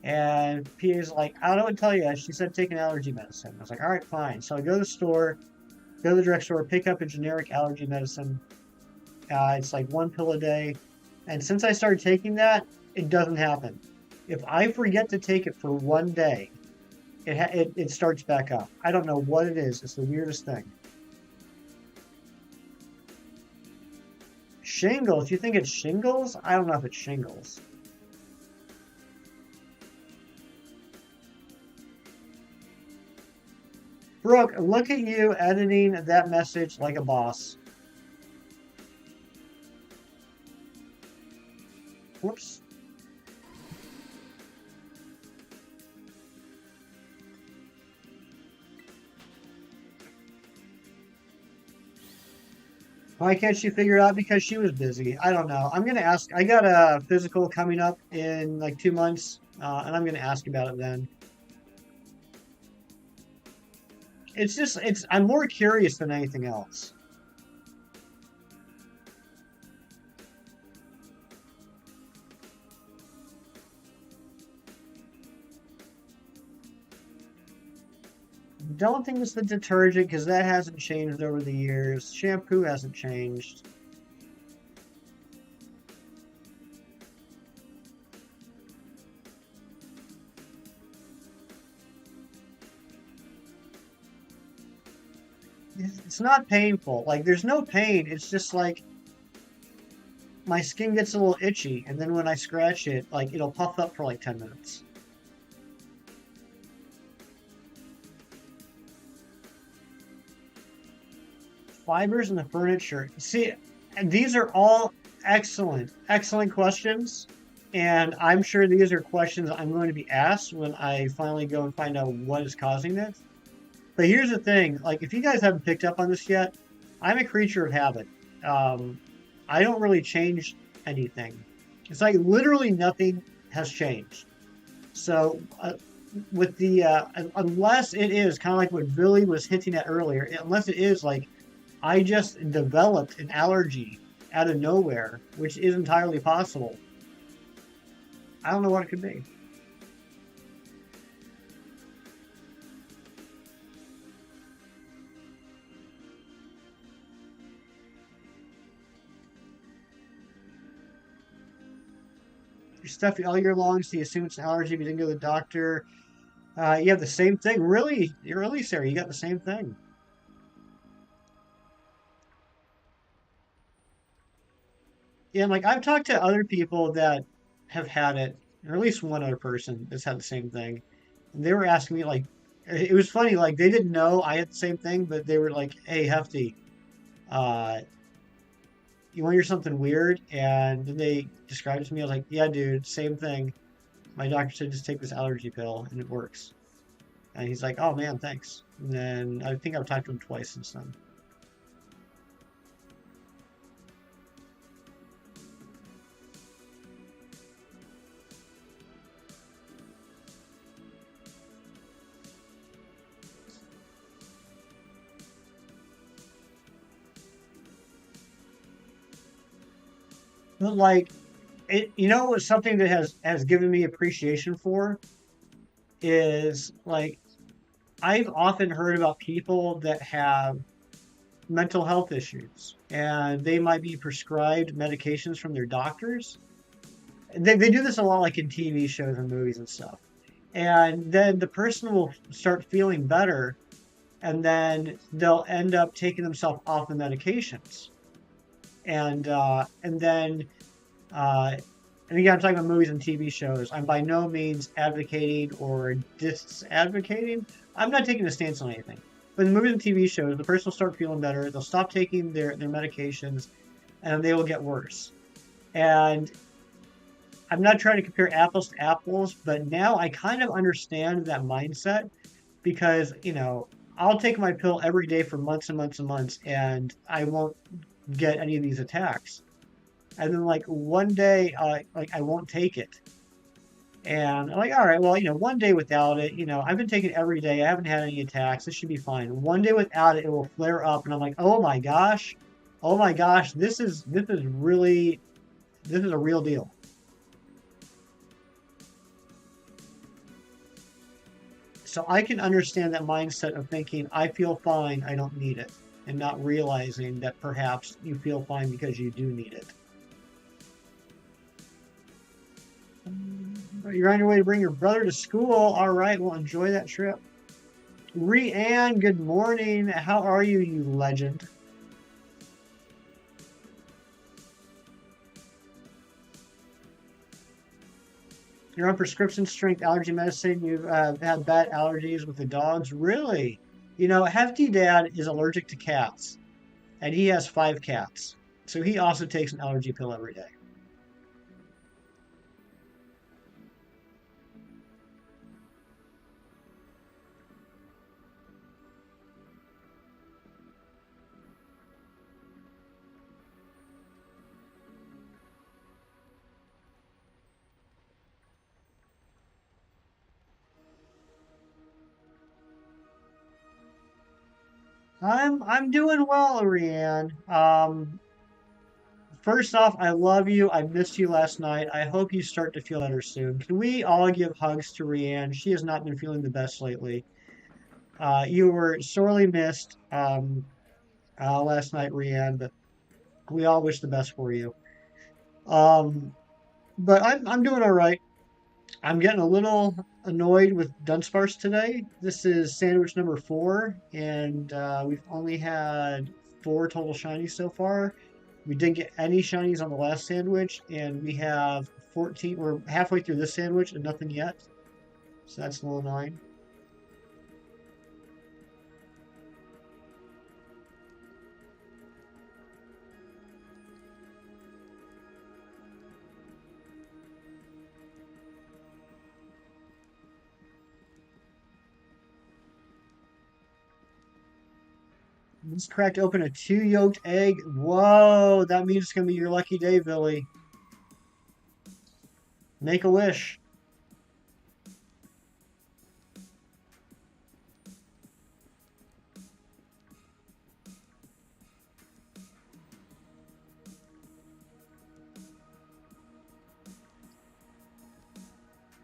And PA's like, I don't know what to tell you. She said take an allergy medicine. I was like, all right, fine. So I go to the store, go to the direct store, pick up a generic allergy medicine. It's like 1 pill a day. And since I started taking that, it doesn't happen. If I forget to take it for 1 day, it starts back up. I don't know what it is. It's the weirdest thing. Shingles? You think it's shingles? I don't know if it's shingles. Brooke, look at you editing that message like a boss. Whoops. Why can't she figure it out? Because she was busy. I don't know. I'm gonna ask. I got a physical coming up in like 2 months, and I'm gonna ask about it then. It's just I'm more curious than anything else. Don't think it's the detergent because that hasn't changed over the years. Shampoo hasn't changed. It's not painful. Like there's no pain. It's just like my skin gets a little itchy, and then when I scratch it, like it'll puff up for like 10 minutes. Fibers in the furniture. See, these are all excellent questions. And I'm sure these are questions I'm going to be asked when I finally go and find out what is causing this. But here's the thing, like if you guys haven't picked up on this yet, I'm a creature of habit. Um, I don't really change anything. It's like literally nothing has changed. So with the unless it is kind of like what Billy was hinting at earlier, unless it is like I just developed an allergy out of nowhere, which is entirely possible. I don't know what it could be. You stuff it all year long, so you assume it's an allergy, but you didn't go to the doctor. You have the same thing. Really, Sarah, you got the same thing. Yeah, and like I've talked to other people that have had it, or at least one other person that's had the same thing. And they were asking me like, it was funny, like they didn't know I had the same thing, but they were like, "Hey, Hefty, uh, you want to hear something weird?" And then they described it to me. I was like, "Yeah, dude, same thing. My doctor said just take this allergy pill and it works." And he's like, "Oh man, thanks." And then I think I've talked to him twice since then. But like it, something that has given me appreciation for is like I've often heard about people that have mental health issues and they might be prescribed medications from their doctors. They do this a lot like in TV shows and movies and stuff. And then the person will start feeling better and then they'll end up taking themselves off the medications. And then uh, and again, I'm talking about movies and TV shows. I'm by no means advocating or disadvocating. I'm not taking a stance on anything. But in movies and TV shows, the person will start feeling better. They'll stop taking their medications, and they will get worse. And I'm not trying to compare apples to apples, but now I kind of understand that mindset because, I'll take my pill every day for months and months and months, and I won't get any of these attacks. And then like one day, like I won't take it, and I'm like, all right, well, one day without it, I've been taking it every day. I haven't had any attacks. This should be fine. One day without it, it will flare up, and I'm like, oh my gosh, this is a real deal. So I can understand that mindset of thinking, I feel fine, I don't need it, and not realizing that perhaps you feel fine because you do need it. You're on your way to bring your brother to school. All right, well, enjoy that trip. Rianne, good morning. How are you, you legend? You're on prescription strength allergy medicine. You've had bad allergies with the dogs. Really? Hefty Dad is allergic to cats, and he has 5 cats. So he also takes an allergy pill every day. 'Day. I'm doing well, Rianne. First off, I love you. I missed you last night. I hope you start to feel better soon. Can we all give hugs to Rianne? She has not been feeling the best lately. You were sorely missed last night, Rianne, but we all wish the best for you. Um, but I'm doing all right. I'm getting a little annoyed with Dunsparce today. This is sandwich number four, and we've only had four total shinies so far. We didn't get any shinies on the last sandwich, and we have 14. We're halfway through this sandwich and nothing yet. So that's a little annoying. Just cracked open a two yolked egg. Whoa, that means it's gonna be your lucky day, Billy. Make a wish.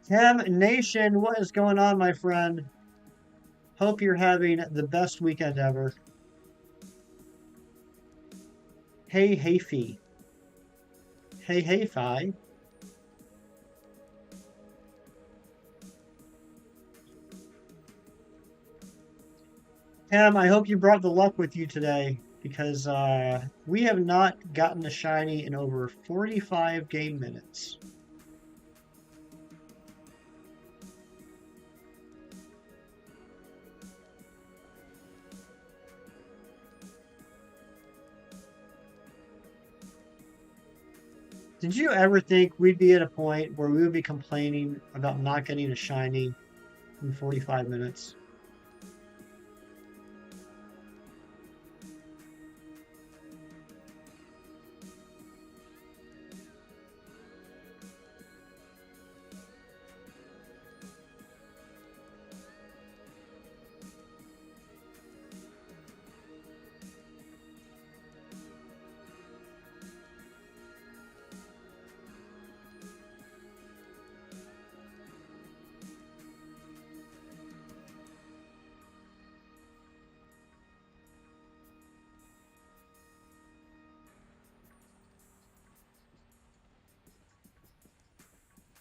Chem Nation, what is going on, my friend? Hope you're having the best weekend ever. Hey, hey, Fee. Hey, hey, Fi. Cam, I hope you brought the luck with you today because we have not gotten a shiny in over 45 game minutes. Did you ever think we'd be at a point where we would be complaining about not getting a shiny in 45 minutes?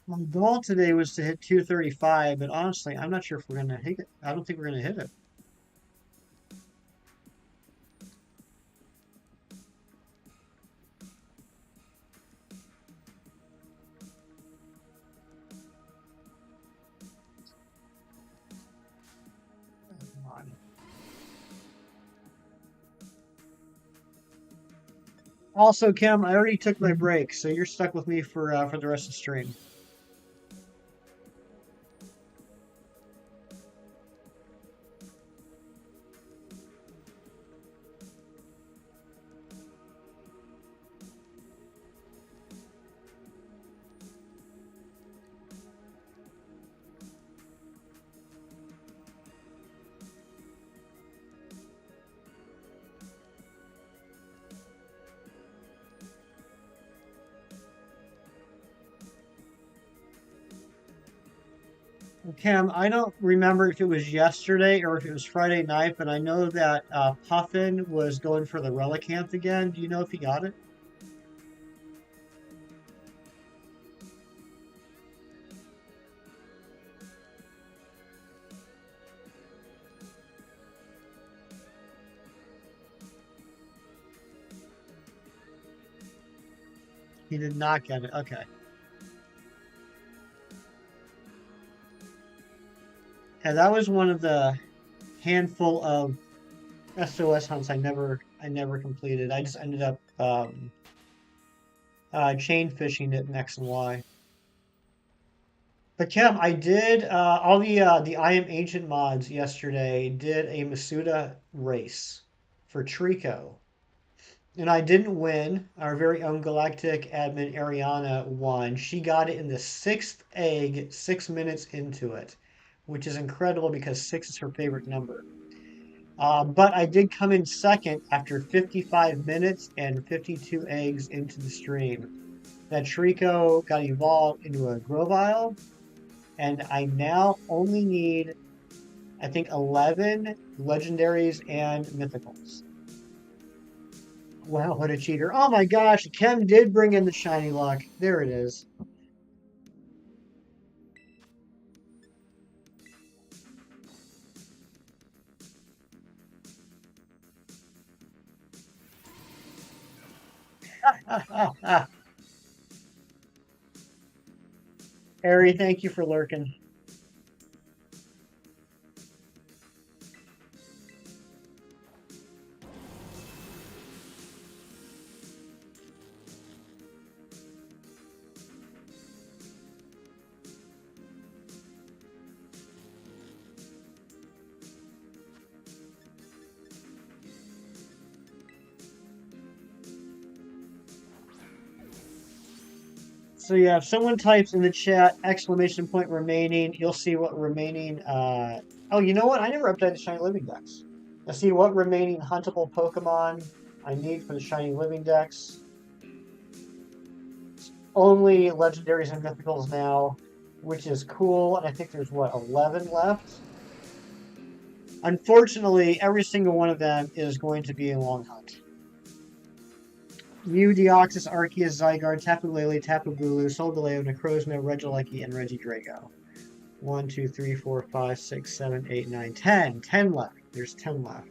My goal today was to hit 235, but honestly, I'm not sure if we're going to hit it. I don't think we're going to hit it. Come on. Also, Kim, I already took my break, so you're stuck with me for the rest of the stream. Kim, I don't remember if it was yesterday or if it was Friday night, but I know that Puffin was going for the Relicanth again. Do you know if he got it? He did not get it. Okay. Yeah, that was one of the handful of SOS hunts I never completed. I just ended up chain fishing it in X and Y. But Kim, I did all the I Am Ancient mods yesterday did a Masuda race for Trico. And I didn't win. Our very own galactic admin Ariana won. She got it in the sixth egg, 6 minutes into it, which is incredible because six is her favorite number. But I did come in second after 55 minutes and 52 eggs into the stream. That Trico got evolved into a Grovyle, and I now only need, I think, 11 legendaries and mythicals. Wow, what a cheater. Oh my gosh, Kem did bring in the shiny luck. There it is. Harry, thank you for lurking. So yeah, if someone types in the chat exclamation point remaining, you'll see what remaining. Oh, you know what? I never updated Shiny Living Dex. Let's see what remaining huntable Pokemon I need for the Shiny Living Dex. Only legendaries and mythicals now, which is cool. And I think there's what, 11 left. Unfortunately, every single one of them is going to be a long hunt. Mew, Deoxys, Arceus, Zygarde, Tapu Lele, Tapu Bulu, Solgaleo, Necrozma, Regieleki, and Regidrago. 1, 2, 3, 4, 5, 6, 7, 8, 9, 10. 10 left. There's 10 left.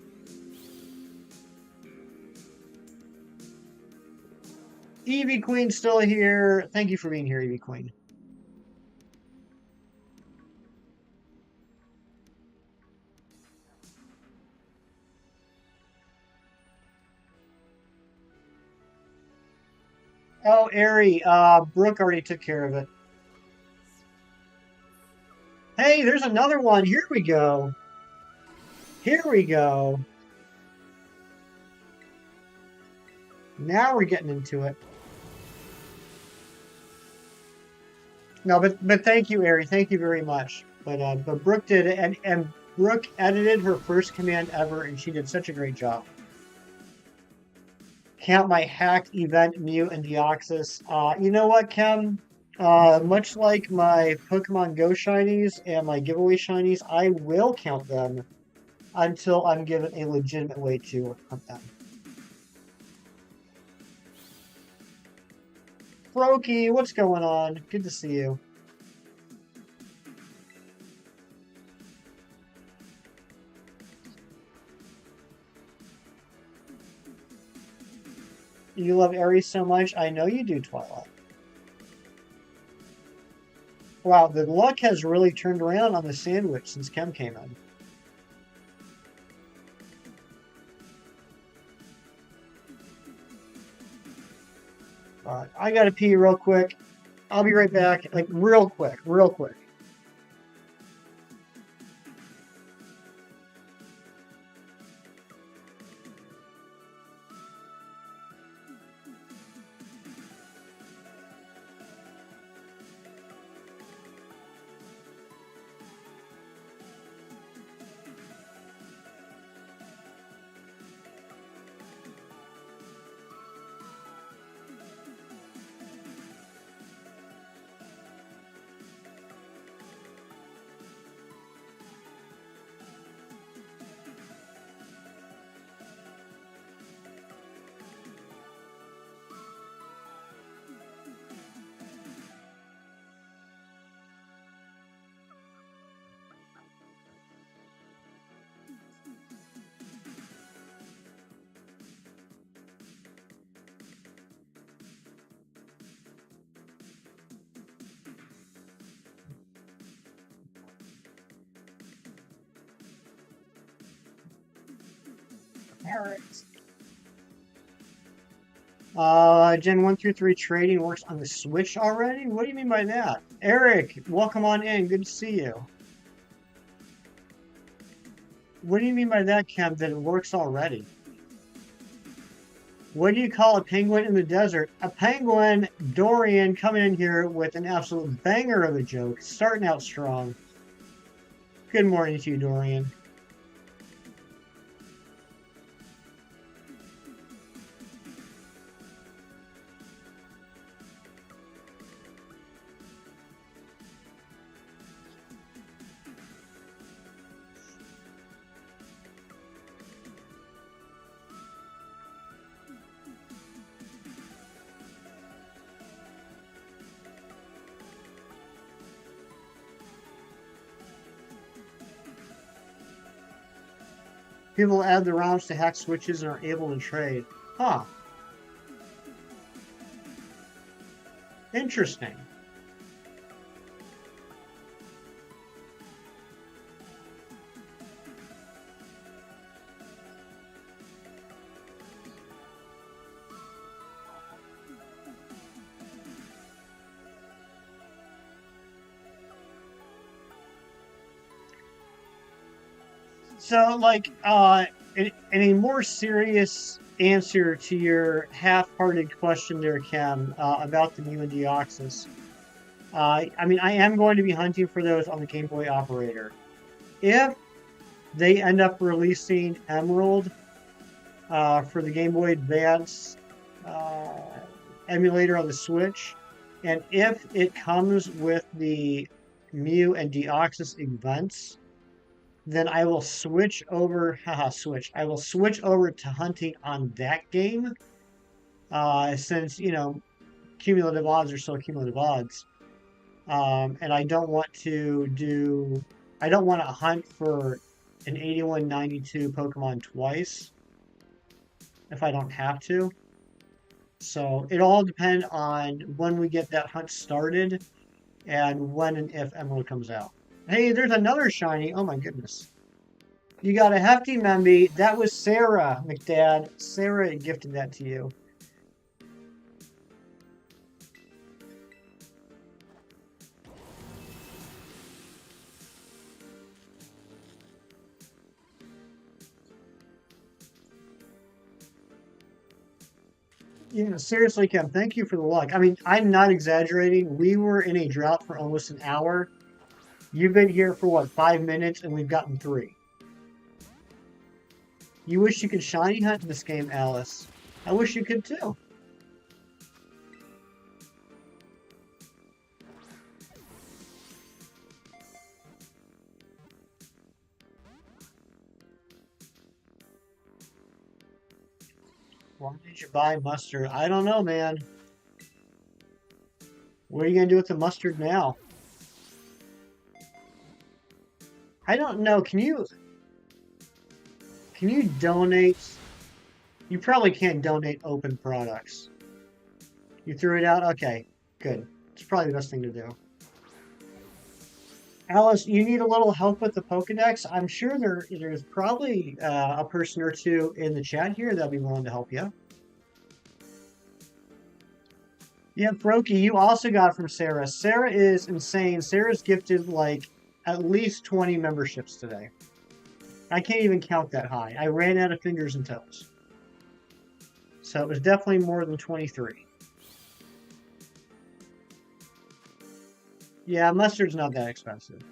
Eevee Queen's still here. Thank you for being here, Eevee Queen. Oh, Ari, Brooke already took care of it. Hey, there's another one. Here we go. Here we go. Now we're getting into it. No, but thank you, Ari. Thank you very much. But Brooke did it, and Brooke edited her first command ever, and she did such a great job. Count my hacked event Mew and Deoxys. You know what, Kem? Much like my Pokemon Go shinies and my giveaway shinies, I will count them until I'm given a legitimate way to hunt them. Froakie, what's going on? Good to see you. You love Aries so much. I know you do, Twilight. Wow, the luck has really turned around on the sandwich since Kem came in. Alright, I gotta pee real quick. I'll be right back. Like, real quick, real quick. Parrots. Gen 1 through 3 trading works on the Switch already? What do you mean by that? Eric, welcome on in. Good to see you. What do you mean by that, Kem, that it works already? What do you call a penguin in the desert? A penguin, Dorian, coming in here with an absolute banger of a joke, starting out strong. Good morning to you, Dorian. People add the rounds to hack switches and are able to trade. Huh. Interesting. So, like, in a more serious answer to your half-hearted question there, Cam, about the new Deoxys, I mean, I am going to be hunting for those on the Game Boy Operator. If they end up releasing Emerald for the Game Boy Advance uh, emulator on the Switch, and if it comes with the Mew and Deoxys events, then I will switch over. Haha, switch. I will switch over to hunting on that game, since cumulative odds are still cumulative odds, and I don't want to do. I don't want to hunt for an 8192 Pokemon twice if I don't have to. So it all depends on when we get that hunt started and when and if Emerald comes out. Hey, there's another shiny. Oh my goodness. You got a hefty Memby. That was Sarah, McDad. Sarah gifted that to you. Seriously, Kim, thank you for the luck. I mean, I'm not exaggerating. We were in a drought for almost an hour. You've been here for what, 5 minutes, and we've gotten 3. You wish you could shiny hunt in this game, Alice. I wish you could too. Why did you buy mustard? I don't know, man. What are you going to do with the mustard now? I don't know. Can you donate? You probably can't donate open products. You threw it out? Okay, good. It's probably the best thing to do. Alice, you need a little help with the Pokedex? I'm sure there's probably a person or two in the chat here that'll be willing to help you. Yeah, Froki, you also got from Sarah. Sarah is insane. Sarah's gifted like at least 20 memberships today. I can't even count that high. I ran out of fingers and toes. So it was definitely more than 23. Yeah, mustard's not that expensive.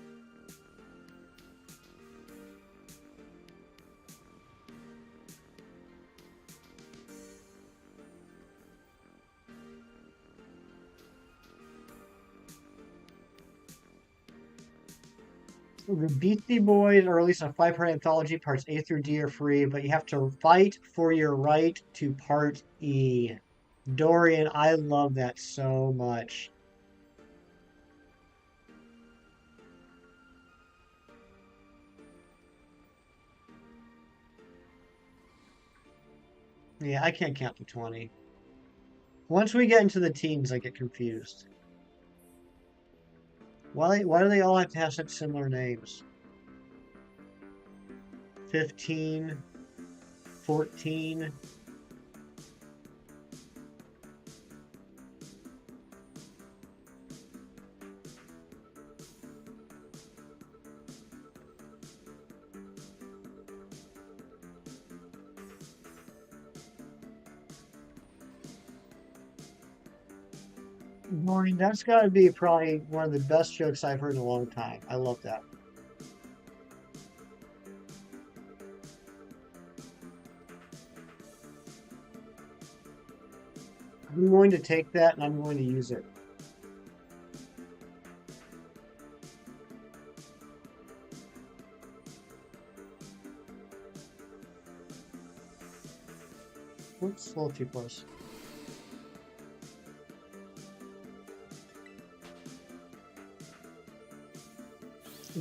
The Beastie Boys are releasing a 5-part anthology. Parts A through D are free, but you have to fight for your right to Part E. Dorian, I love that so much. Yeah, I can't count to 20. Once we get into the teens, I get confused. Why do they all have to have such similar names? 15, 14. Maureen, that's got to be probably one of the best jokes I've heard in a long time. I love that. I'm going to take that and I'm going to use it. Whoops, a little too close.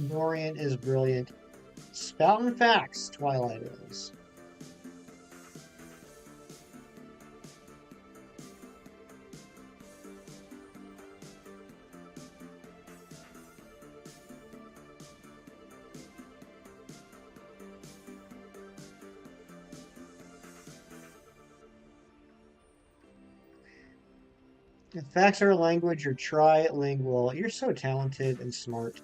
Dorian is brilliant. Spouting facts, Twilight is. If facts are a language, you're trilingual. You're so talented and smart.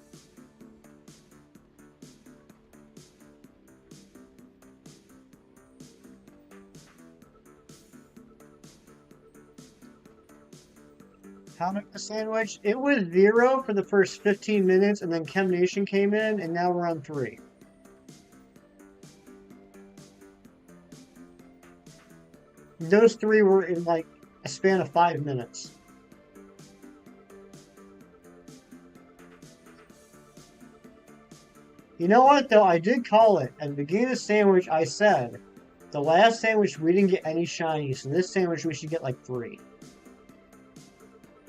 How to make a sandwich? It was 0 for the first 15 minutes, and then Chem Nation came in, and now we're on 3. Those 3 were in like a span of 5 minutes. You know what, though? I did call it. At the beginning of the sandwich, I said, the last sandwich, we didn't get any shinies, so this sandwich, we should get like 3.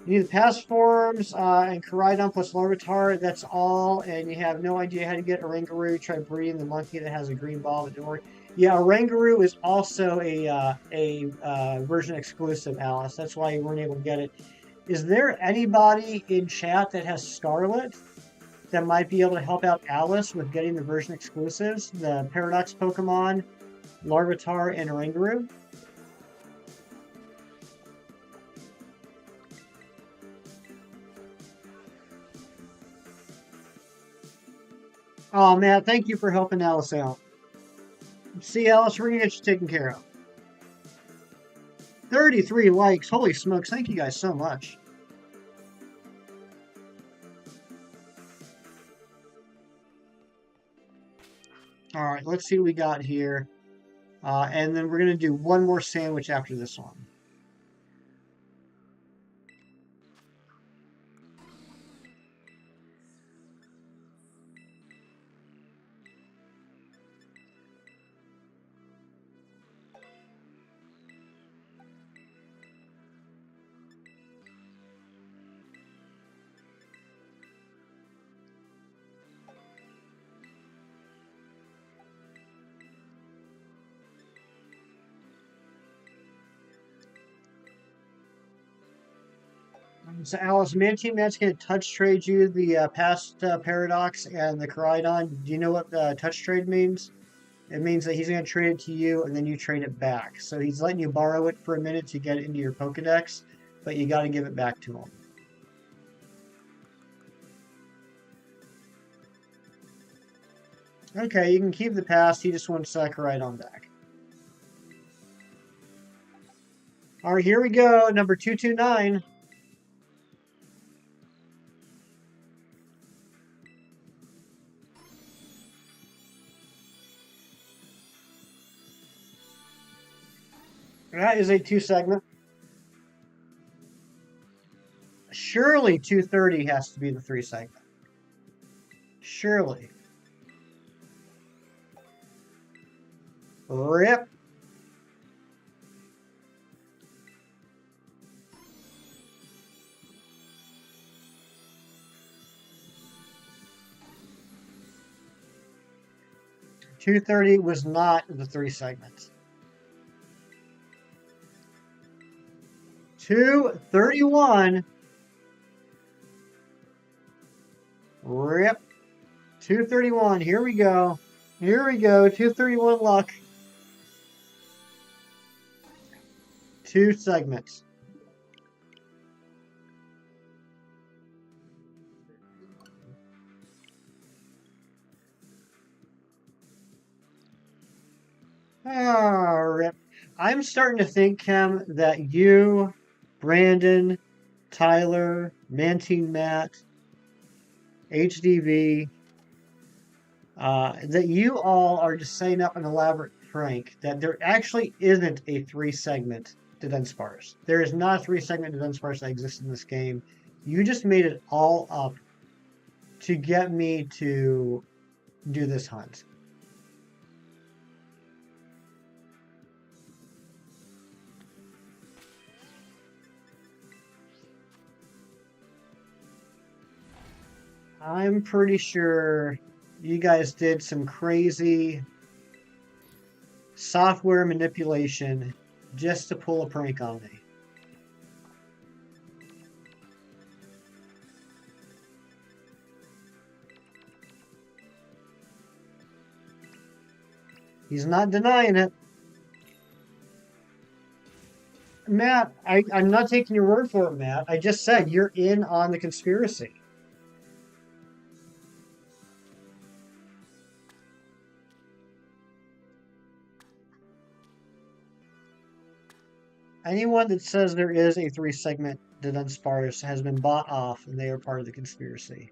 You need the past forms and Koraidon plus Larvitar. That's all, and you have no idea how to get Oranguru. Try breeding the monkey that has a green ball, but don't worry. Yeah, Oranguru is also a version exclusive, Alice. That's why you weren't able to get it. Is there anybody in chat that has Scarlet that might be able to help out Alice with getting the version exclusives? The Paradox Pokemon, Larvitar, and Oranguru? Oh, man, thank you for helping Alice out. See, Alice, we're going to get you taken care of. 33 likes. Holy smokes, thank you guys so much. All right, let's see what we got here. And then we're going to do one more sandwich after this one. So, Alice, Manteam Matt's going to touch trade you the past Paradox and the Koraidon. Do you know what touch trade means? It means that he's going to trade it to you and then you trade it back. So he's letting you borrow it for a minute to get it into your Pokedex, but you got to give it back to him. Okay, you can keep the past. He just wants Koraidon back. All right, here we go. Number 229. That is a 2-segment. Surely 230 has to be the 3-segment. Surely. Rip. $230 was not the 3 segments. $231. Rip. 231. Here we go. Here we go. 231 luck. 2 segments. Ah, rip. I'm starting to think, Chem, that you, Brandon, Tyler, Mantine Matt, HDV, that you all are just setting up an elaborate prank, that there actually isn't a 3-segment Dudunsparce. There is not a 3-segment Dudunsparce that exists in this game. You just made it all up to get me to do this hunt. I'm pretty sure You guys did some crazy software manipulation just to pull a prank on me. He's not denying it. Matt, I'm not taking your word for it, Matt. I just said you're in on the conspiracy. Anyone that says there is a 3-segment Dudunsparce has been bought off and they are part of the conspiracy.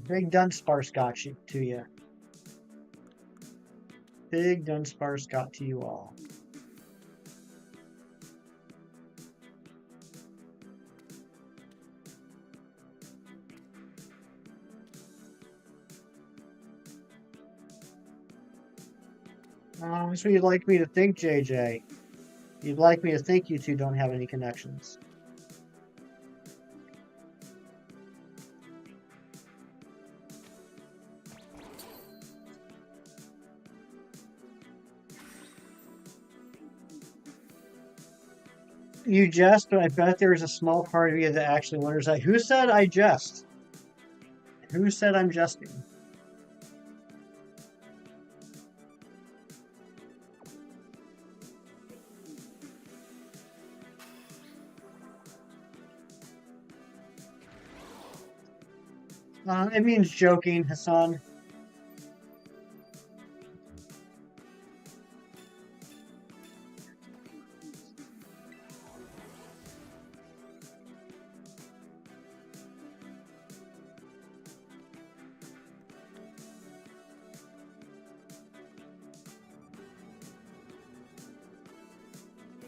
Big Dunsparce got you to you. Big Dunsparce got to you all. That's what you'd like me to think, JJ. You'd like me to think you two don't have any connections. You jest, but I bet there is a small part of you that actually wonders, like, who said I jest? Who said I'm jesting? It means joking, Hassan.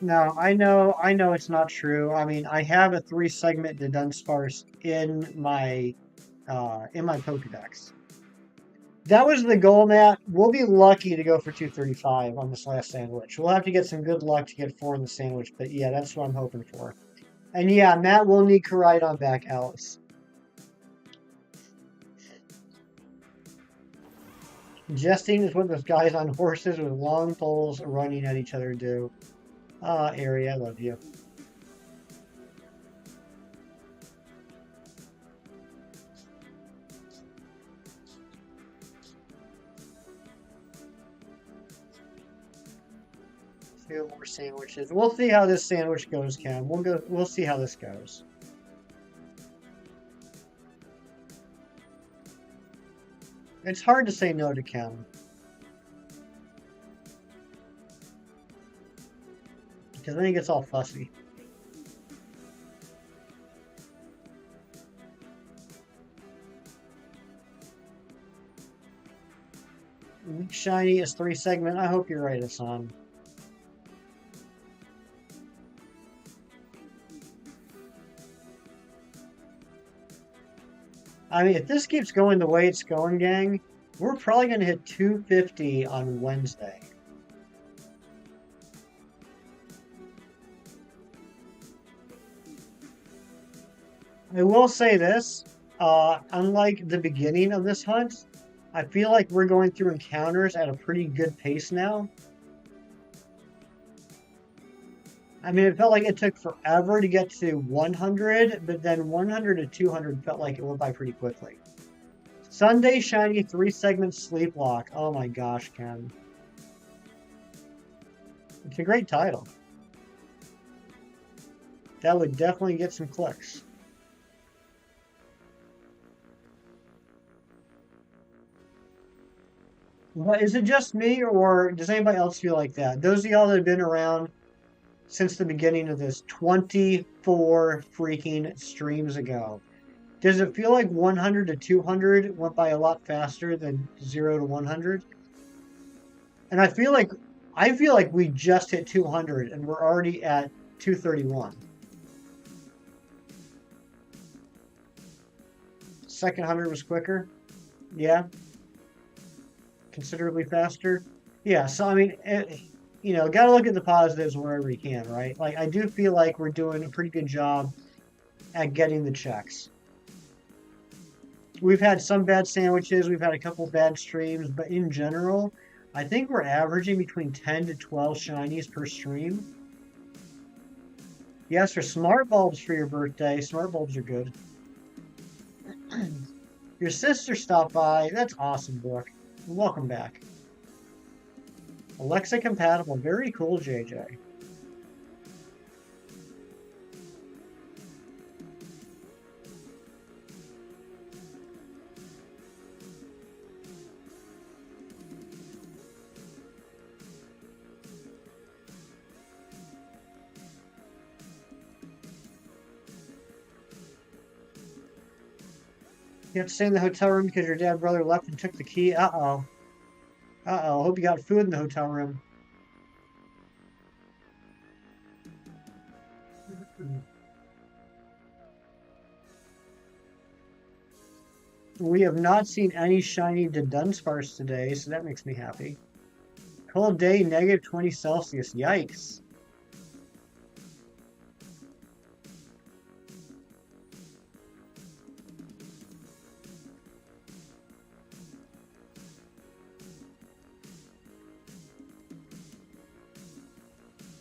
No, I know it's not true. I mean, I have a 3-segment Dudunsparce in my Pokedex. That was the goal, Matt. We'll be lucky to go for 235 on this last sandwich. We'll have to get some good luck to get 4 in the sandwich, but yeah, that's what I'm hoping for. And yeah, Matt will need Koraidon back, Alice. Jesting is what those guys on horses with long poles running at each other do. Ah, Ari, I love you. Two more sandwiches. We'll see how this sandwich goes, Cam. We'll see how this goes. It's hard to say no to Cam. Because then he gets all fussy. Shiny is 3-segment. I hope you're right, Hassan. I mean, if this keeps going the way it's going, gang, we're probably going to hit 250 on Wednesday. I will say this, unlike the beginning of this hunt, I feel like we're going through encounters at a pretty good pace now. I mean, it felt like it took forever to get to 100, but then 100 to 200 felt like it went by pretty quickly. Sunday Shiny 3-segment Sleep Lock. Oh my gosh, Ken. It's a great title. That would definitely get some clicks. But is it just me, or does anybody else feel like that? Those of y'all that have been around since the beginning of this 24 freaking streams ago, does it feel like 100 to 200 went by a lot faster than 0 to 100? And I feel like we just hit 200 and we're already at 231. Second 100 was quicker. Yeah. considerably faster. Yeah, so I mean, got to look at the positives wherever you can, right? Like, I do feel like we're doing a pretty good job at getting the checks. We've had some bad sandwiches, we've had a couple bad streams, but in general, I think we're averaging between 10 to 12 shinies per stream. Yes, for smart bulbs for your birthday. Smart bulbs are good. Your sister stopped by. That's awesome, Brooke. Welcome back. Alexa compatible. Very cool, JJ. You have to stay in the hotel room because your dad brother left and took the key. Uh-oh. Uh-oh. Hope you got food in the hotel room. We have not seen any shiny Dudunsparce today, so that makes me happy. Cold day, negative 20 Celsius. Yikes.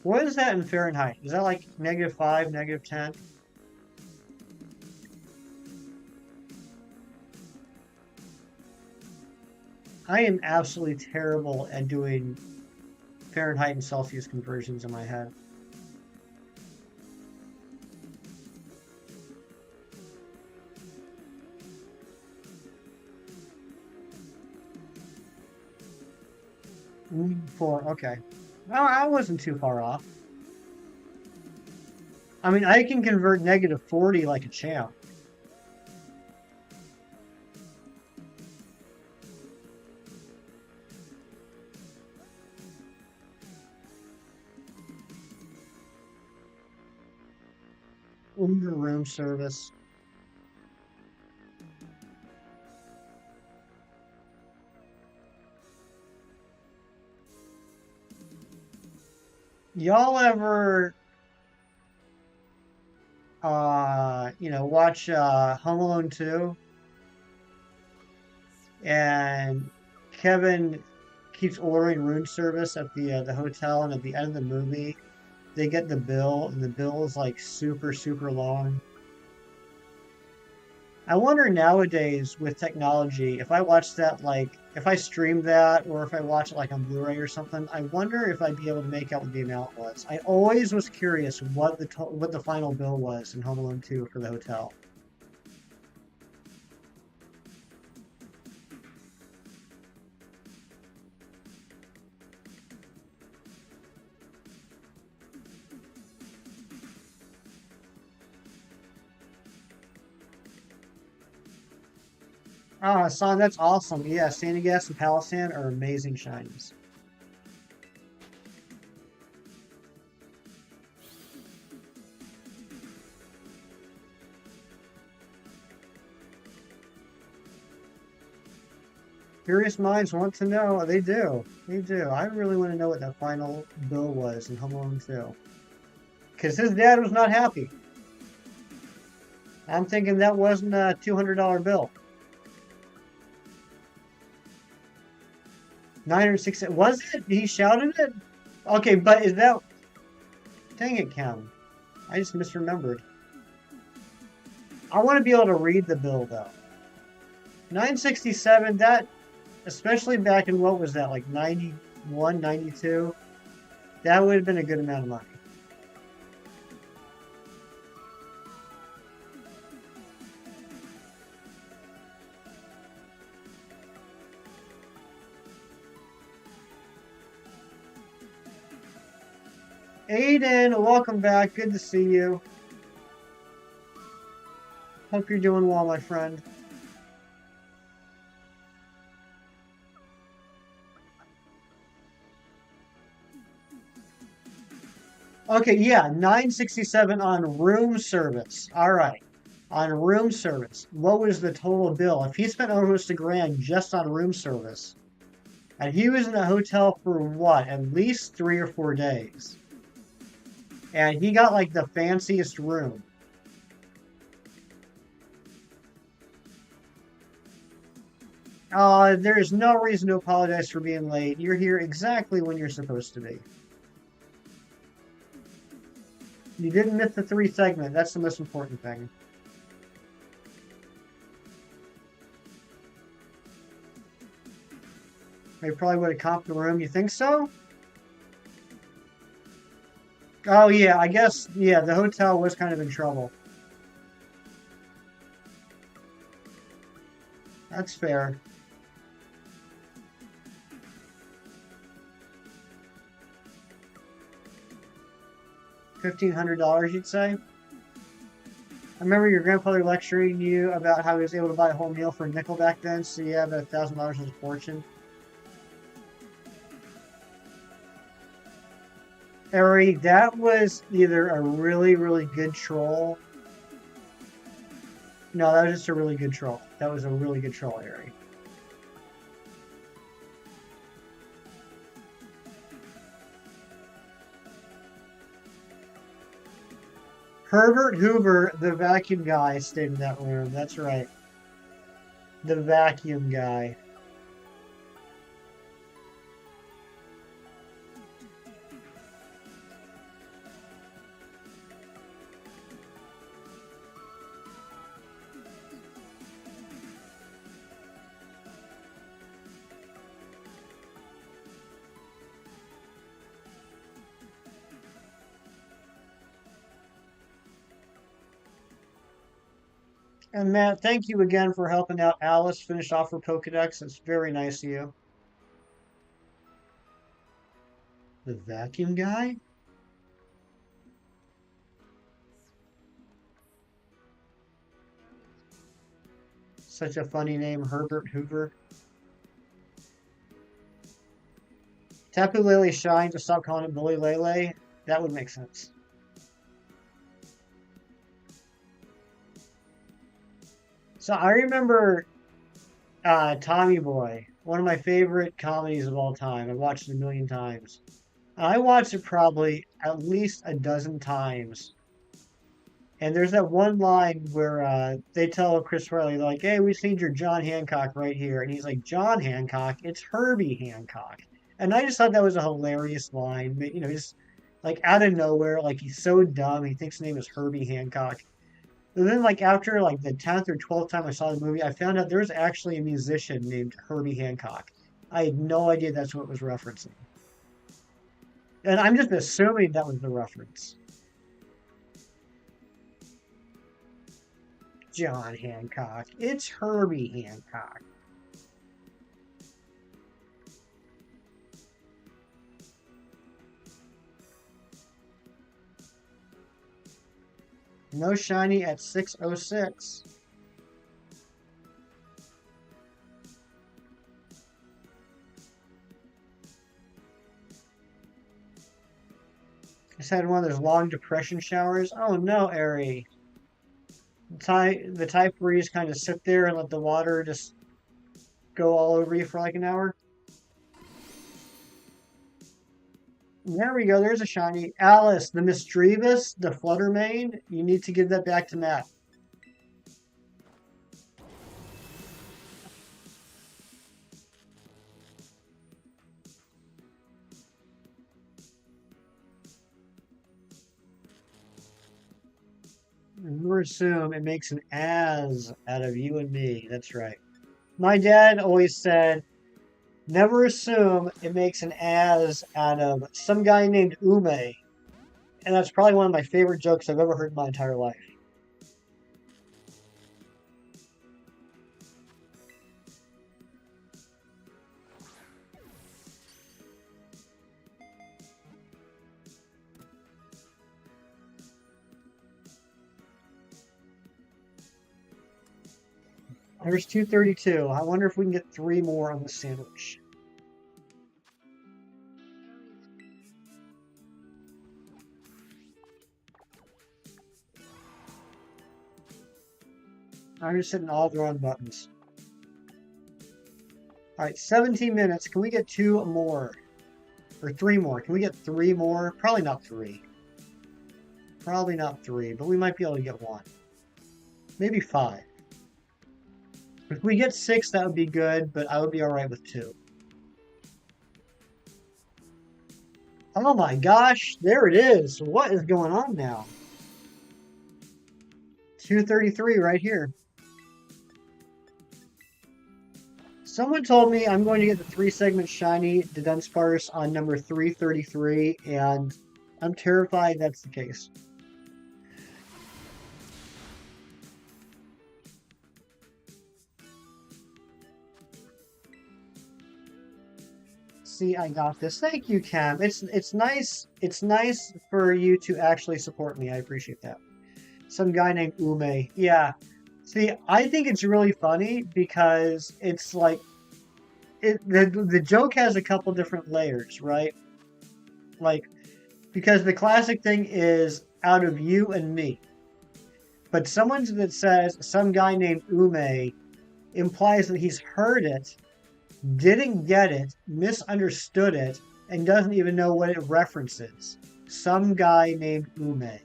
What is that in Fahrenheit? Is that like -5, -10? I am absolutely terrible at doing Fahrenheit and Celsius conversions in my head. Four, okay. Well, I wasn't too far off. I mean, I can convert -40 like a champ. Uber room service. Y'all ever watch Home Alone 2? And Kevin keeps ordering room service at the hotel, and at the end of the movie, they get the bill, and the bill is like super, super long. I wonder nowadays with technology, if I watch that, like, if I stream that, or if I watch it like on Blu-ray or something, I wonder if I'd be able to make out what the amount was. I always was curious what the final bill was in Home Alone 2 for the hotel. Ah, Son, that's awesome. Yeah, Sandygast and Palisand are amazing shinies. Curious minds want to know. They do. They do. I really want to know what that final bill was in Home Alone 2. Because his dad was not happy. I'm thinking that wasn't a $200 bill. 960. Was it? He shouted it? Okay, but is that... Dang it, Cam. I just misremembered. I want to be able to read the bill, though. 967, that... Especially back in, what was that, like 91, 92? That would have been a good amount of money. Aiden, welcome back. Good to see you. Hope you're doing well, my friend. Okay, yeah, 967 on room service. All right, on room service. What was the total bill? If he spent almost $1,000 just on room service, And he was in a hotel for what? At least 3 or 4 days. And he got like the fanciest room. There's no reason to apologize for being late. You're here exactly when you're supposed to be. You didn't miss the 3 segment. That's the most important thing. They probably would have comped the room. You think so? Oh, yeah. I guess, yeah, the hotel was kind of in trouble. That's fair. $1,500, you'd say? I remember your grandfather lecturing you about how he was able to buy a whole meal for a nickel back then, so yeah, about $1,000 was a fortune. Ari, that was either a really, really good troll. No, that was just a really good troll. That was a really good troll, Ari. Herbert Hoover, the vacuum guy, stayed in that room. That's right. The vacuum guy. And Matt, thank you again for helping out Alice finish off her Pokedex. It's very nice of you. The vacuum guy? Such a funny name, Herbert Hoover. Tapu Lele Shine to stop calling it Bully Lele. That would make sense. So I remember Tommy Boy, one of my favorite comedies of all time. I've watched it a million times. I watched it probably at least a dozen times. And there's that one line where they tell Chris Farley, like, hey, we seen your John Hancock right here. And he's like, John Hancock? It's Herbie Hancock. And I just thought that was a hilarious line. You know, just like out of nowhere, like he's so dumb. He thinks his name is Herbie Hancock. And then, like, after like the 10th or 12th time I saw the movie, I found out there was actually a musician named Herbie Hancock. I had no idea that's what it was referencing. And I'm just assuming that was the reference. John Hancock. It's Herbie Hancock. No shiny at 606. Just had one of those long depression showers. Oh no, Ari. The type where you just kind of sit there and let the water just go all over you for like an hour. There we go. There's a shiny. Alice, the Misdreavus, the Fluttermane. You need to give that back to Matt. Never assume it makes an as out of you and me. That's right. My dad always said, never assume it makes an as out of some guy named Ume. And that's probably one of my favorite jokes I've ever heard in my entire life. There's 232. I wonder if we can get 3 more on the sandwich. I'm just hitting all the wrong buttons. All right, 17 minutes. Can we get 2 more? Or 3 more? Can we get 3 more? Probably not 3. Probably not 3, but we might be able to get 1. Maybe 5. If we get 6, that would be good, but I would be alright with 2. Oh my gosh, there it is. What is going on now? 233 right here. Someone told me I'm going to get the 3-segment shiny Dudunsparce on number 333, and I'm terrified that's the case. See, I got this. Thank you, Cam. It's nice. It's nice for you to actually support me. I appreciate that. Some guy named Ume. Yeah. See, I think it's really funny because it's like the joke has a couple different layers, right? Like because the classic thing is out of you and me. But someone that says some guy named Ume implies that he's heard it, didn't get it, misunderstood it, and doesn't even know what it references. Some guy named Ume.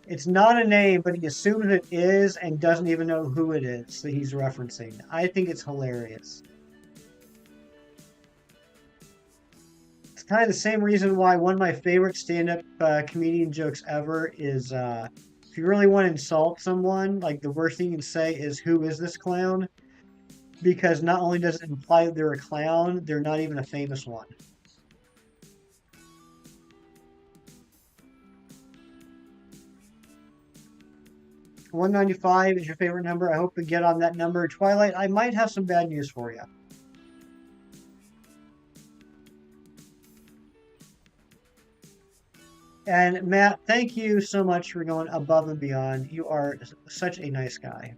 It's not a name, but he assumes it is and doesn't even know who it is that he's referencing. I think it's hilarious. It's kind of the same reason why one of my favorite stand-up comedian jokes ever is if you really want to insult someone, like the worst thing you can say is, "Who is this clown?" Because not only does it imply that they're a clown, they're not even a famous one. 195 is your favorite number. I hope we get on that number. Twilight, I might have some bad news for you. And Matt, thank you so much for going above and beyond. You are such a nice guy.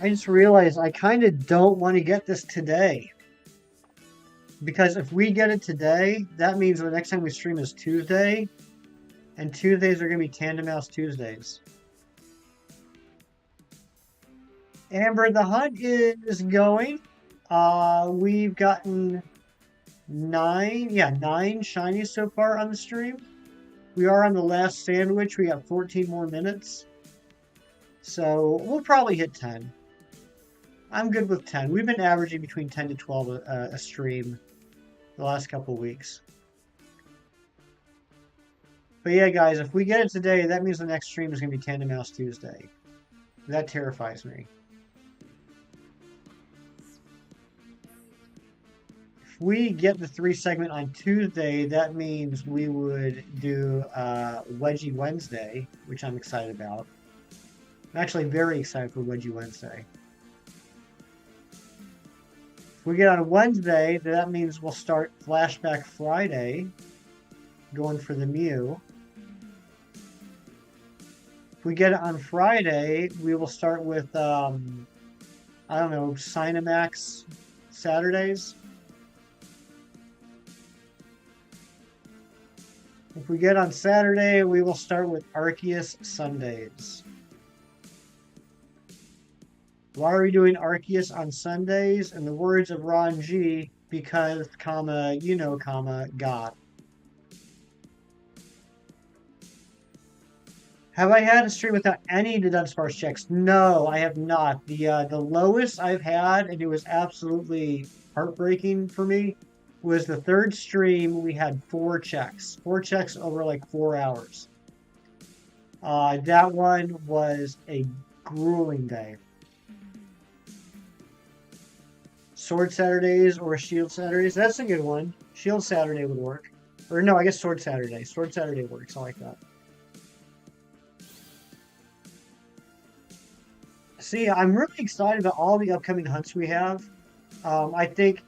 I just realized I kind of don't want to get this today. Because if we get it today, that means the next time we stream is Tuesday. And Tuesdays are going to be Tandem Mouse Tuesdays. Amber, the hunt is going. We've gotten 9 shinies so far on the stream. We are on the last sandwich. We got 14 more minutes. So we'll probably hit 10. I'm good with 10. We've been averaging between 10 to 12 a stream the last couple weeks. But yeah, guys, if we get it today, that means the next stream is going to be Tandem Mouse Tuesday. That terrifies me. If we get the 3-segment on Tuesday, that means we would do Wedgie Wednesday, which I'm excited about. I'm actually very excited for Wedgie Wednesday. If we get on Wednesday, that means we'll start Flashback Friday, going for the Mew. If we get it on Friday, we will start with, I don't know, Cinemax Saturdays. If we get on Saturday, we will start with Arceus Sundays. Why are we doing Arceus on Sundays? In the words of Ron G, because, comma, you know, comma, God. Have I had a stream without any Dudunsparce checks? No, I have not. The lowest I've had, and it was absolutely heartbreaking for me, was the 3rd stream. We had 4 checks. 4 checks over like 4 hours. That one was a grueling day. Sword Saturdays or Shield Saturdays. That's a good one. Shield Saturday would work. Or no, I guess Sword Saturday. Sword Saturday works. I like that. See, I'm really excited about all the upcoming hunts we have. I think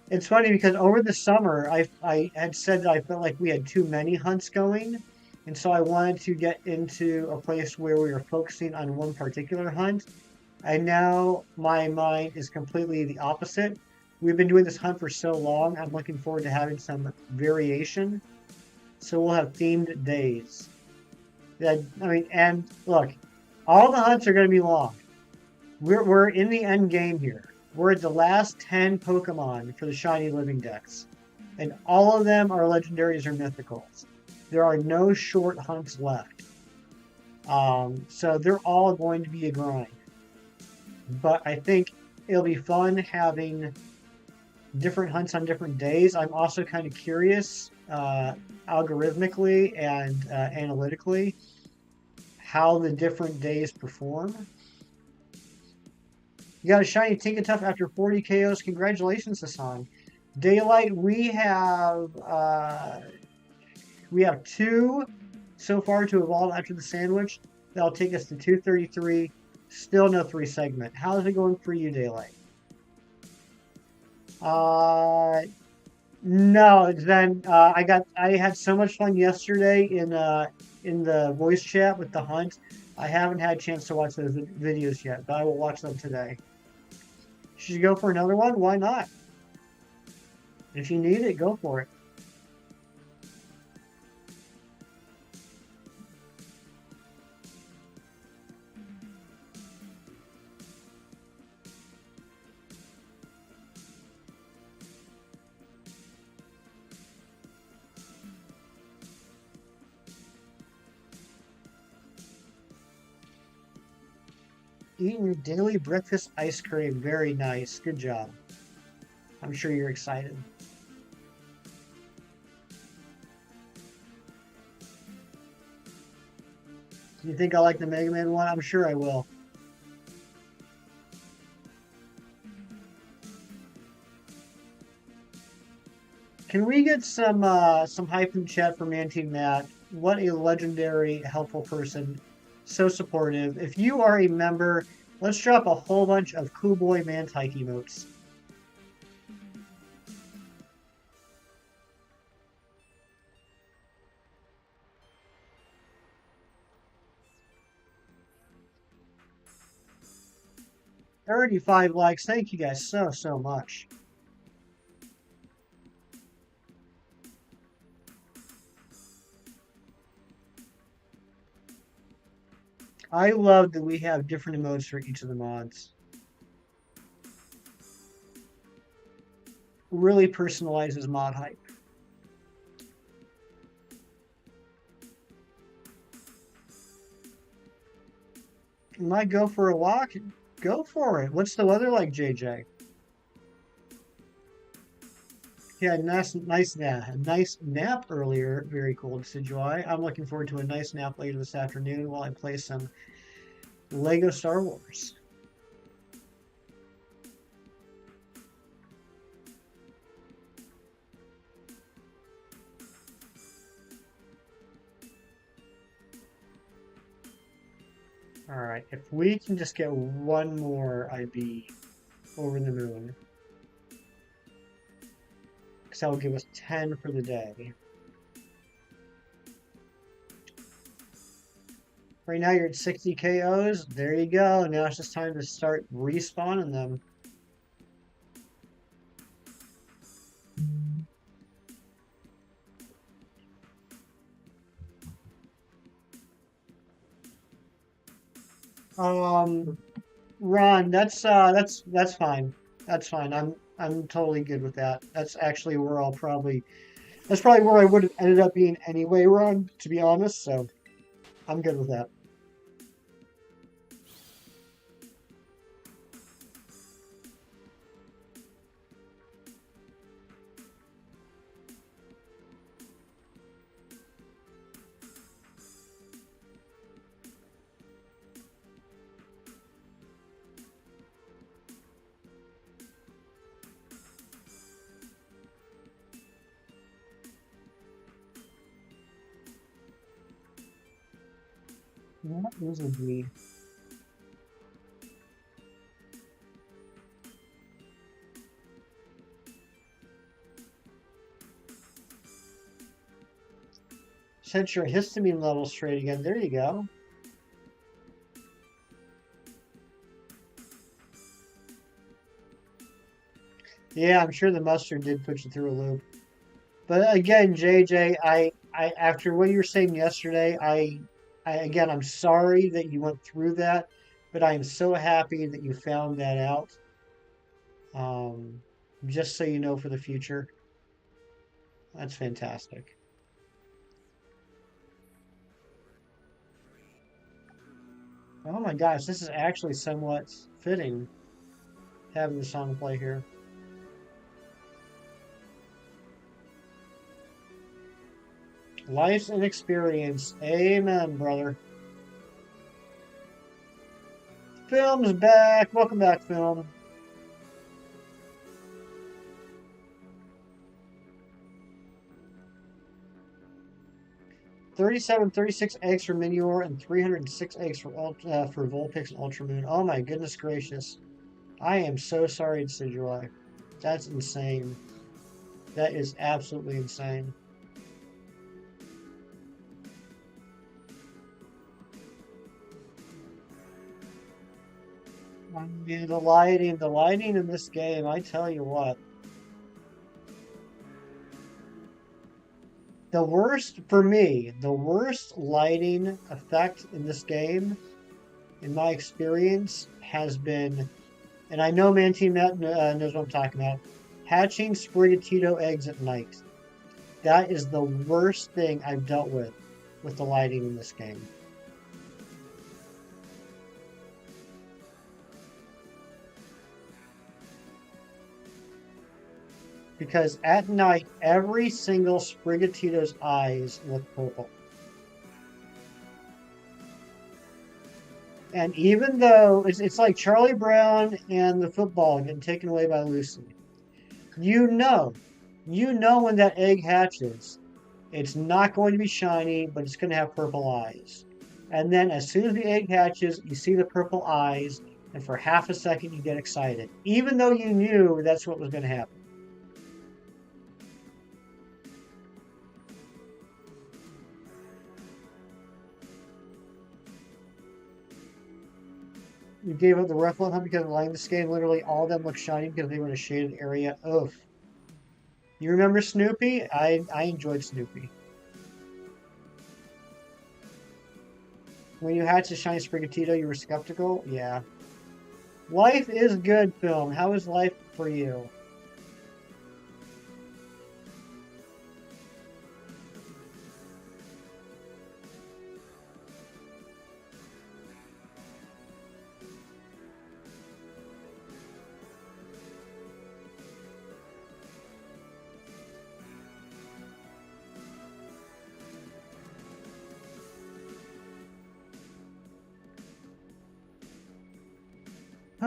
it's funny because over the summer, I had said that I felt like we had too many hunts going, and so I wanted to get into a place where we were focusing on one particular hunt. And now my mind is completely the opposite. We've been doing this hunt for so long. I'm looking forward to having some variation. So we'll have themed days. That I mean, and look, all the hunts are going to be long. We're in the end game here. We're at the last 10 Pokemon for the shiny living decks. And all of them are legendaries or mythicals. There are no short hunts left. So they're all going to be a grind. But I think it'll be fun having different hunts on different days. I'm also kind of curious, algorithmically and analytically, how the different days perform. You got a shiny Tinkatuff after 40 KOs. Congratulations, Hassan. Daylight, we have two so far to evolve after the sandwich. That'll take us to 233. Still no 3 segment. How's it going for you, Daylight? Uh, no. Then I had so much fun yesterday in the voice chat with the hunt. I haven't had a chance to watch those videos yet, but I will watch them today. Should you go for another one? Why not? If you need it, go for it. Eating daily breakfast ice cream. Very nice. Good job. I'm sure you're excited. Do you think I like the Mega Man one? I'm sure I will. Can we get some hype in chat from Anti Matt? What a legendary, helpful person. So supportive. If you are a member, let's drop a whole bunch of Cool Boy Mantike emotes. $35 likes. Thank you guys so much. I love that we have different emotes for each of the mods. Really personalizes mod hype. Might go for a walk? Go for it. What's the weather like, JJ? Yeah, nice nap earlier. Very cool, Decidueye. I'm looking forward to a nice nap later this afternoon while I play some Lego Star Wars. All right, if we can just get one more, I'd be over the moon. Because that will give us 10 for the day. Right now you're at 60 KOs. There you go. Now it's just time to start respawning them. Ron, that's fine. That's fine. I'm totally good with that. That's actually where that's probably where I would have ended up being anyway, Ron, to be honest, so I'm good with that. That is a breed. Set your histamine level straight again. There you go. Yeah, I'm sure the mustard did put you through a loop. But again, JJ, after what you were saying yesterday, again, I'm sorry that you went through that, but I am so happy that you found that out. Um, just so you know for the future, that's fantastic. Oh my gosh, this is actually somewhat fitting having the song play here. Life's an experience. Amen, brother. Film's back. Welcome back, film. 37, 36 eggs for Minior and 306 eggs for Vulpix and Ultramoon. Oh my goodness gracious. I am so sorry, Decidueye. That's insane. That is absolutely insane. I mean, the lighting in this game, I tell you what. The worst, for me, the worst lighting effect in this game, in my experience, has been, and I know Manteam knows what I'm talking about, hatching Sprigatito eggs at night. That is the worst thing I've dealt with the lighting in this game. Because at night, every single Sprigatito's eyes look purple. And even though it's like Charlie Brown and the football getting taken away by Lucy, you know, when that egg hatches, it's not going to be shiny, but it's going to have purple eyes. And then as soon as the egg hatches, you see the purple eyes, and for half a second you get excited, even though you knew that's what was going to happen. You gave up the Ruffalo hunt because of lighting the skin. Literally all of them look shiny because they were in a shaded area. Oof. You remember Snoopy? I enjoyed Snoopy. When you hatched a shiny Sprigatito, you were skeptical? Yeah. Life is good, film. How is life for you?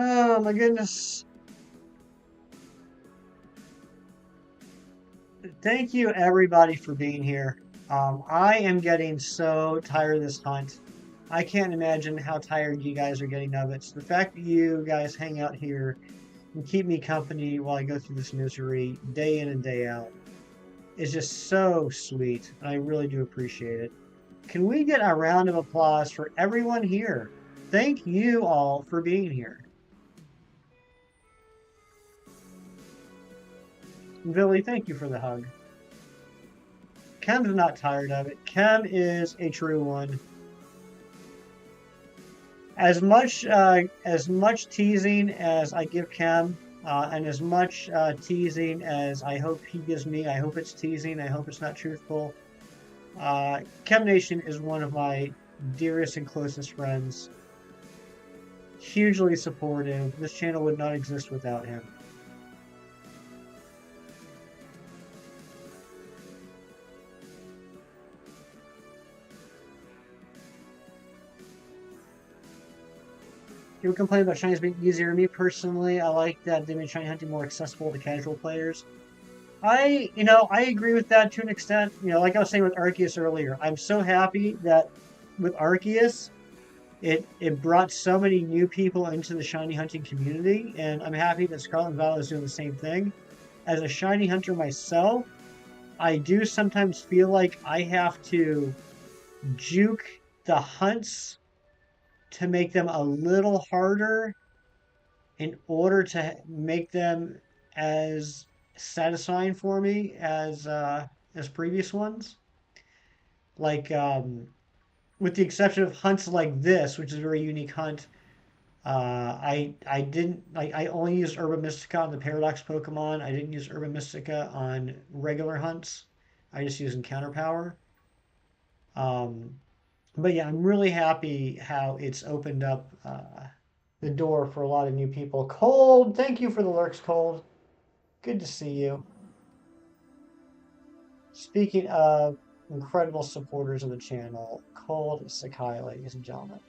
Oh my goodness. Thank you everybody for being here. I am getting so tired of this hunt. I can't imagine how tired you guys are getting of it. So the fact that you guys hang out here and keep me company while I go through this misery day in and day out is just so sweet. I really do appreciate it. Can we get a round of applause for everyone here? Thank you all for being here. Billy, thank you for the hug. Kem's not tired of it. Kem is a true one. As much teasing as I give Kem, and as much teasing as I hope he gives me, I hope it's teasing. I hope it's not truthful. Chem Nation is one of my dearest and closest friends. Hugely supportive. This channel would not exist without him. People complain about shinies being easier. Me personally, I like that they made shiny hunting more accessible to casual players. I agree with that to an extent. Like I was saying with Arceus earlier, I'm so happy that with Arceus, it brought so many new people into the shiny hunting community, and I'm happy that Scarlet and Violet is doing the same thing. As a shiny hunter myself, I do sometimes feel like I have to juke the hunts to make them a little harder in order to make them as satisfying for me as previous ones. Like with the exception of hunts like this, which is a very unique hunt. I didn't like I only used Herba Mystica on the Paradox Pokemon. I didn't use Herba Mystica on regular hunts. I just used Encounter Power. Um, but yeah, I'm really happy how it's opened up the door for a lot of new people. Cold, thank you for the lurks, Cold. Good to see you. Speaking of incredible supporters of the channel, Cold Sakai, ladies and gentlemen.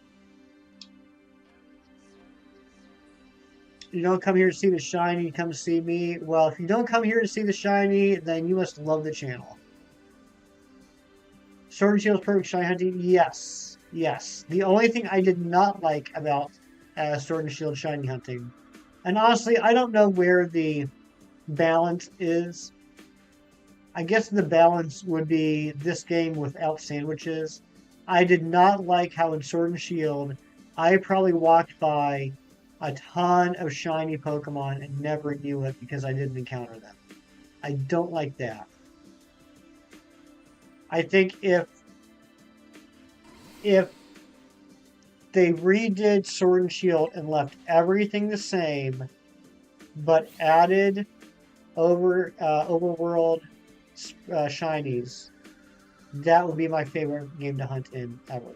You don't come here to see the shiny, you come to see me. Well, if you don't come here to see the shiny, then you must love the channel. Sword and Shield's perfect shiny hunting? Yes. Yes. The only thing I did not like about Sword and Shield shiny hunting, and honestly, I don't know where the balance is. I guess the balance would be this game without sandwiches. I did not like how in Sword and Shield, I probably walked by a ton of shiny Pokemon and never knew it because I didn't encounter them. I don't like that. I think if they redid Sword and Shield and left everything the same, but added overworld shinies, that would be my favorite game to hunt in ever.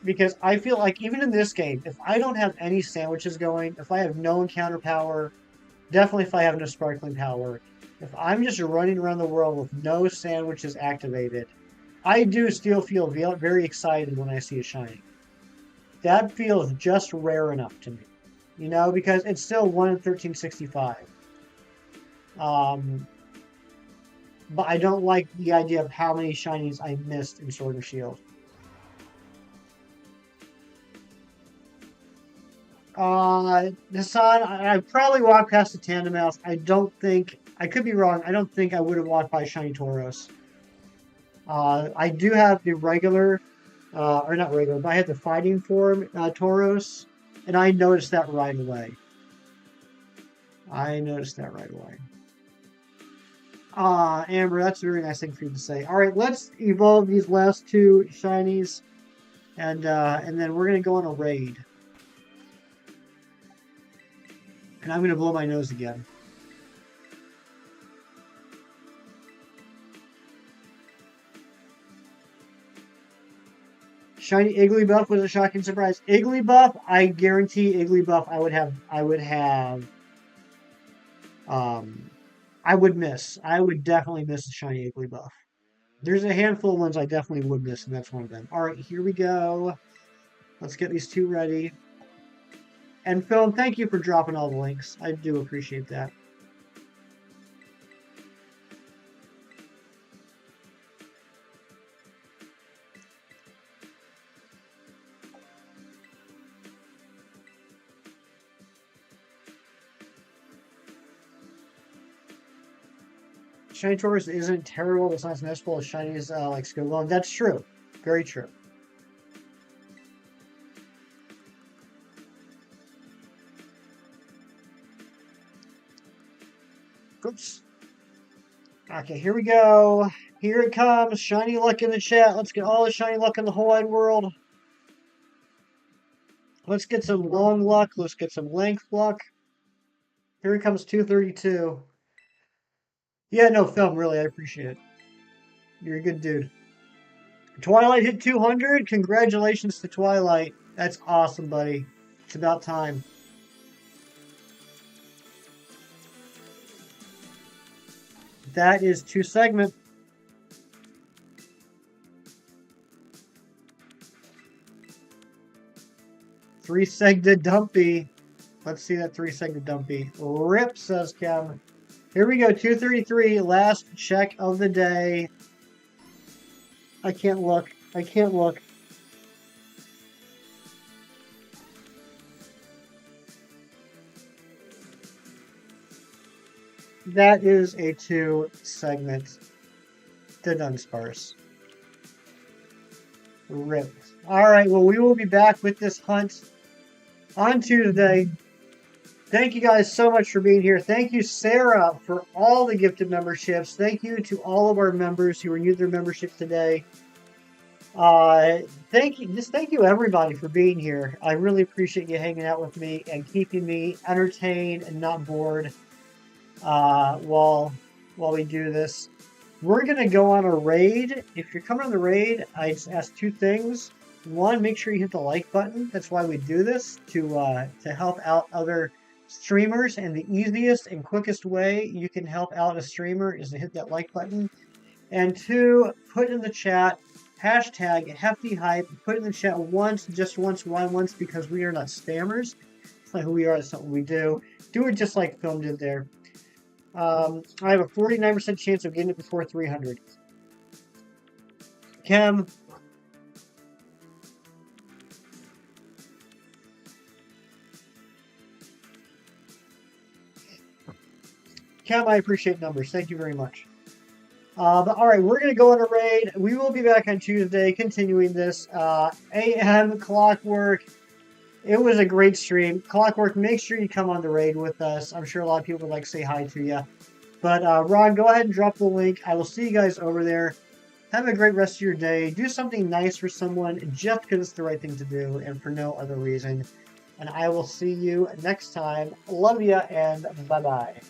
Because I feel like even in this game, if I don't have any sandwiches going, if I have no encounter power, definitely if I have no sparkling power, if I'm just running around the world with no sandwiches activated, I do still feel very excited when I see a shiny. That feels just rare enough to me, you know, because it's still 1 in 1365. But I don't like the idea of how many shinies I missed in Sword and Shield. Hassan, I probably walked past the Tandemaus. I don't think, I could be wrong, I don't think I would have walked by Shiny Tauros. I do have the regular, or not regular, but I have the fighting form Tauros, and I noticed that right away. Amber, that's a very nice thing for you to say. All right, let's evolve these last two shinies, and then we're gonna go on a raid. And I'm gonna blow my nose again. Shiny Igglybuff was a shocking surprise. Igglybuff, I guarantee Igglybuff I would miss. I would definitely miss a shiny Igglybuff. There's a handful of ones I definitely would miss, and that's one of them. All right, here we go. Let's get these two ready. And Film, thank you for dropping all the links. I do appreciate that. Shiny Taurus isn't terrible. It's not as messable as shinies like Scoblone. That's true. Very true. Oops. Okay, here we go. Here it comes. Shiny luck in the chat. Let's get all the shiny luck in the whole wide world. Let's get some long luck. Let's get some length luck. Here it comes 232. Yeah, no, Film, really, I appreciate it. You're a good dude. Twilight hit 200. Congratulations to Twilight. That's awesome, buddy. It's about time. That is 2-segment. Three-segmented Dumpy. Let's see that three-segmented Dumpy. Rip, says Kevin. Here we go, 233, last check of the day. I can't look. That is a 2-segment Dudunsparce. Rip. All right, well, we will be back with this hunt on Tuesday. Thank you guys so much for being here. Thank you, Sarah, for all the gifted memberships. Thank you to all of our members who renewed their membership today. Uh, thank you everybody for being here. I really appreciate you hanging out with me and keeping me entertained and not bored while we do this. We're gonna go on a raid. If you're coming on the raid, I just ask 2 things. One, make sure you hit the like button. That's why we do this to help out other streamers. And the easiest and quickest way you can help out a streamer is to hit that like button. And 2, put in the chat hashtag hefty hype. Put in the chat once, just once, why once? Because we are not spammers. It's not who we are. It's not what we do. Do it just like Film did there. I have a 49% chance of getting it before 300. Chem. Chem, I appreciate numbers. Thank you very much. But all right, we're going to go on a raid. We will be back on Tuesday continuing this. AM Clockwork. It was a great stream. Clockwork, make sure you come on the raid with us. I'm sure a lot of people would like to say hi to you. But Ron, go ahead and drop the link. I will see you guys over there. Have a great rest of your day. Do something nice for someone just because it's the right thing to do and for no other reason. And I will see you next time. Love ya and bye-bye.